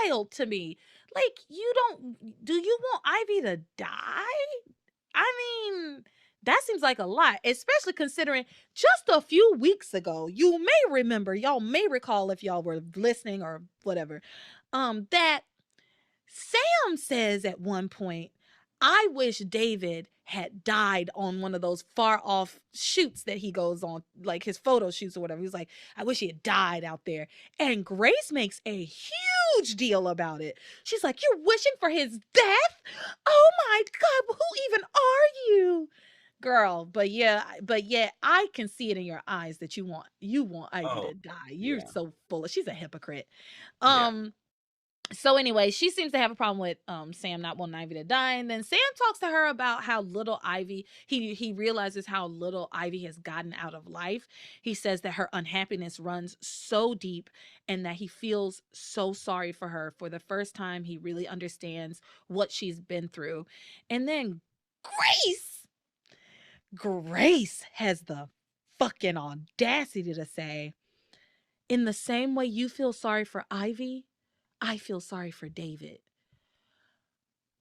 Wild to me. Like do you want Ivy to die? I mean, that seems like a lot, especially considering just a few weeks ago, y'all may recall if y'all were listening or whatever, that Sam says at one point, I wish David had died on one of those far off shoots that he goes on, like his photo shoots or whatever. He's like, I wish he had died out there. And Grace makes a huge deal about it. She's like, you're wishing for his death? Oh my God, who even are you? Girl, but yeah, I can see it in your eyes that you want Ivy Oh, to die. You're yeah. so full of she's a hypocrite. Yeah. Um so anyway, she seems to have a problem with Sam not wanting Ivy to die, and then Sam talks to her about how little Ivy he realizes how little Ivy has gotten out of life. He says that her unhappiness runs so deep, and that he feels so sorry for her. For the first time, he really understands what she's been through. And then Grace, Grace has the fucking audacity to say, in the same way you feel sorry for Ivy, I feel sorry for David.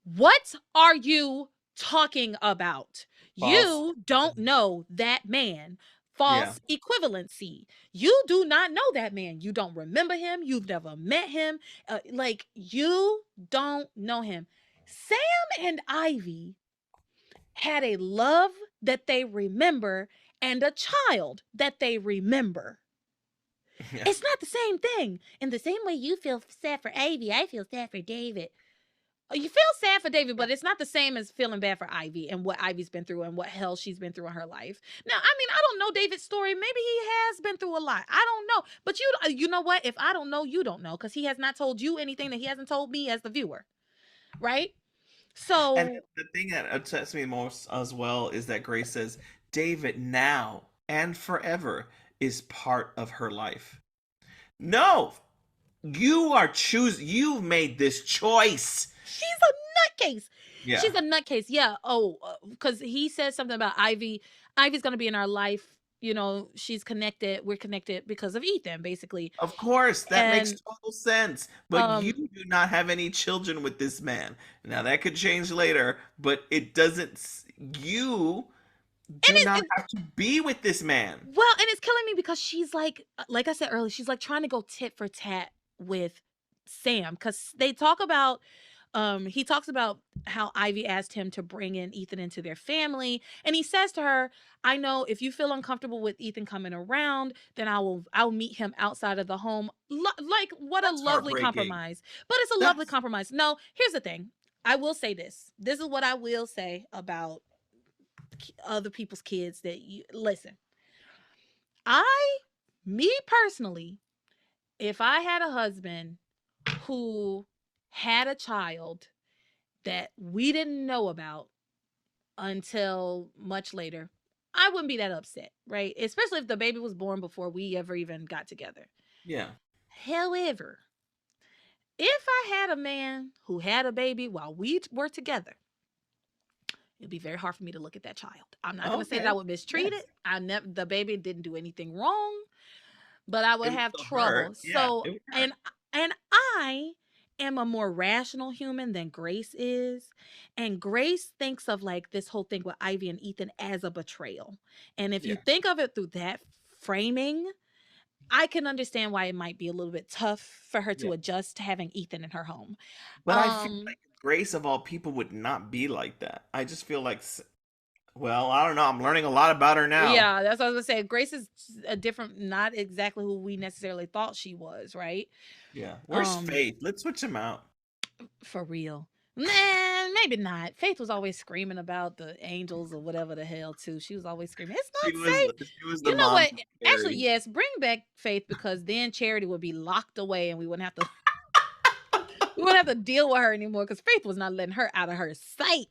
What are you talking about? False. You don't know that man. Yeah. False equivalency. You do not know that man. You don't remember him. You've never met him. Like, you don't know him. Sam and Ivy had a love that they remember and a child that they remember. Yeah. It's not the same thing. In the same way you feel sad for Ivy, I feel sad for David. You feel sad for David, but it's not the same as feeling bad for Ivy and what Ivy's been through and what hell she's been through in her life. Now, I mean, I don't know David's story. Maybe he has been through a lot. I don't know. But you know what? If I don't know, you don't know, because he has not told you anything that he hasn't told me as the viewer, right? And So, the thing that upsets me most as well is that Grace says David now and forever is part of her life. No, you are choosing. You've made this choice. she's a nutcase. Yeah. She's a nutcase. Yeah. Oh, because he says something about Ivy. Ivy's going to be in our life. You know, she's connected. We're connected because of Ethan, basically. Of course, that makes And total sense. But you um, do not have any children with this man. Now that could change later, but it doesn't. You and do not have to be with this man. well, and it's killing me because she's like I said earlier, she's like trying to go tit for tat with Sam, because they talk about he talks about how Ivy asked him to bring in Ethan into their family, and he says to her, I know if you feel uncomfortable with Ethan coming around, then I'll meet him outside of the home. Like, what a That's lovely heartbreaking. compromise. But it's a lovely That's compromise. No, here's the thing. I will say this is what I will say about other people's kids. That you listen, I, me personally, if I had a husband who had a child that we didn't know about until much later, I wouldn't be that upset, right? Especially if the baby was born before we ever even got together. yeah. However, if I had a man who had a baby while we were together, it'd be very hard for me to look at that child. I'm not going to say that I Okay. would mistreat Yes. it. I never, the baby didn't do anything wrong, but I It would would have still hurt. trouble. Yeah. So, It would hurt. and I am a more rational human than Grace is. And Grace thinks of like this whole thing with Ivy and Ethan as a betrayal. And if you Yeah. think of it through that framing, I can understand why it might be a little bit tough for her Yeah. to adjust to having Ethan in her home. But I feel Um, like Grace of all people would not be like that. I just feel like, well, I don't know. I'm learning a lot about her now. yeah, that's what I was gonna say. Grace is a different, not exactly who we necessarily thought she was, right? Yeah. Where's Um, Faith? Let's switch him out. for real. Nah, maybe not. Faith was always screaming about the angels or whatever the hell too. She was always screaming, "It's She not was safe." she was the You know mom what? from Actually, Carrie. yes, bring back Faith, because then Charity would be locked away and we wouldn't have to we wouldn't have to deal with her anymore, because Faith was not letting her out of her sight.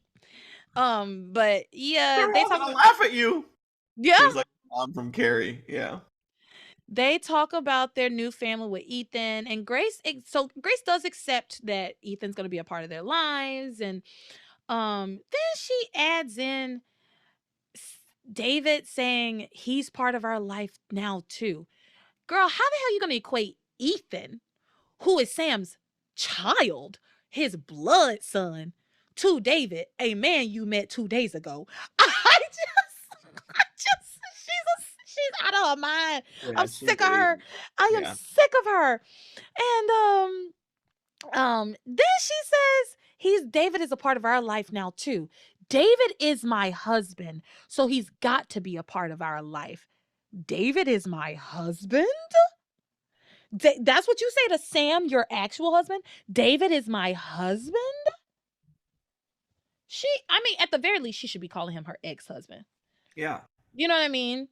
But yeah, They're they all talk gonna about laugh at you. yeah, She was like mom from Carrie. Yeah. they talk about their new family with Ethan and Grace. So Grace does accept that Ethan's going to be a part of their lives, and then she adds in David saying he's part of our life now too. Girl, how the hell are you going to equate Ethan, who is Sam's child, his blood son, to David, a man you met 2 days ago? She's out of her mind. Yeah, I'm she sick of really her. is. I am Yeah. sick of her. And then she says David is a part of our life now too. David is my husband, so he's got to be a part of our life. David is my husband? That's what you say to Sam, your actual husband? David is my husband? I mean, at the very least, she should be calling him her ex-husband. Yeah. You know what I mean?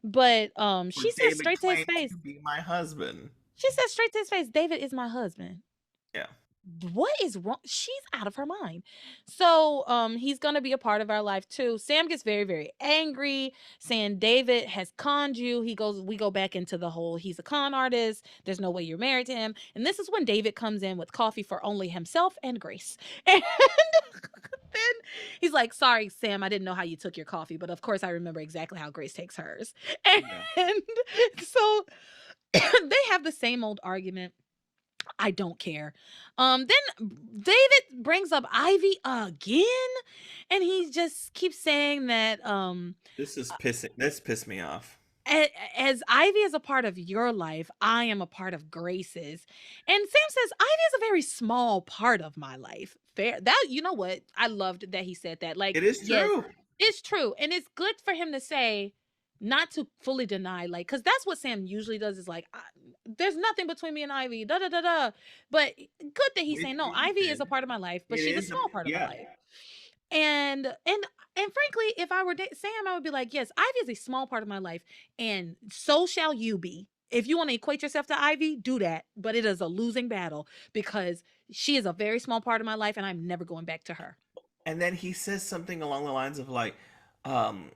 But Or she said David straight to his claims face. to be my husband. She said straight to his face, David is my husband. Yeah. What is wrong? She's out of her mind. So he's gonna be a part of our life too. Sam gets very, very angry, saying David has conned you. We go back into the whole he's a con artist. There's no way you're married to him. And this is when David comes in with coffee for only himself and Grace. And then he's like, sorry, Sam, I didn't know how you took your coffee, but of course I remember exactly how Grace takes hers. And Yeah. so they have the same old argument. I don't care. Then David brings up Ivy again, and he just keeps saying that This pissed me off. as Ivy is a part of your life, I am a part of Grace's. And Sam says Ivy is a very small part of my life. Fair. That, you know what? I loved that he said that. Like, It is yes, true. it's true, and it's good for him to say not to fully deny, like, because that's what Sam usually does, is like, there's nothing between me and Ivy, da da da da. But good that he's With saying, no, Ivy is a reason. part of my life, but It she's a is, small part of my yeah. life. And frankly, if I were Sam, I would be like, yes, Ivy is a small part of my life, and so shall you be. If you want to equate yourself to Ivy, do that. But it is a losing battle, because she is a very small part of my life, and I'm never going back to her. And then he says something along the lines of like, um,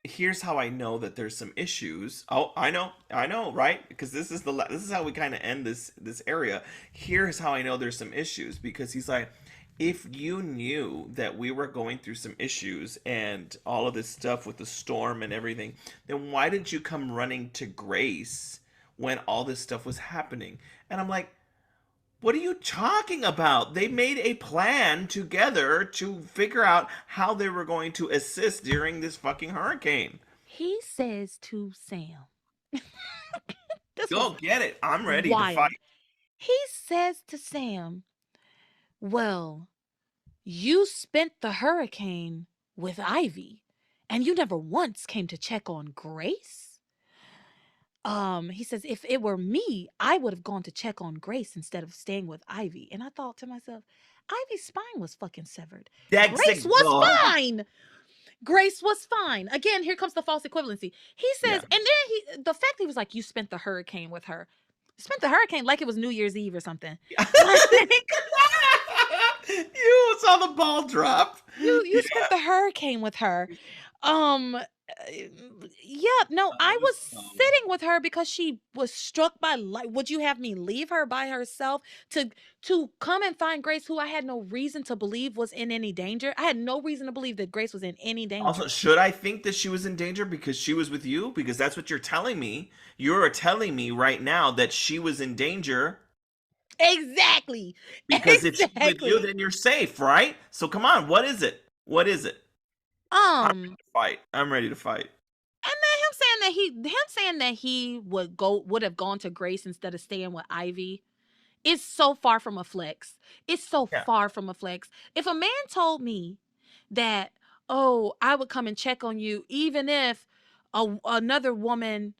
here's how I know that there's some issues. Oh, I know, right? Because this is how we kind of end this area. Here's how I know there's some issues, because he's like, if you knew that we were going through some issues and all of this stuff with the storm and everything, then why didn't you come running to Grace when all this stuff was happening? And I'm like, what are you talking about? They made a plan together to figure out how they were going to assist during this fucking hurricane. He says to Sam, this was Go get it. I'm ready to fight. wild. He says to Sam, well, you spent the hurricane with Ivy, and you never once came to check on Grace? He says, if it were me, I would have gone to check on Grace instead of staying with Ivy. And I thought to myself, Ivy's spine was fucking severed. Grace was Dexagol. fine. Grace was fine. Again, here comes the false equivalency. He says, Yeah. and then the fact he was like, you spent the hurricane with her. Spent the hurricane like it was New Year's Eve or something. Like, You saw the ball drop. you spent the hurricane with her. Yeah, no, I was sitting with her because she was struck by light. Would you have me leave her by herself to come and find Grace, who I had no reason to believe was in any danger? I had no reason to believe that Grace was in any Also, danger. should I think that she was in danger because she was with you? Because that's what you're telling me. You're telling me right now that she was in danger. Exactly. Because if she's with you, Exactly. then you're safe, right? So come on, what is it? What is it? I'm ready Um, to fight. I'm ready to fight. and then him saying that he would have gone to Grace instead of staying with Ivy is so far from a flex. It's so Yeah. far from a flex. If a man told me that, oh, I would come and check on you even if another woman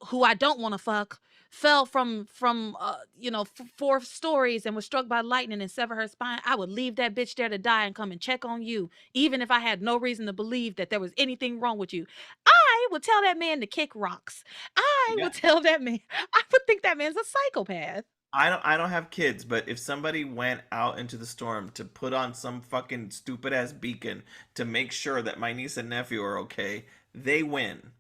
who I don't want to fuck fell from four stories and was struck by lightning and severed her spine, I would leave that bitch there to die and come and check on you, even if I had no reason to believe that there was anything wrong with you. I would tell that man to kick rocks. I Yeah. would tell that man. I would think that man's a psychopath. I don't have kids, but if somebody went out into the storm to put on some fucking stupid ass beacon to make sure that my niece and nephew are okay, they win.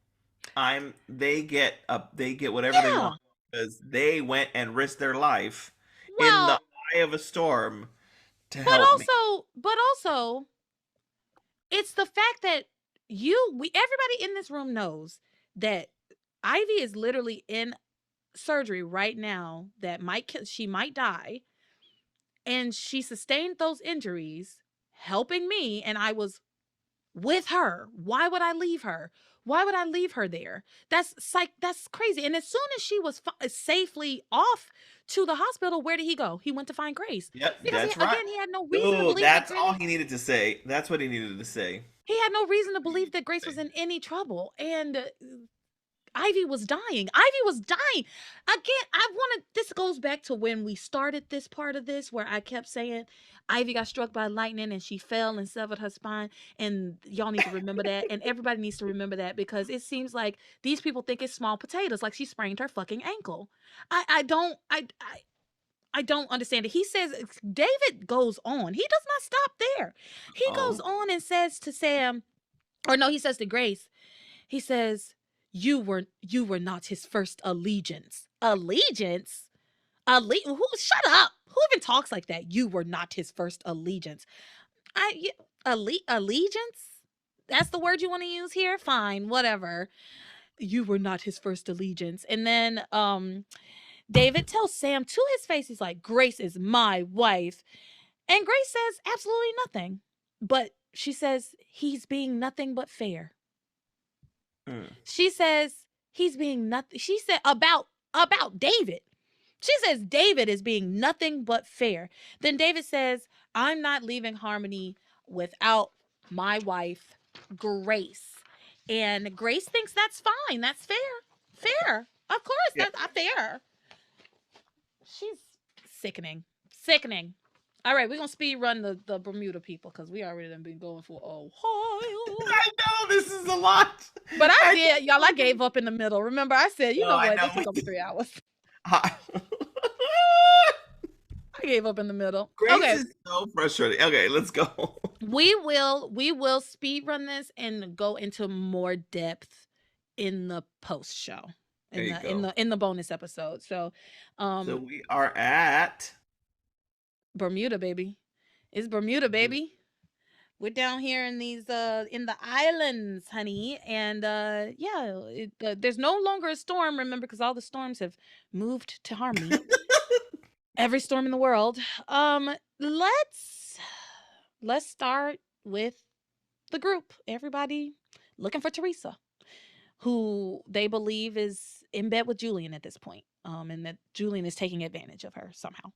They get whatever they Yeah. want because they went and risked their life in the Well, eye of a storm to but help me. also, it's the fact that everybody in this room knows that Ivy is literally in surgery right now that she might die, and she sustained those injuries helping me, and I was with her. Why would I leave her? Why would I leave her there? That's crazy. And as soon as she was safely off to the hospital, where did he go? He went to find Grace, Yep, because that's right. again, he had no reason to Dude, believe that that's all Grace. he needed to say. That's what he needed to say. He had no reason to believe that Grace was in any trouble, and Ivy was dying. Ivy was dying. Again, this goes back to when we started this part of this, where I kept saying Ivy got struck by lightning and she fell and severed her spine. And y'all need to remember that. And everybody needs to remember that, because it seems like these people think it's small potatoes, like she sprained her fucking ankle. I don't understand it. He says, David goes on. He does not stop there. He goes Oh, on and says to Sam, or no, he says to Grace, he says, you were not his first allegiance. Allegiance? Who, shut up. Who even talks like that? You were not his first allegiance. Allegiance? That's the word you want to use here? Fine, whatever. You were not his first allegiance. And then David tells Sam to his face, he's like, Grace is my wife. And Grace says absolutely nothing. But she says he's being nothing but fair. mm. She says he's being nothing. She said about David. She says David is being nothing but fair. Then David says, I'm not leaving Harmony without my wife, Grace. And Grace thinks that's fine. That's fair. Fair. Of course, Yeah. that's fair. She's sickening. Sickening. All right, we're gonna speed run the Bermuda people because we already done been going for a while. I know this is a lot. But I did, y'all. I gave up in the middle. Remember, I said, you No, know I what? know. This is over 3 hours. I- I gave up in the middle. Grace Okay, is so frustrating. Okay, let's go. we will speed run this and go into more depth in the post show, There in you the go. bonus episode. So, So we are at Bermuda, baby. It's Bermuda, baby. We're down here in these in the islands, honey, and yeah, there's no longer a storm. Remember, because all the storms have moved to Harmony. Every storm in the world. Let's start with the group. Everybody looking for Theresa, who they believe is in bed with Julian at this point, and that Julian is taking advantage of her somehow.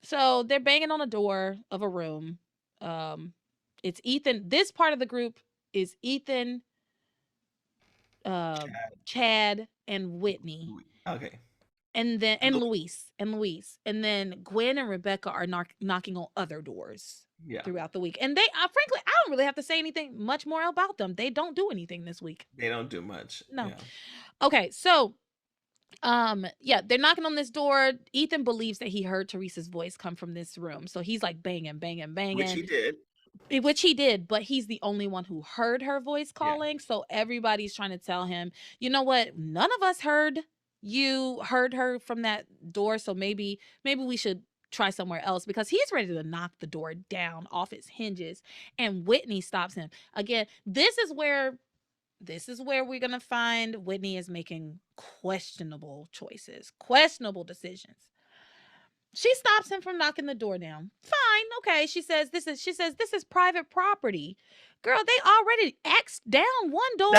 So they're banging on a door of a room. It's Ethan. This part of the group is Ethan, Chad, and Whitney, okay. and then Luis, and then Gwen and Rebecca are knocking on other doors Yeah, throughout the week. And they, frankly, I don't really have to say anything much more about them. They don't do anything this week. they don't do much. No. Yeah. Okay, so yeah, they're knocking on this door. Ethan believes that he heard Theresa's voice come from this room, so he's like banging, Which he did. which he did, but he's the only one who heard her voice calling. Yeah. So everybody's trying to tell him, you know what, none of us heard her from that door, so maybe we should try somewhere else, because he's ready to knock the door down off its hinges. And Whitney stops him again. This is where we're gonna find Whitney is making questionable choices, questionable decisions. She stops him from knocking the door down. Fine, okay. She says this is private property. Girl, they already axed down one door.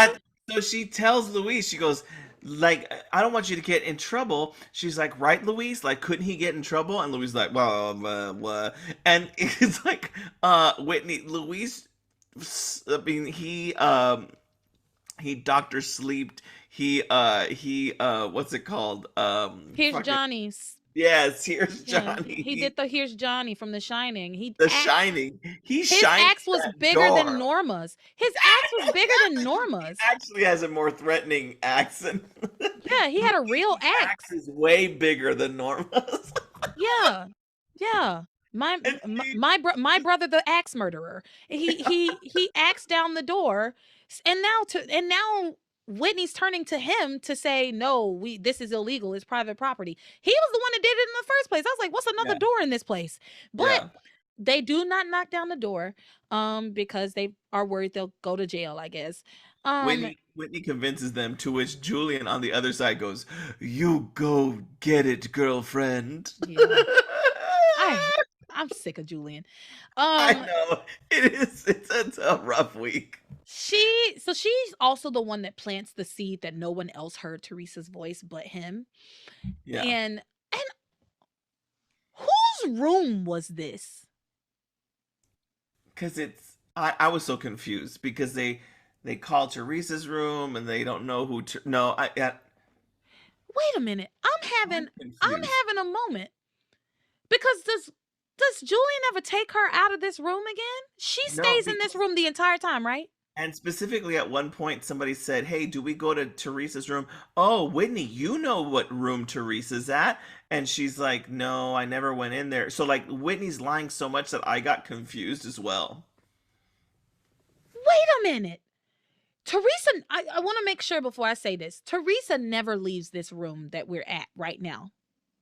So she tells Luis, she goes, like, I don't want you to get in trouble. She's like, right, Luis? Like, couldn't he get in trouble? And Luis is like, well. And it's like, Whitney, Luis, I mean, he Dr. Sleeped. He what's it called? Here's Johnny's. Yes, here's Johnny. He did the Here's Johnny from The Shining. Shining. His axe was bigger than Norma's. His axe was bigger than Norma's. He actually has a more threatening axe. Yeah, he had a real axe. Axe is way bigger than Norma's. Yeah. My brother, the axe murderer. He axed down the door, and now Whitney's turning to him to say, no, this is illegal. It's private property. He was the one that did it in the first place. I was like, what's another door in this place? But they do not knock down the door, because they are worried they'll go to jail, I guess. Whitney convinces them, to which Julian on the other side goes, "You go get it, girlfriend." Yeah. I'm sick of Julian. I know. It's a rough week. She's also the one that plants the seed that no one else heard Theresa's voice but him. Yeah. And whose room was this? Because I was so confused, because they call Theresa's room and they don't know who wait a minute. I'm having a moment. Because does Julian ever take her out of this room again? She stays in this room the entire time, right? And specifically at one point somebody said, "Hey, do we go to Theresa's room?" "Oh, Whitney, you know what room Theresa's at." And she's like, "No, I never went in there." So like Whitney's lying so much that I got confused as well. Wait a minute. Theresa, I want to make sure before I say this. Theresa never leaves this room that we're at right now.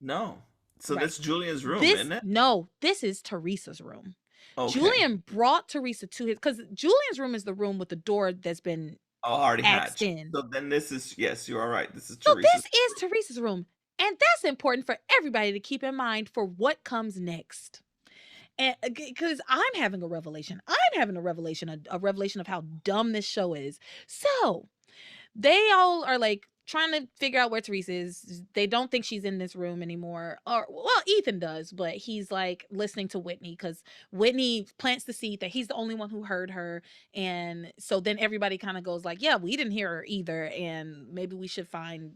No. So that's Julian's room, isn't it? No, this is Theresa's room. Okay. Julian brought Theresa to his, because Julian's room is the room with the door that's been already hatched in. So then this is, yes, you are right. This is Theresa's. So this is Theresa's room. And that's important for everybody to keep in mind for what comes next. And because I'm having a revelation. A revelation of how dumb this show is. So they all are like trying to figure out where Teresa is. They don't think she's in this room anymore. Or, well, Ethan does, but he's like listening to Whitney because Whitney plants the seed that he's the only one who heard her. And so then everybody kind of goes like, yeah, we didn't hear her either. And maybe we should find,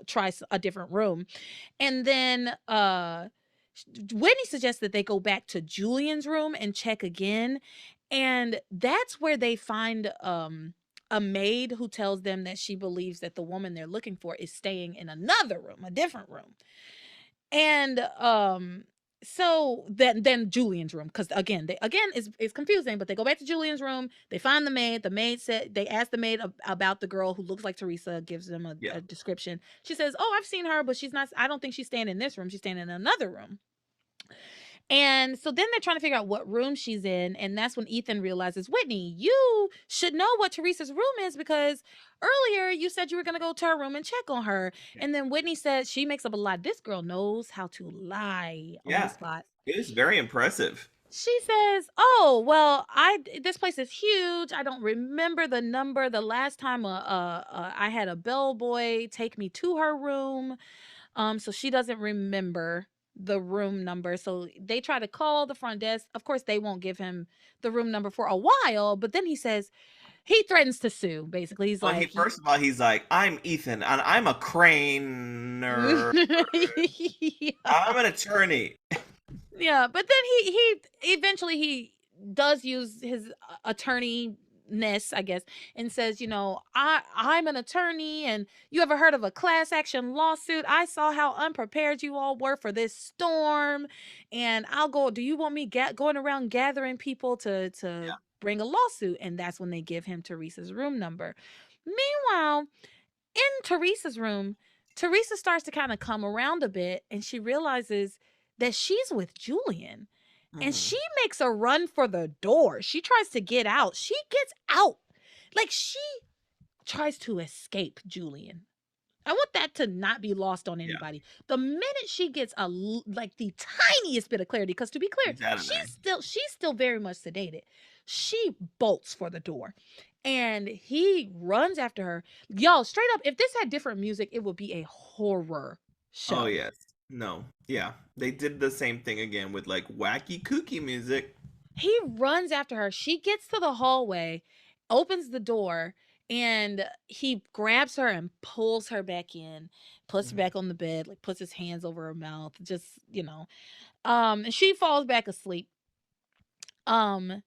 try a different room. And then Whitney suggests that they go back to Julian's room and check again. And that's where they find a maid who tells them that she believes that the woman they're looking for is staying in another room, a different room. And so then Julian's room, because again it's confusing, but they go back to Julian's room, they find the maid. The maid said, they asked the maid about the girl who looks like Teresa, gives them a description. She says, oh, I've seen her, but she's not, I don't think she's staying in this room, she's staying in another room. And so then they're trying to figure out what room she's in. And that's when Ethan realizes, Whitney, you should know what Teresa's room is, because earlier you said you were going to go to her room and check on her. And then Whitney says, she makes up a lie. This girl knows how to lie on the spot. It is very impressive. She says, oh, well, this place is huge. I don't remember the number. The last time I had a bellboy take me to her room. So she doesn't remember the room number. So they try to call the front desk. Of course, they won't give him the room number for a while, but then he says, he threatens to sue, basically. He's like, first of all, he's like, I'm Ethan and I'm a craner. Yeah. I'm an attorney. Yeah, but then he eventually does use his attorney-ness, I guess, and says, I'm an attorney, and you ever heard of a class action lawsuit? I saw how unprepared you all were for this storm, and do you want me going around gathering people to bring a lawsuit? And that's when they give him Teresa's room number. Meanwhile, in Teresa's room, Teresa starts to kind of come around a bit, and she realizes that she's with Julian. And she makes a run for the door. She tries to get out. She gets out. Like, she tries to escape Julian. I want that to not be lost on anybody. Yeah. The minute she gets the tiniest bit of clarity, because to be clear, she's still very much sedated. She bolts for the door. And he runs after her. Y'all, straight up, if this had different music, it would be a horror show. Oh, yes. No. Yeah. They did the same thing again with like wacky kooky music. He runs after her. She gets to the hallway, opens the door, and he grabs her and pulls her back in, puts her back on the bed, like puts his hands over her mouth, just, and she falls back asleep. Like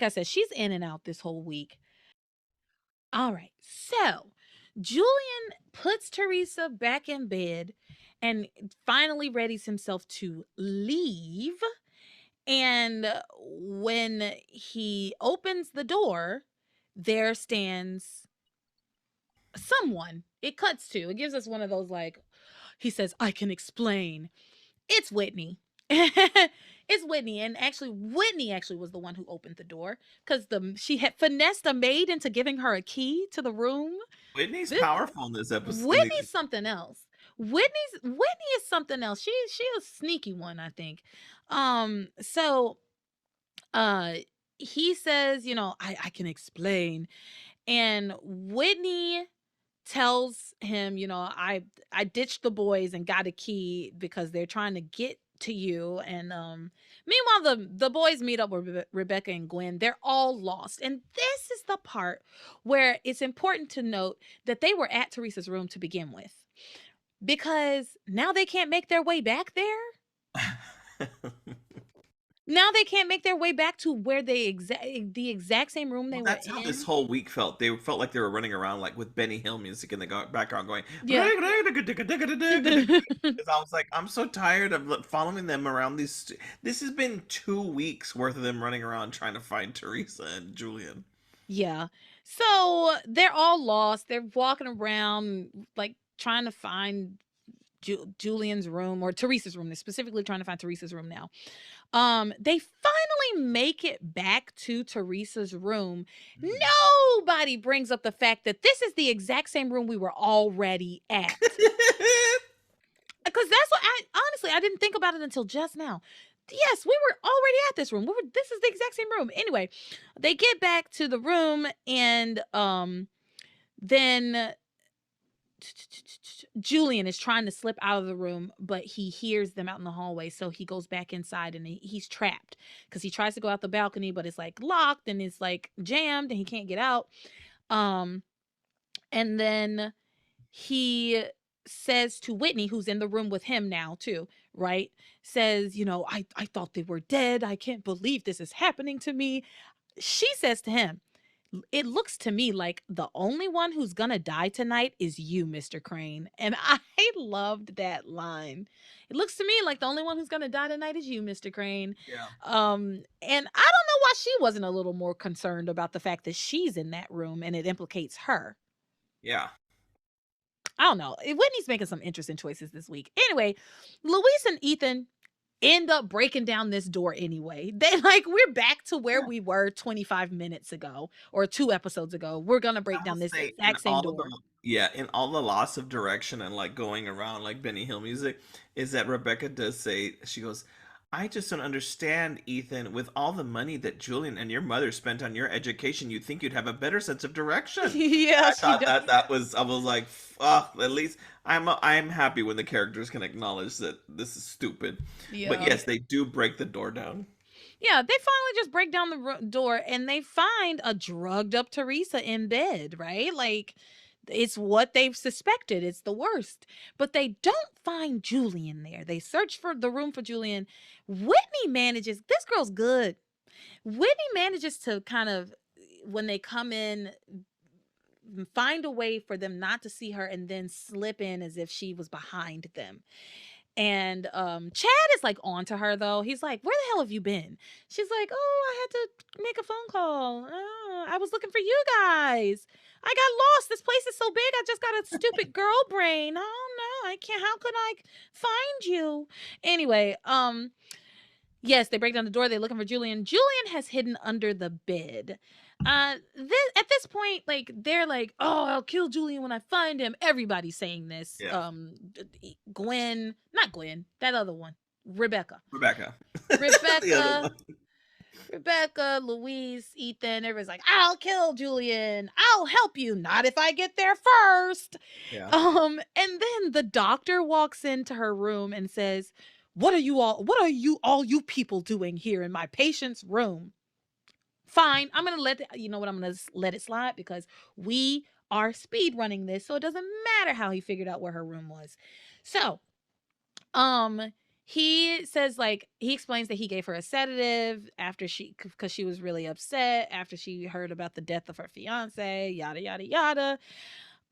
I said, she's in and out this whole week. All right. So Julian puts Teresa back in bed and finally readies himself to leave. And when he opens the door, there stands someone. It cuts to. It gives us one of those, like, he says, I can explain. It's Whitney. It's Whitney. And actually, Whitney was the one who opened the door, because she had finessed a maid into giving her a key to the room. Whitney's powerful in this episode. Whitney's something else. Whitney is something else. She's a sneaky one, I think. So he says, I can explain. And Whitney tells him, I ditched the boys and got a key because they're trying to get to you. And meanwhile, the boys meet up with Rebecca and Gwen. They're all lost. And this is the part where it's important to note that they were at Teresa's room to begin with, because now they can't make their way back there. Now they can't make their way back to where the exact same room they were in. That's how this whole week felt. They felt like they were running around like with Benny Hill music in the background going. Yeah. I was like, I'm so tired of following them around these. This has been 2 weeks worth of them running around trying to find Teresa and Julian. Yeah. So they're all lost. They're walking around like trying to find Julian's room, or Teresa's room. They're specifically trying to find Teresa's room now. They finally make it back to Teresa's room. Nobody brings up the fact that this is the exact same room we were already at. Because that's what I didn't think about it until just now. Yes, we were already at this room. This is the exact same room. Anyway, they get back to the room, and then Julian is trying to slip out of the room, but he hears them out in the hallway. So he goes back inside and he's trapped because he tries to go out the balcony, but it's like locked and it's like jammed and he can't get out. Um, and then he says to Whitney, who's in the room with him now too, right? Says, I thought they were dead. I can't believe this is happening to me. She says to him, it looks to me like the only one who's gonna die tonight is you, Mr. Crane. And I loved that line. It looks to me like the only one who's gonna die tonight is you, Mr. Crane. Yeah. And I don't know why she wasn't a little more concerned about the fact that she's in that room and it implicates her. Yeah. I don't know. Whitney's making some interesting choices this week. Anyway, Luis and Ethan end up breaking down this door anyway. We're back to where we were 25 minutes ago or 2 episodes ago. We're gonna break down this exact same door. In all the loss of direction and like going around like Benny Hill music, is that Rebecca does say, she goes, I just don't understand, Ethan, with all the money that Julian and your mother spent on your education, you'd think you'd have a better sense of direction. Yeah, I thought that was, I was like, at least I'm happy when the characters can acknowledge that this is stupid. Yeah. But yes, they do break the door down. Yeah, they finally just break down the door and they find a drugged up Theresa in bed, right? Like, it's what they've suspected. It's the worst. But they don't find Julian there. They search for the room for Julian. Whitney manages, this girl's good. Whitney manages to kind of, when they come in, find a way for them not to see her and then slip in as if she was behind them. And Chad is like on to her though. He's like, where the hell have you been? She's like, oh, I had to make a phone call. Oh, I was looking for you guys. I got lost. This place is so big. I just got a stupid girl brain. Oh no, I can't. How could I find you? Anyway, yes, they break down the door. They're looking for Julian. Julian has hidden under the bed. At this point, like they're like, oh, I'll kill Julian when I find him. Everybody's saying this. Yeah. Gwen, not Gwen, that other one, Rebecca, Rebecca, Louise, Ethan. Everybody's like, I'll kill Julian. I'll help you. Not if I get there first. Yeah. And then the doctor walks into her room and says, what are you all you people doing here in my patient's room? Fine, I'm gonna I'm gonna let it slide because we are speed running this, so it doesn't matter how he figured out where her room was. So, he says he explains that he gave her a sedative because she was really upset after she heard about the death of her fiance, yada yada yada.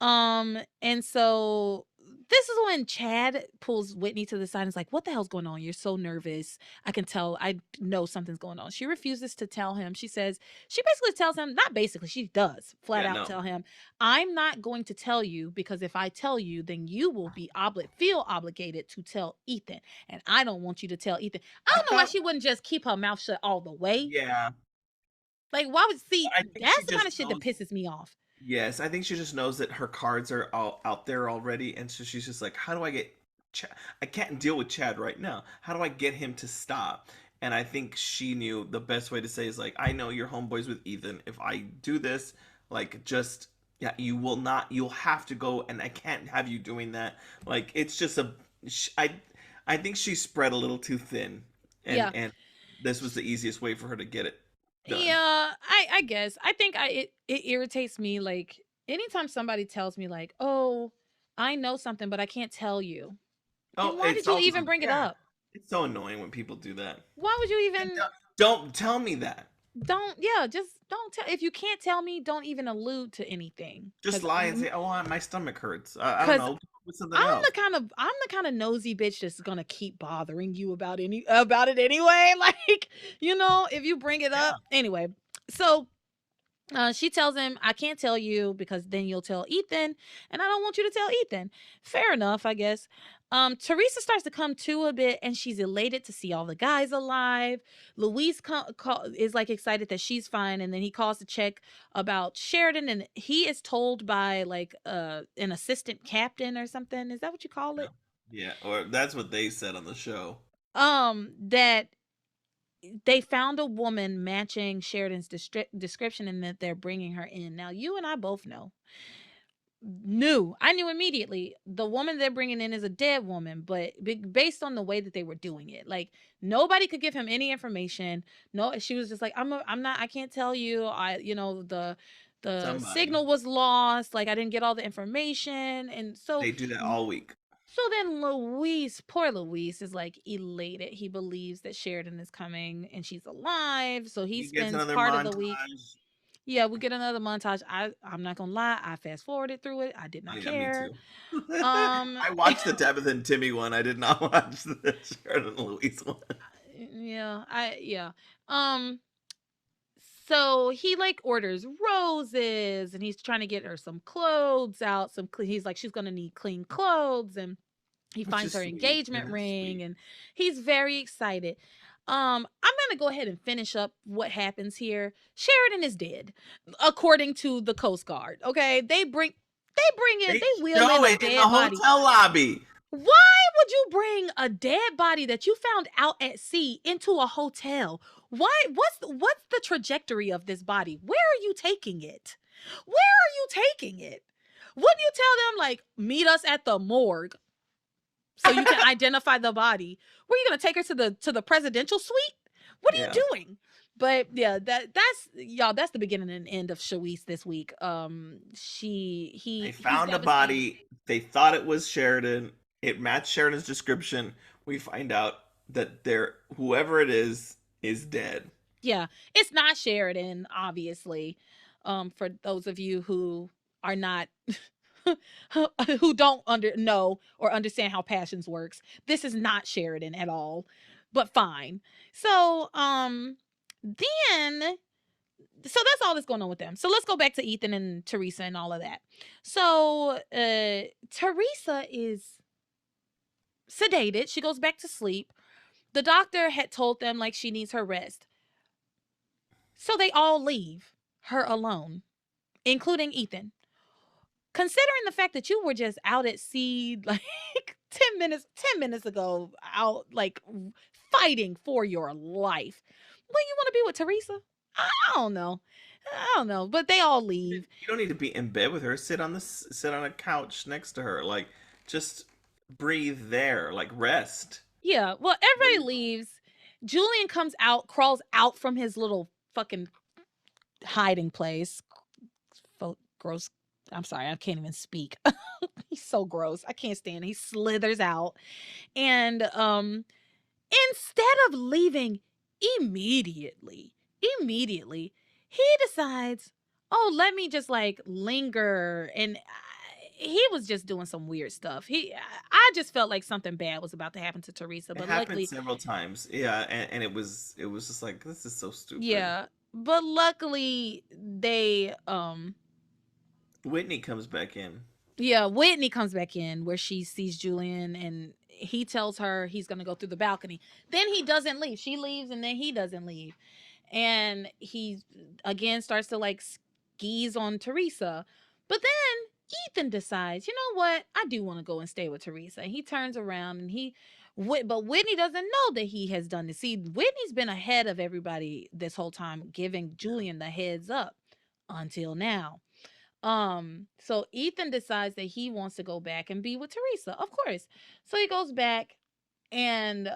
And so this is when Chad pulls Whitney to the side and is like, what the hell's going on? You're so nervous. I can tell. I know something's going on. She refuses to tell him. She basically tells him, not basically, she does flat out tell him, I'm not going to tell you because if I tell you, then you will feel obligated to tell Ethan. And I don't want you to tell Ethan. I don't know why she wouldn't just keep her mouth shut all the way. Yeah. Like, why would, that's the kind of shit that pisses me off. Yes, I think she just knows that her cards are all out there already, and so she's just like, how do I get Chad? I can't deal with Chad right now. How do I get him to stop? And I think she knew the best way to say is like, I know you're homeboys with Ethan. If I do this, you'll have to go, and I can't have you doing that. Like, it's just I think she spread a little too thin, and this was the easiest way for her to get it done. Yeah, I guess. I think it irritates me, like, anytime somebody tells me, like, oh, I know something, but I can't tell you. Oh, why did you even bring it up? It's so annoying when people do that. Why would you even... Don't tell me that. Just don't tell. If you can't tell me, don't even allude to anything. Just lie and say, oh, my stomach hurts. I don't know. I'm the kind of nosy bitch that's gonna keep bothering you about it anyway. Like, if you bring it up anyway. So she tells him, I can't tell you because then you'll tell Ethan, and I don't want you to tell Ethan. Fair enough, I guess. Theresa starts to come to a bit, and she's elated to see all the guys alive. Luis is excited that she's fine, and then he calls to check about Sheridan, and he is told by an assistant captain or something. Is that what you call it? Yeah, or that's what they said on the show. That they found a woman matching Sheridan's description and that they're bringing her in. Now, you and I both know I knew immediately the woman they're bringing in is a dead woman, but based on the way that they were doing it, like nobody could give him any information. No, she was just like, I'm not, I can't tell you. The Somebody. signal was lost. Like I didn't get all the information. And so, They do that all week. so then poor Luis is like elated. He believes that Sheridan is coming and she's alive. So he He gets spends another part of the week. montage. Yeah, we get another montage. I'm not gonna lie, I fast forwarded through it. I did Oh, not yeah, me care. too. Um, I watched the Tabitha and Timmy one. I did not watch the Sheridan and Louise one. yeah. Um, so he like orders roses and he's trying to get her some clothes out. He's like, she's gonna need clean clothes, and he Which finds is her sweet. engagement That's ring, sweet. and he's very excited. I'm gonna go ahead and finish up what happens here. Sheridan is dead, according to the Coast Guard. Okay, They they wheel in show a it in the dead body. hotel lobby. Why would you bring a dead body that you found out at sea into a hotel? Why? What's the trajectory of this body? Where are you taking it? Where are you taking it? Wouldn't you tell them like meet us at the morgue so you can identify the body? Were you gonna take her to the presidential suite? What are Yeah. you doing? But yeah, that's y'all. That's the beginning and end of Shawise this week. They He's found a devastated. body. They thought it was Sheridan. It matched Sheridan's description. We find out that whoever it is dead. Yeah, it's not Sheridan, obviously. For those of you who are not who don't know or understand how passions works, this is not Sheridan at all. But fine. So, then so that's all that's going on with them. So let's go back to Ethan and Theresa and all of that. So, Theresa is sedated. She goes back to sleep. The doctor had told them like she needs her rest. So they all leave her alone, including Ethan. Considering the fact that you were just out at sea like 10 minutes ago, out like fighting for your life. Well, you want to be with Theresa? I don't know. I don't know, but they all leave. You don't need to be in bed with her. Sit on a couch next to her. Like just breathe there. Like rest. Yeah, well, everybody leaves. Julian comes out, crawls out from his little fucking hiding place. Gross. I'm sorry, I can't even speak. He's so gross. I can't stand it. He slithers out. And instead of leaving immediately, he decides, oh, let me just like linger. And he was just doing some weird stuff. I just felt like something bad was about to happen to Theresa, It but happened luckily, several times. Yeah, and it was just like this is so stupid. yeah, but luckily Whitney comes back in. yeah, Whitney comes back in where she sees Julian, and he tells her he's going to go through the balcony. Then he doesn't leave. She leaves and then he doesn't leave. And he again starts to like skis on Theresa. But then Ethan decides, you know what? I do want to go and stay with Theresa. And he turns around and but Whitney doesn't know that he has done this. See, Whitney's been ahead of everybody this whole time, giving Julian the heads up until now. So Ethan decides that he wants to go back and be with Theresa, of course. So he goes back and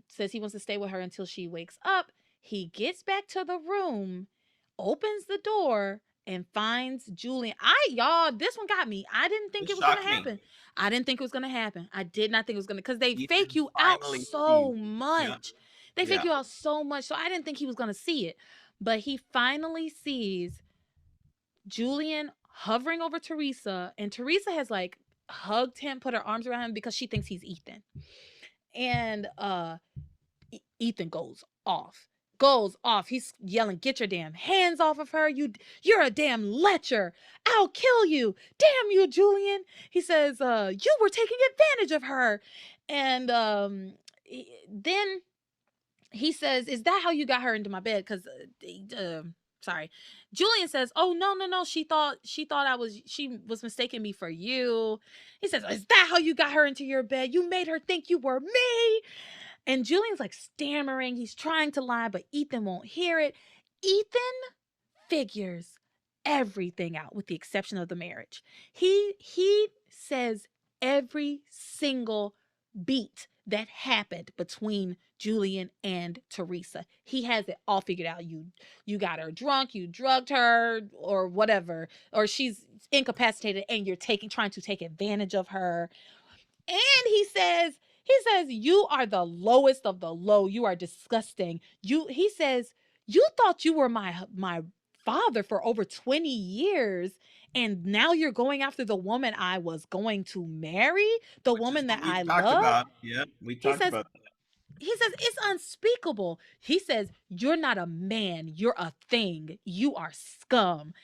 says he wants to stay with her until she wakes up. He gets back to the room, opens the door, and finds Julian. Y'all, this one got me. I didn't think It it was gonna shocked me. happen. I didn't think it was gonna happen. I did not think it was gonna, because they fake Ethan you out finally so sees. Yeah, much. They fake yeah. you out so much. So I didn't think he was gonna see it. But he finally sees Julian hovering over Theresa, and Theresa has like hugged him, put her arms around him because she thinks he's Ethan. And Ethan goes off. He's yelling, "Get your damn hands off of her. You're a damn lecher. I'll kill you. Damn you, Julian." He says, "You were taking advantage of her." And then he says, "Is that how you got her into my bed?" Because sorry, Julian says, "Oh, no, she was mistaking me for you." He says, "Is that how you got her into your bed? You made her think you were me." And Julian's like stammering. He's trying to lie, but Ethan won't hear it. Ethan figures everything out with the exception of the marriage. He says every single beat that happened between Julian and Theresa. He has it all figured out. You got her drunk, you drugged her or whatever, or she's incapacitated and you're taking trying to take advantage of her. And he says you are the lowest of the low. You are disgusting. He says you thought you were my father for over 20 years and now you're going after the woman I was going to marry, the Which is woman that what I we've talked love. about. Yep, we He talked says about he says it's unspeakable. He says you're not a man, you're a thing. You are scum.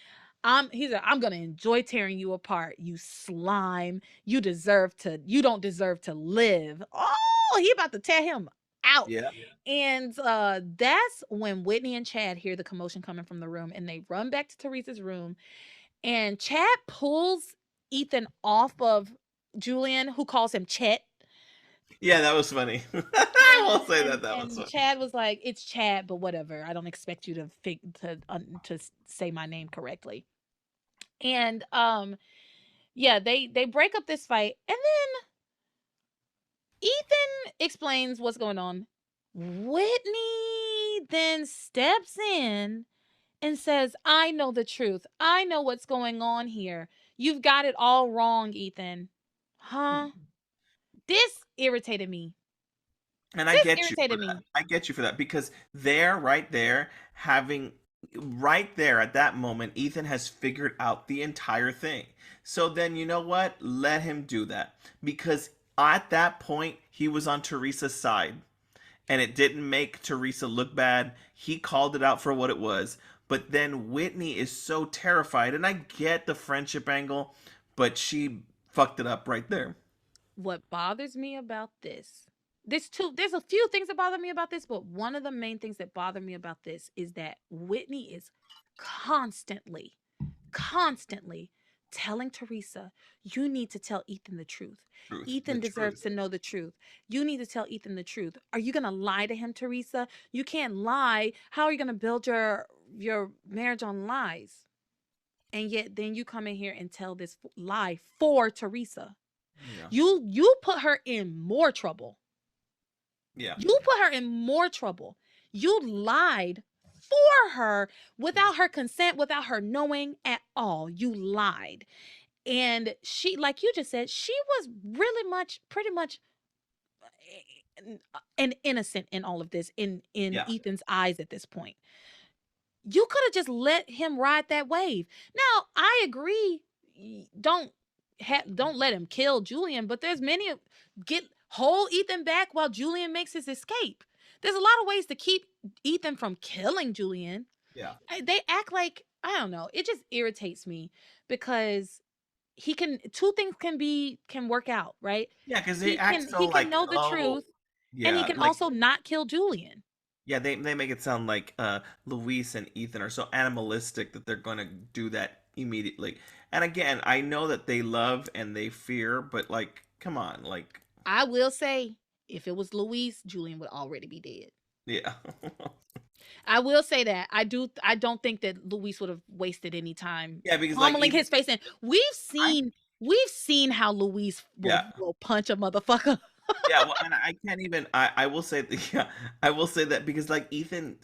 He said, I'm gonna enjoy tearing you apart, you slime. You don't deserve to live. Oh, he about to tear him out. that. And that's when Whitney and Chad hear the commotion coming from the room and they run back to Teresa's room. And Chad pulls Ethan off of Julian, who calls him Chet. Yeah, that was funny. I And will say and that that was and funny. Chad was like, "It's Chad, but whatever. I don't expect you to say my name correctly." And yeah, they break up this fight, and then Ethan explains what's going on. Whitney then steps in and says, "I know the truth. I know what's going on here. You've got it all wrong, Ethan." Huh? This irritated me. And I This get you for irritated that. me. I get you for that because there, right there, having right there at that moment, Ethan has figured out the entire thing. So then, you know what? Let him do that because at that point, he was on Teresa's side and it didn't make Teresa look bad. He called it out for what it was. But then Whitney is so terrified, and I get the friendship angle, but she fucked it up right there. What bothers me about this, there's a few things that bother me about this, but one of the main things that bother me about this is that Whitney is constantly constantly telling Teresa, you need to tell Ethan the truth. Truth, the Ethan deserves truth. to know the truth. You need to tell Ethan the truth. Are you going to lie to him, Teresa? You can't lie. How are you going to build your marriage on lies? And yet then you come in here and tell this lie for Teresa. Yeah. You put her in more trouble. Yeah. You put her in more trouble. You lied for her without her consent, without her knowing at all. You lied. And she, like you just said, she was pretty much an innocent in all of this in Yeah. Ethan's eyes at this point. You could have just let him ride that wave. Now, I agree. Don't let him kill Julian, but there's many get hold Ethan back while Julian makes his escape. There's a lot of ways to keep Ethan from killing Julian. Yeah. They act like I don't know. It just irritates me because he can two things can work out, right? Yeah, because they act so He can like, know the oh, truth and he yeah, can like, also not kill Julian. yeah, they make it sound like Luis and Ethan are so animalistic that they're gonna do that immediately. And again, I know that they love and they fear, but like, come on, like, I will say if it was Luis, Julian would already be dead. yeah, I will say that. I don't think that Luis would have wasted any time yeah, because like pummeling even his face in. I, We've seen how Luis yeah, will punch a motherfucker. yeah, well, and I can't even. I will say that. Yeah, I will say that because like Ethan,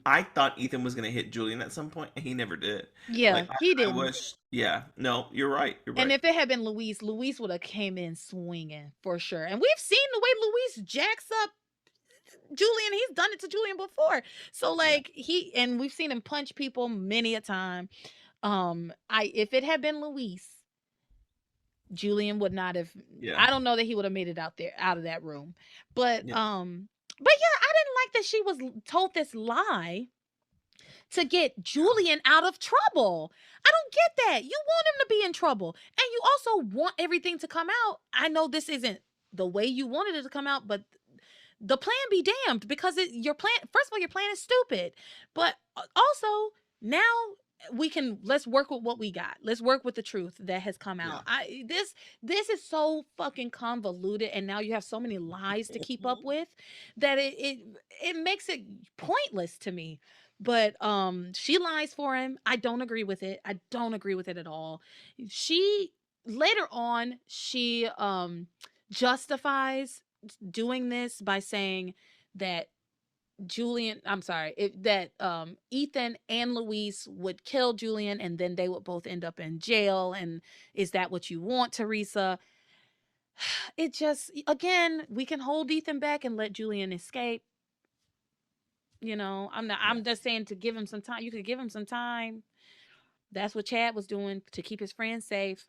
I thought Ethan was gonna hit Julian at some point, and he never did. Yeah, Like he I didn't. wish. Yeah, no, you're right. You're And right. if it had been Luis would have came in swinging for sure. And we've seen the way Luis jacks up Julian. He's done it to Julian before. So Yeah, like and we've seen him punch people many a time. I if it had been Luis, Julian would not have. yeah, I don't know that he would have made it out of that room. But yeah. but yeah, I didn't like that she was told this lie to get Julian out of trouble. I don't get that. You want him to be in trouble. And you also want everything to come out. I know this isn't the way you wanted it to come out, but the plan be damned because your plan, first of all, your plan is stupid. But also, now let's work with what we got. Let's work with the truth that has come Yeah. out. This is so fucking convoluted and now you have so many lies to keep up with that it makes it pointless to me. But she lies for him. I don't agree with it. I don't agree with it at all. She later on she justifies doing this by saying that that Ethan and Louise would kill Julian and then they would both end up in jail. And is that what you want, Theresa? It just, again, we can hold Ethan back and let Julian escape. You know, I'm just saying to give him some time. You could give him some time. That's what Chad was doing to keep his friends safe.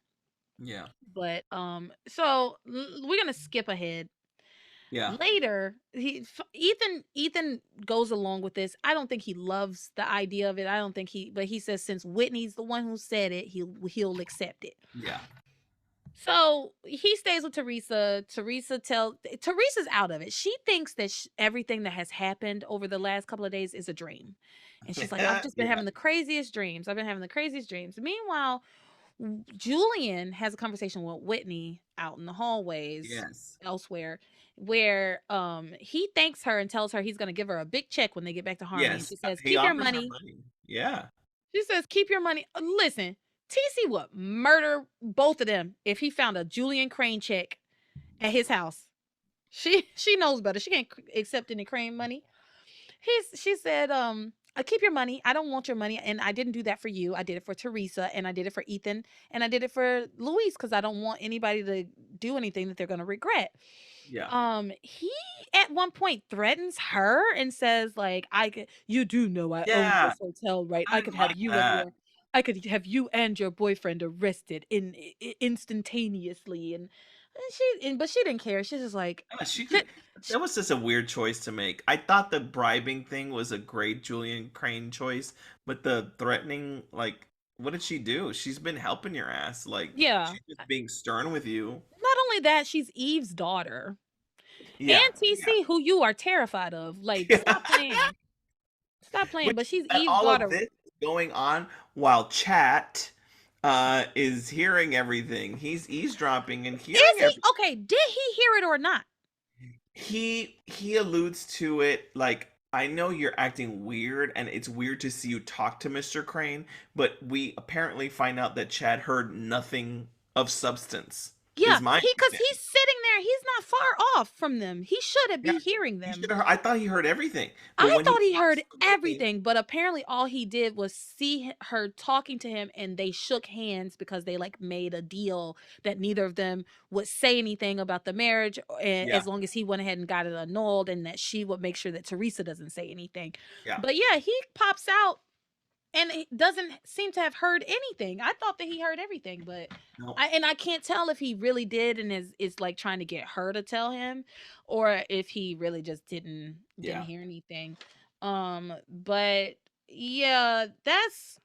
Yeah. But we're gonna skip ahead. Yeah. Later, Ethan goes along with this. I don't think he loves the idea of it. I don't think but he says since Whitney's the one who said it, he'll accept it. Yeah. So he stays with Theresa. Teresa's out of it. She thinks that everything that has happened over the last couple of days is a dream, and she's like, I've just been Yeah. having the craziest dreams. I've been having the craziest dreams. Meanwhile, Julian has a conversation with Whitney out in the hallways Yes. elsewhere where he thanks her and tells her he's going to give her a big check when they get back to Harmony. And Yes. she says, He keep your offers her money. money. Yeah. She says, keep your money. Listen, TC would murder both of them if he found a Julian Crane check at his house. She knows better. She can't accept any Crane money. She said, I keep your money. I don't want your money. And I didn't do that for you. I did it for Theresa and I did it for Ethan and I did it for Louise because I don't want anybody to do anything that they're going to regret. Yeah. He at one point threatens her and says, like, you do know I own Yeah. this hotel, right? I didn't like that. I could have you and your boyfriend arrested instantaneously. And but she didn't care. She's just like, Yeah, she could. That was just a weird choice to make. I thought the bribing thing was a great Julian Crane choice, but the threatening, like, what did she do? She's been helping your ass. Like, yeah. she's just being stern with you. Not only that, she's Eve's daughter. Yeah. And TC, who you are terrified of. Like, Yeah. stop playing. Stop playing. Which But she's and Eve's all of daughter. this is going on while chat is hearing everything. He's eavesdropping and hearing Is he everything. okay? Did he hear it or not? He alludes to it like, I know you're acting weird and it's weird to see you talk to Mr. Crane, but we apparently find out that Chad heard nothing of substance. Yeah, Is my because understanding. he's sitting there. He's not far off from them. He should Yeah, be hearing he them. should have. I thought he heard everything, but I when he thought he walks heard away, everything, but apparently all he did was see her talking to him and they shook hands because they like made a deal that neither of them would say anything about the marriage yeah, as long as he went ahead and got it annulled and that she would make sure that Theresa doesn't say anything. yeah, But yeah, he pops out and he doesn't seem to have heard anything. I thought that he heard everything, but no, I can't tell if he really did and is like trying to get her to tell him, or if he really just didn't yeah, hear anything. But yeah, that's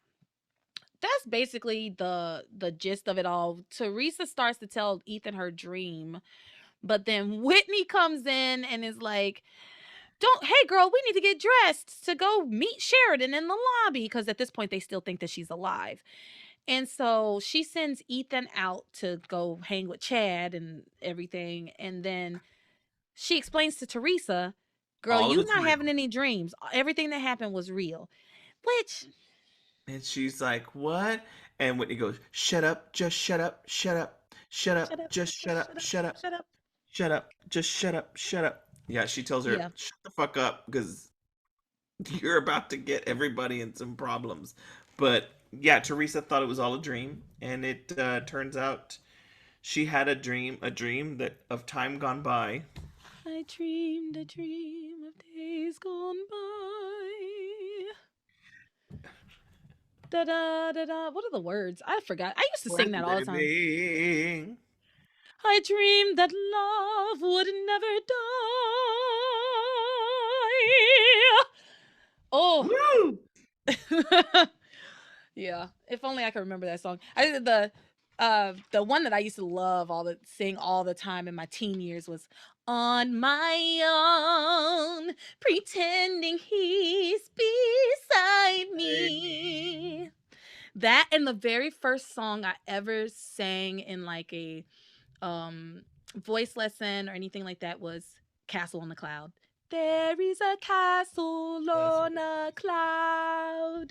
basically the gist of it all. Theresa starts to tell Ethan her dream, but then Whitney comes in and is like, don't, hey girl, we need to get dressed to go meet Sheridan in the lobby because at this point they still think that she's alive. And so she sends Ethan out to go hang with Chad and everything. And then she explains to Theresa, girl, all of you it's not having real. any dreams. Everything that happened was real. Which, And she's like, "What?" And Whitney goes, "Shut up, just shut up, shut up, shut shut up, up, just shut just up, shut up, shut up, shut up. shut up, just shut up, shut up." Yeah, she tells her, Yeah. "Shut the fuck up, because you're about to get everybody in some problems." But yeah, Teresa thought it was all a dream, and it turns out she had a dream that of time gone by. I dreamed a dream of days gone by. Da da da da. What are the words? I forgot. I used to Worth sing that all the time. living. I dreamed that love would never die. Oh. Woo! Yeah. If only I could remember that song. I did the one that I used to love sing all the time in my teen years was on my own, pretending he's beside me. That and the very first song I ever sang in like a voice lesson or anything like that was Castle on the Cloud. There is a castle Yes, on a cloud.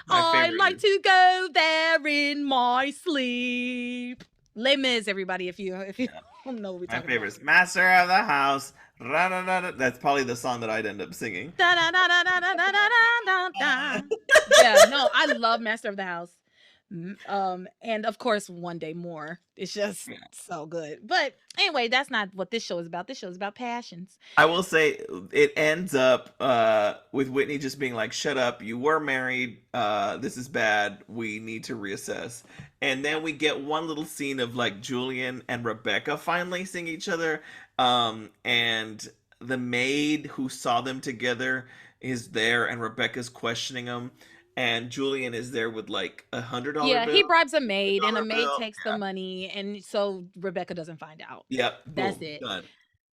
my I favorite like is to go there in my sleep. Les Mis, everybody, if you yeah, don't know what we're my talking favorite about. is Master of the House. Ra-da-da-da. That's probably the song that I'd end up singing. Da, da, da, da, da, da, da, da, da, da. Yeah, no, I love Master of the House. And of course, One Day More. It's just Yeah. so good. But anyway, that's not what this show is about. This show is about passions. I will say it ends up with Whitney just being like, "Shut up! You were married. This is bad. We need to reassess." And then we get one little scene of like Julian and Rebecca finally seeing each other, and the maid who saw them together is there, and Rebecca's questioning him, and Julian is there with like $100 Yeah, he bill, bribes a a maid, and a dollar maid bill. takes the money, and so Rebecca doesn't find out. Yep, That's boom, it. done.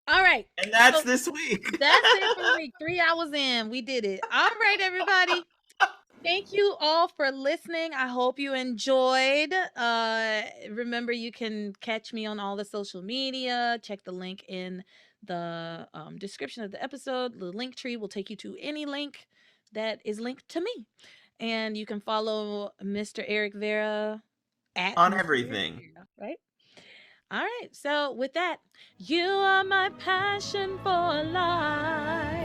All right. And that's So this week. that's it for the week. 3 hours in. We did it. All right, everybody. Thank you all for listening. I hope you enjoyed. Remember, you can catch me on all the social media. Check the link in the description of the episode. The link tree will take you to any link that is linked to me. And you can follow Mr. Eric Vera at On Mr. Eric everything. Vera, right? All right. So with that, you are my passion for life.